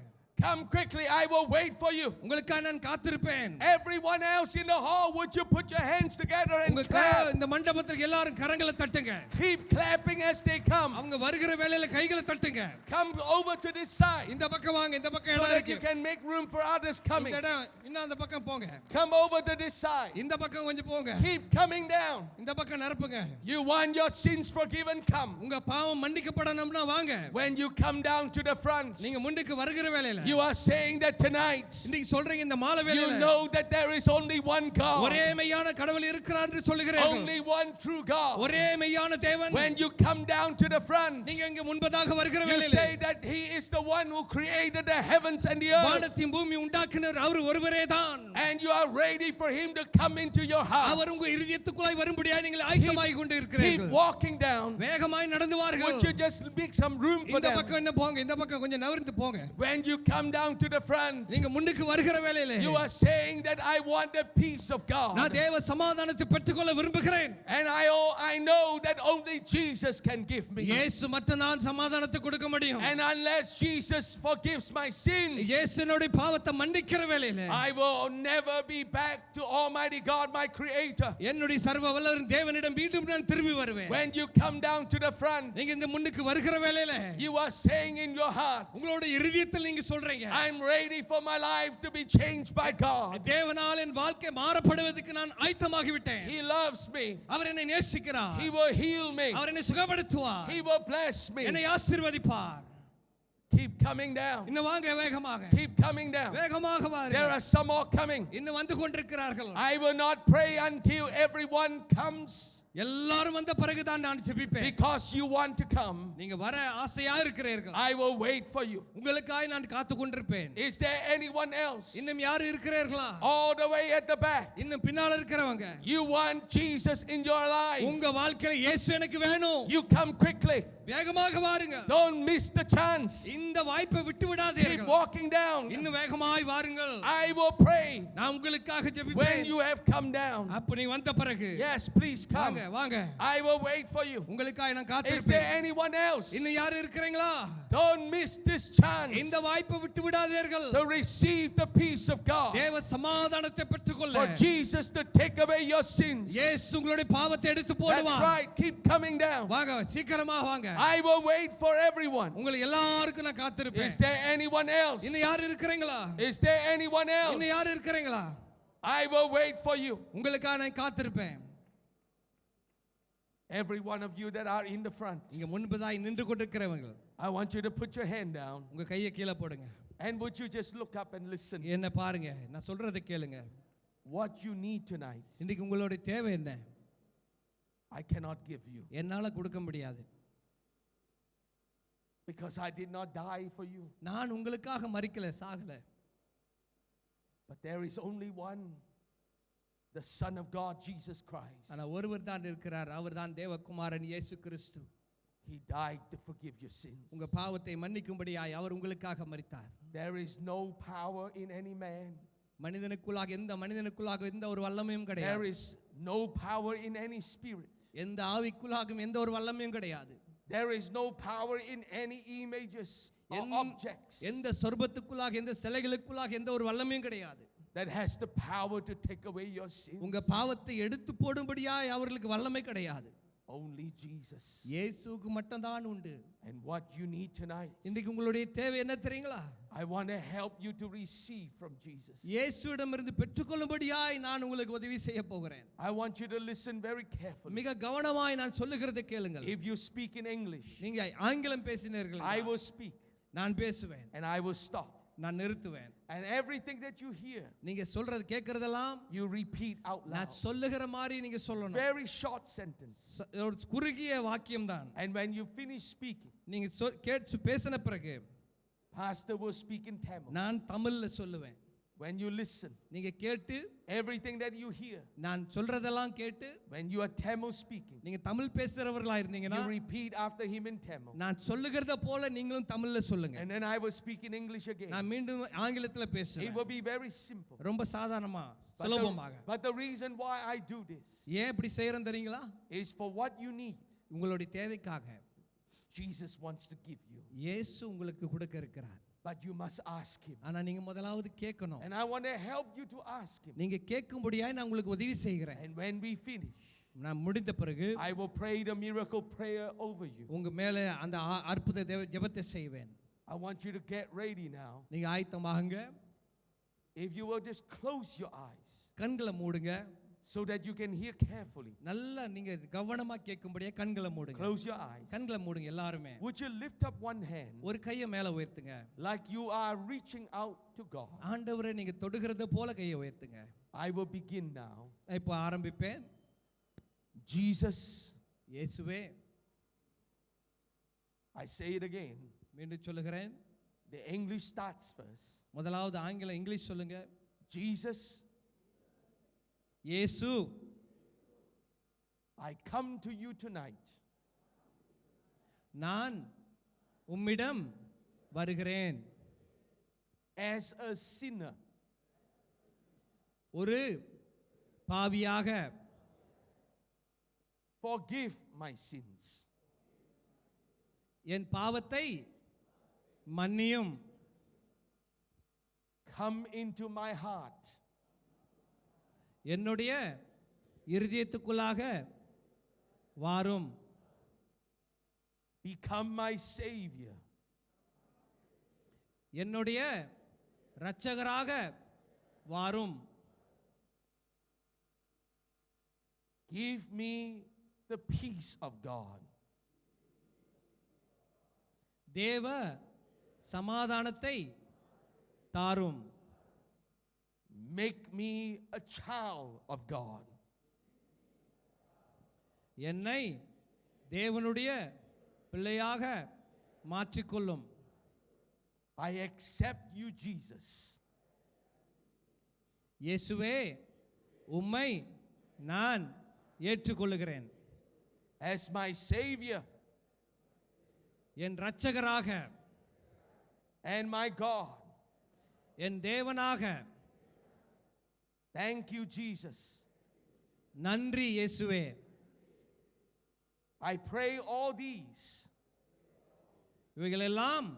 Come quickly. I will wait for you. உங்களுக்காக நான் காத்திருப்பேன். Everyone else in the hall, would you put your hands together and clap? இந்த மண்டபத்தில் எல்லாரும் கரங்களை தட்டுங்க. Keep clapping as they come. அவங்க வருகிற வேளையில கைகளை தட்டுங்க. Come over to this side. இந்த பக்கம் வாங்க. இந்த பக்கம் So இடம் that இருக்கு. you can make room for others coming. இந்த இடம் இன்னும் அந்த பக்கம் போங்க. Come over to this side. இந்த பக்கம் கொஞ்சம் போங்க. Keep coming down. இந்த பக்கம் நிரப்புங்க. You want your sins forgiven? Come. உங்க பாவம் மன்னிக்கப்படணும்னா வாங்க. When you come down to the front, நீங்க முன்னுக்கு வருகிற வேளையில you are saying that tonight, இன்னைக்கு சொல்றீங்க இந்த மாலை வேளையில, you know that there is only one God. ஒரே மெய்யான கடவுள் இருக்கிறார் என்று சொல்லுகிறீர்கள். Only one true God. ஒரே மெய்யான தேவன். When you come down to the front, நீங்க இங்க முன்பதாக வருகிற you வேளையில, say that he is the one who created the heavens and the earth. வானத்தையும் பூமி உண்டாக்கினர் அவர் ஒருவரே தான். And you are ready for him to come into your heart. அவர் உங்க இதயத்துக்குள்ளாய் வரும்படியாக நீங்கள் ஆயத்தமாய் கொண்டு Keep இருக்கிறீர்கள். walking down. வேகமாய் நடந்து வாருங்கள். இருக்கிறார்கள். you just make some room for இந்த them? பக்கம் என்ன போங்க, இந்த பக்கம் கொஞ்சம் நகர்ந்து போங்க. When you come down to the front, நீங்க முன்னுக்கு வருகிற வேளையிலே you are saying that I want the peace of God. நான் தேவ சமாதானத்தை பெற்றுக்கொள்ள விரும்புகிறேன். And I know that only Jesus can give me. இயேசு மட்டும் தான் சமாதானத்தை கொடுக்க முடியும். And unless Jesus forgives my sins, இயேசு என்னுடைய பாவத்தை மன்னிக்கிற வேளையிலே I will never be back to Almighty God, my Creator. என்னுடைய சர்வ வல்லவரின் தேவனிடம் மீண்டும் நான் திரும்பி வருவேன். When you come down to the front, நீங்க இந்த முன்னுக்கு வருகிற வேளையிலே you are saying in your heart, உங்களோட இருதயத்தில் நீங்க சொல்றீங்க, I'm ready for my life to be changed by God. தேவனால் என் வாழ்க்கை மாறப்படுவதற்கு நான் ஆயத்தமாகி விட்டேன். He loves me. அவர் என்னை நேசிக்கிறார். He will heal me. அவர் என்னை சுகப்படுத்துவார். He will bless me. என்னை ஆசீர்வதிப்பார். Keep coming down. இன்னும் வாங்க வேகமாக. Keep coming down. வேகமாக வாருங்க. There are some more coming. இன்னும் வந்து கொண்டிருக்கிறார்கள். I will not pray until everyone comes. எல்லாரும் வந்த பிறகுதான் நான் ஜெபிப்பேன். Because you want to come, நீங்க வர ஆசையா இருக்கிறீர்கள். I will wait for you. உங்களுக்காய் நான் காத்து கொண்டிருப்பேன். Is there anyone else? இன்னும் யார் இருக்கிறீர்களா? All the way at the back. இன்னும் பின்னால இருக்கிறவங்க. You want Jesus in your life. உங்க வாழ்க்கையில இயேசு எனக்கு வேணும். You come quickly. வேகமாக வாருங்க. Don't miss the chance. இந்த வாய்ப்பை விட்டு Keep விடாதீர்கள். walking down. இன்னும் வேகமாய் வாருங்கள். I will pray. நான் உங்களுக்காக When ஜெபிப்பேன். you have come down. அப்ப நீ வந்த பிறகு Yes, please come. வாங்க வாங்க. I will wait for you. உங்களுக்காக நான் Is there காத்திருப்பேன். anyone else? இன்னும் யார் இருக்கிறீங்களா? Don't miss this chance இந்த வாய்ப்பை விட்டு விடாதீர்கள். to receive the peace of God. தேவ சமாதானத்தை பெற்றுக்கொள்ள For Jesus to take away your sins. இயேசு உங்களுடைய பாவத்தை எடுத்து That's போடுவார். right. Keep coming down. வாங்க சீக்கிரமா வாங்க. I will wait for everyone. உங்களை எல்லாருக்கும் நான் காத்திருப்பேன். Is there anyone else? இன்னும் யார் இருக்கிறீங்களா? Is there anyone else? இன்னும் யார் இருக்கிறீங்களா? I will wait for you. உங்களுக்காக நான் காத்திருப்பேன். Every one of you that are in the front. இங்க முன்பதாய் நின்று கொண்டிருக்கிறவங்க. I want you to put your hand down. உங்க கையை கீழே போடுங்க. And would you just look up and listen? என்ன பாருங்க. நான் சொல்றதை கேளுங்க. What you need tonight, இன்னைக்கு உங்களுடைய தேவை என்ன? I cannot give you. என்னால கொடுக்க முடியாது. Because I did not die for you. நான் உங்களுக்காக மரிக்கல, சாகல. But there is only one, the Son of God, Jesus Christ. ஆனா ஒருவர் தான் இருக்கிறார். அவர்தான் தேவகுமாரன் இயேசு கிறிஸ்து. He died to forgive your sins. உங்க பாவத்தை மன்னிக்கும்படியாய் அவர் உங்களுக்காக மரித்தார். There is no power in any man. மனிதனுக்குள்ளாக எந்த மனிதனுக்குள்ளாக எந்த ஒரு வல்லமையும் There கிடையாது. is no power in any spirit. எந்த ஆவிக்குள்ளாகவும் எந்த ஒரு வல்லமையும் கிடையாது. There is no power in any images or objects எந்த சொர்பத்துக்குள்ளாக எந்த சிலைகளுக்குள்ளாக எந்த ஒரு வல்லமையும் கிடையாது. that has the power to take away your sins. உங்க பாவத்தை எடுத்து போடும்படியாய் அவர்களுக்கு வல்லமை கிடையாது. Only Jesus. இயேசுவுக்கு மட்டும்தான் உண்டு. And what you need tonight, இன்னைக்கு உங்களுடைய தேவை என்ன தெரியுங்களா? I want to help you to receive from Jesus. இயேசுவிடமிருந்து பெற்றுக்கொள்ளும்படியாய் நான் உங்களுக்கு உதவி செய்ய போகிறேன். I want you to listen very carefully. மிக கவனமாய் நான் சொல்லுகிறதை கேளுங்கள். If you speak in English, நீங்க ஆங்கிலம் பேசினீர்கள், I will speak நான் பேசுவேன். and I will stop. நான் நிறுத்துவேன். And everything that you hear, நீங்க சொல்றது கேக்குறதெல்லாம் you repeat out நான் loud. சொல்லுகிற மாதிரி நீங்க சொல்லணும். Very short sentence. ஒரு குறுகிய வாக்கியம் தான். And when you finish speaking, நீங்க கேட்டு பேசின பிறகு pastor will speak in Tamil. நான் தமிழ்ல சொல்லுவேன். When you listen, நீங்க கேட்டு everything that you hear, நான் சொல்றதெல்லாம் கேட்டு when you are Tamil speaking, நீங்க தமிழ் பேசுறவர்களா இருந்தீங்கன்னா you repeat after him in Tamil. நான் சொல்லுகிறத போல நீங்களும் தமிழ்ல சொல்லுங்க. And then I will speak in English again. நான் மீண்டும் ஆங்கிலத்துல It பேசுவேன். will be very simple. ரொம்ப சாதாரணமா சுலபமாக. But the reason why I do this ஏன் இப்படி செய்யறேன் தெரியுங்களா? is for what you need. உங்களுடைய தேவைக்காக Jesus wants to give you. இயேசு உங்களுக்கு கொடுக்க இருக்கிறார். But you must ask him. ஆனா நீங்க முதலாவது கேட்கணும். And I want to help you to ask him. நீங்க கேட்கும்படியாய் நான் உங்களுக்கு உதவி செய்கிறேன். And when we finish, நான் முடிந்த பிறகு I will pray the miracle prayer over you. உங்க மேல அந்த அற்புத ஜெபத்தை செய்வேன். I want you to get ready now. நீங்க ஆயத்தமாகுங்க. If you will just close your eyes கண்களை மூடுங்க. so that you can hear carefully. நல்லா நீங்க கவனமா கேட்கும்படியே கண்களை மூடுங்க. Close your eyes. கண்களை மூடுங்க எல்லாரும். Would you lift up one hand ஒரு கையை மேல உயர்த்துங்க. like you are reaching out to God? ஆண்டவரே நீங்க தொடுகிறத போல கையை உயர்த்துங்க. I will begin now. இப்போ ஆரம்பிப்பேன். Jesus, இயேசுவே, I say it again. மீண்டும் சொல்லுகிறேன். The English starts first. முதலாவது ஆங்கிலம் இங்கிலீஷ் சொல்லுங்க. Jesus, இயேசு, I come to you tonight நான் உம்மிடம் வருகிறேன். As a sinner. ஒரு பாவியாக. Forgive my sins. என் பாவத்தை மன்னியும். Come into my heart. என்னுடைய இருதயத்துக்குள்ளாக வாரும். Become my savior. என்னுடைய இரட்சகராக வாரும். Give me the peace of God. தேவ சமாதானத்தை தாரும். Make me a child of God. என்னை தேவனுடைய பிள்ளையாக மாற்றிக்கொள்ளும். I accept you, Jesus. இயேசுவே, உம்மை நான் ஏற்றுக்கொள்கிறேன். As my savior. என் இரட்சகராக. And my God. என் தேவனாக. Thank you, Jesus. நன்றி இயேசுவே. I pray all these இவைகளெல்லாம்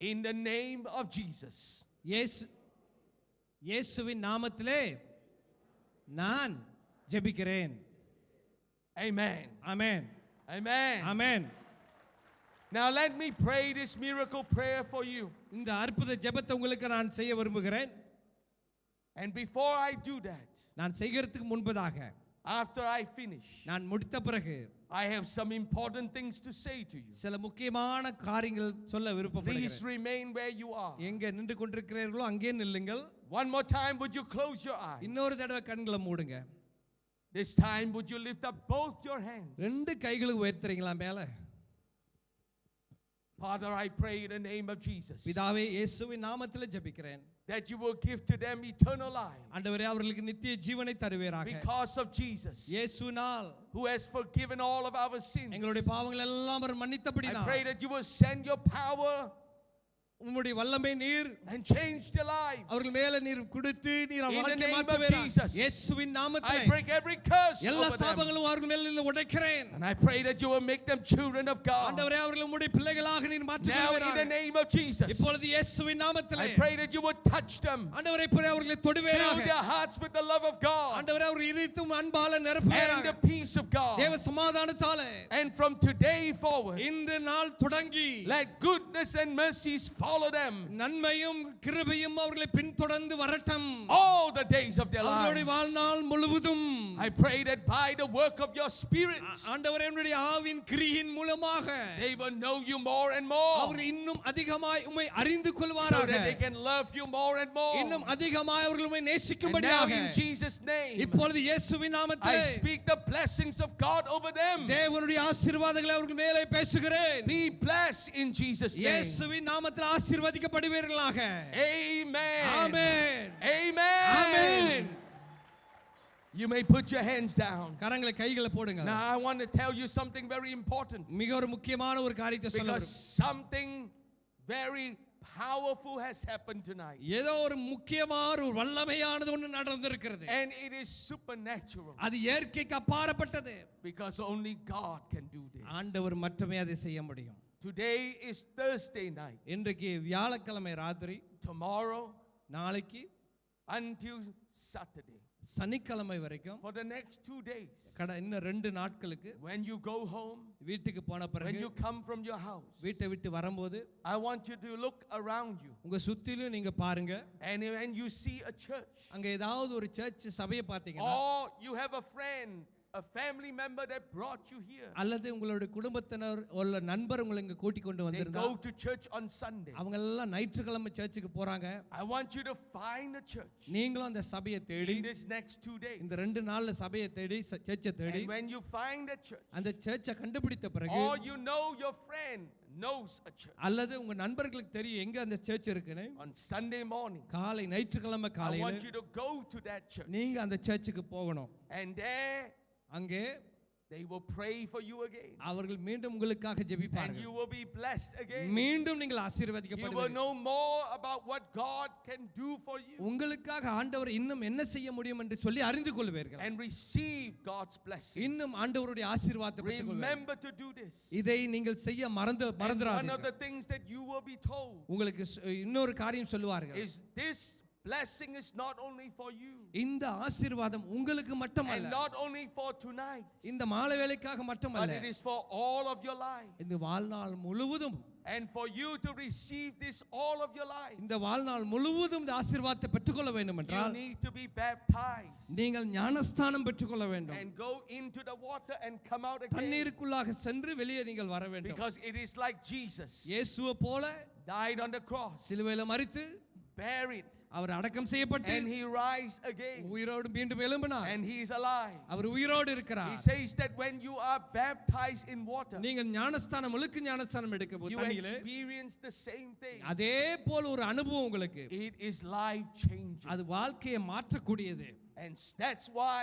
in the name of Jesus. இயேசுவின் நாமத்திலே நான் ஜெபிக்கிறேன். Amen. Amen. Amen. Amen. Now let me pray this miracle prayer for you. இந்த அற்புத ஜெபத்தை உங்களுக்கு நான் செய்ய விரும்புகிறேன். And before I do that, நான் செய்கிறதுக்கு முன்பதாக, after I finish, நான் முடித்த பிறகு, I have some important things to say to you. சில முக்கியமான காரியங்கள் சொல்ல விருப்பப்படுகிறேன். Please remain where you are. எங்கே நின்று கொண்டிருக்கிறீர்களோ அங்கே நில்லுங்கள். One more time, would you close your eyes? இன்னொரு தடவை கண்களை மூடுங்க. This time, would you lift up both your hands? ரெண்டு கைகளை உயர்த்துறீங்களா மேல? Father, I pray in the name of Jesus. பிதாவே, இயேசுவின் நாமத்திலே ஜெபிக்கிறேன். That you will give to them eternal life. ஆண்டவரே, அவர்களுக்கு நித்திய ஜீவனை தருவீராக. Because of Jesus. இயேசுவினால், who has forgiven all of our sins. எங்களுடைய பாவங்கள் எல்லாம் அவர் மன்னித்தபடியால். I pray that you will send your power உம்முடைய வல்லமை நீர் and change their lives. அவர்கள் மேல நீர் கொடுத்து நீர் In the வாழ்க்கை name of மாற்றுவீராக. Jesus. இயேசுவின் நாமத்திலே I break every curse எல்லா over them. சாபங்களும் அவர்கள் மேல உடைக்கிறேன். And I pray that you will make them children of God. ஆண்டவரே, அவர்கள் உம்முடைய பிள்ளைகளாக நீர் Now மாற்றுவீராக. in the name of Jesus. இப்பொழுது இயேசுவின் நாமத்திலே I pray that you would touch them. ஆண்டவரே, இப்பொழுது அவர்களை Fill தொடுவீராக. their hearts with the love of God. ஆண்டவரே, அவர்கள் இருதயத்தை அன்பால And நிரப்புவீராக. the peace of God. தேவ சமாதானத்தாலே And from today forward, இந்த நாள் தொடங்கி let goodness and mercies follow them நன்மையும் கிருபையும் அவர்களை பின்தொடர்ந்து வரட்டும். all the days of their அவர்களுடைய lives. வாழ்நாள் முழுவதும் I pray that by the work of your Spirit, ஆண்டவரே, உம்முடைய ஆவியின் கிரியின் மூலமாக they will know you more and more, அவர் இன்னும் அதிகமாய் உம்மை அறிந்து so கொள்வாராக. that they can love you more and more. இன்னும் அதிகமாய் அவர்கள் உம்மை And now நேசிக்கும்படியாக in Jesus' name, இப்பொழுது இயேசுவின் I நாமத்திலே speak the blessings of God over them. தேவனுடைய ஆசீர்வாதங்களை அவர்கள் மேலே பேசுகிறேன். Be blessed in Jesus' name. இயேசுவின் நாமத்தில் ஆசீர்வதிக்கப்படுவீர்களாக. Amen. Amen. Amen. Amen. You may put your hands down. கரங்களை கைகளை போடுங்க. Now I want to tell you something very important. மிக ஒரு முக்கியமான ஒரு காரியத்தை சொல்ல Because something very powerful has happened tonight. ஏதோ ஒரு முக்கியமான ஒரு வல்லமையானது ஒன்று நடந்திருக்கிறது. And it is supernatural. அது இயற்கைக்கு அப்பாற்பட்டது. Because only God can do this. ஆண்டவர் மட்டுமே அதை செய்ய முடியும். Today is Thursday night. இன்றைக்கு வியாழக்கிழமை ராத்திரி, Tomorrow நாளைக்கு until Saturday. சனிக்கிழமை வரைக்கும், For the next 2 days. இன்னும் 2 நாட்களுக்கு When you go home, வீட்டுக்கு போன when பிறகு, you come from your house, வீட்டை விட்டு வரும்போது I want you to look around you. உங்க சுத்திலும் நீங்க பாருங்க. And when you see a church, அங்க ஏதாவது ஒரு சர்ச் சபையை பார்த்தீங்கன்னா, or you have a friend, a family member that brought you here, அல்லது உங்களுடைய குடும்பத்தினர் உள்ள நண்பர் உங்களை இங்க கூட்டி கொண்டு they வந்திருந்தா, go to church on Sunday. அவங்க எல்லாம் ஞாயிற்றுக்கிழமை சர்ச்சுக்கு போறாங்க. I want you to find a church நீங்களும் அந்த சபையை தேடி in this next 2 days. இந்த 2 நாள்ல சபையை தேடி சர்ச்சை தேடி, And when you find a church, அந்த சர்ச்சை கண்டுபிடித்த பிறகு, or you know your friend knows a church, அல்லது உங்க நண்பர்களுக்கு தெரியும் எங்க அந்த சர்ச் இருக்குன்னு, on Sunday morning, காலை ஞாயிற்றுக்கிழமை I காலையில want you to go to that church. நீங்க அந்த சர்ச்சுக்கு போகணும். And there அங்கே They will pray for you again. அவர்கள் மீண்டும் உங்களுக்காக And ஜெபிப்பார்கள். you will be blessed again. மீண்டும் நீங்கள் You will ஆசீர்வதிக்கப்படுவீர்கள். know more about what God can do for you. உங்களுக்காக ஆண்டவர் இன்னும் என்ன செய்ய முடியும் என்று சொல்லி அறிந்து கொள்வீர்கள். And receive God's blessing. இன்னும் ஆண்டவருடைய ஆசீர்வாதத்தை பெற்றுக்கொள்வீர்கள். Remember to do this. இதை நீங்கள் செய்ய And one of மறந்துடாதீர்கள். the things that you will be told உங்களுக்கு இன்னொரு காரியம் சொல்லுவார்கள். is this blessing is not only for you. இந்த ஆசீர்வாதம் உங்களுக்கு And மட்டுமல்ல. not only for tonight. இந்த மாலை வேளைக்காக But மட்டுமல்ல. it is for all of your life. இந்த வாழ்நாள் முழுவதும். And for you to receive this all of your life. இந்த வாழ்நாள் முழுவதும் இந்த ஆசீர்வாதத்தை பெற்றுக்கொள்ள வேண்டும் You என்றால் need to be baptized. நீங்கள் ஞானஸ்தானம் பெற்றுக்கொள்ள வேண்டும். And go into the water and come out again. தண்ணீருக்குள்ளாக சென்று வெளியே நீங்கள் வர வேண்டும். Because it is like Jesus. இயேசுவை போல died on the cross. சிலுவையில மரித்து buried. அவர் அடக்கம் செய்யப்பட்டு And he rise again. உயிரோடு மீண்டும் எழும்பினார். And he is alive. அவர் உயிரோடு இருக்கிறார். He says that when you are baptized in water, நீங்கள் ஞானஸ்தானம் முழுக்க ஞானஸ்தானம் எடுக்கும்போது you தண்ணீரிலே experience the same thing. அதே போல ஒரு அனுபவம் உங்களுக்கு. It is life changing. அது வாழ்க்கையை மாற்றக்கூடியது. And that's why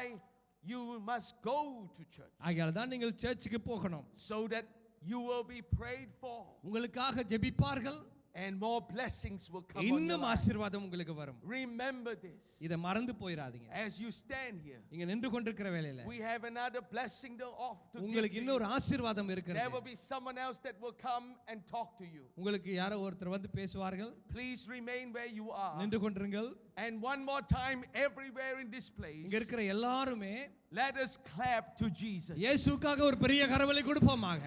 you must go to church. ஆகையால் தான் நீங்கள் சர்ச்சுக்கு போகணும். So that you will be prayed for. உங்களுக்காக ஜெபிப்பார்கள். And more blessings will come on your இன்னும் life. ஆசீர்வாதம் உங்களுக்கு வரும். Remember this. இதை மறந்து போயிராதீங்க. As you stand here, இங்க நின்று கொண்டிருக்கிற வேளையில we have another blessing to offer. உங்களுக்கு இன்னொரு ஆசீர்வாதம் இருக்கிறது. There will be someone else that will come and talk to you. உங்களுக்கு யாரோ ஒருத்தர் வந்து பேசுவார்கள். Please remain where you are. நின்று கொண்டிருங்கள். And one more time, everywhere in this place, இங்க இருக்கிற எல்லாருமே let us clap to Jesus. இயேசுவுக்காக ஒரு பெரிய கரவொலி கொடுப்போமாக.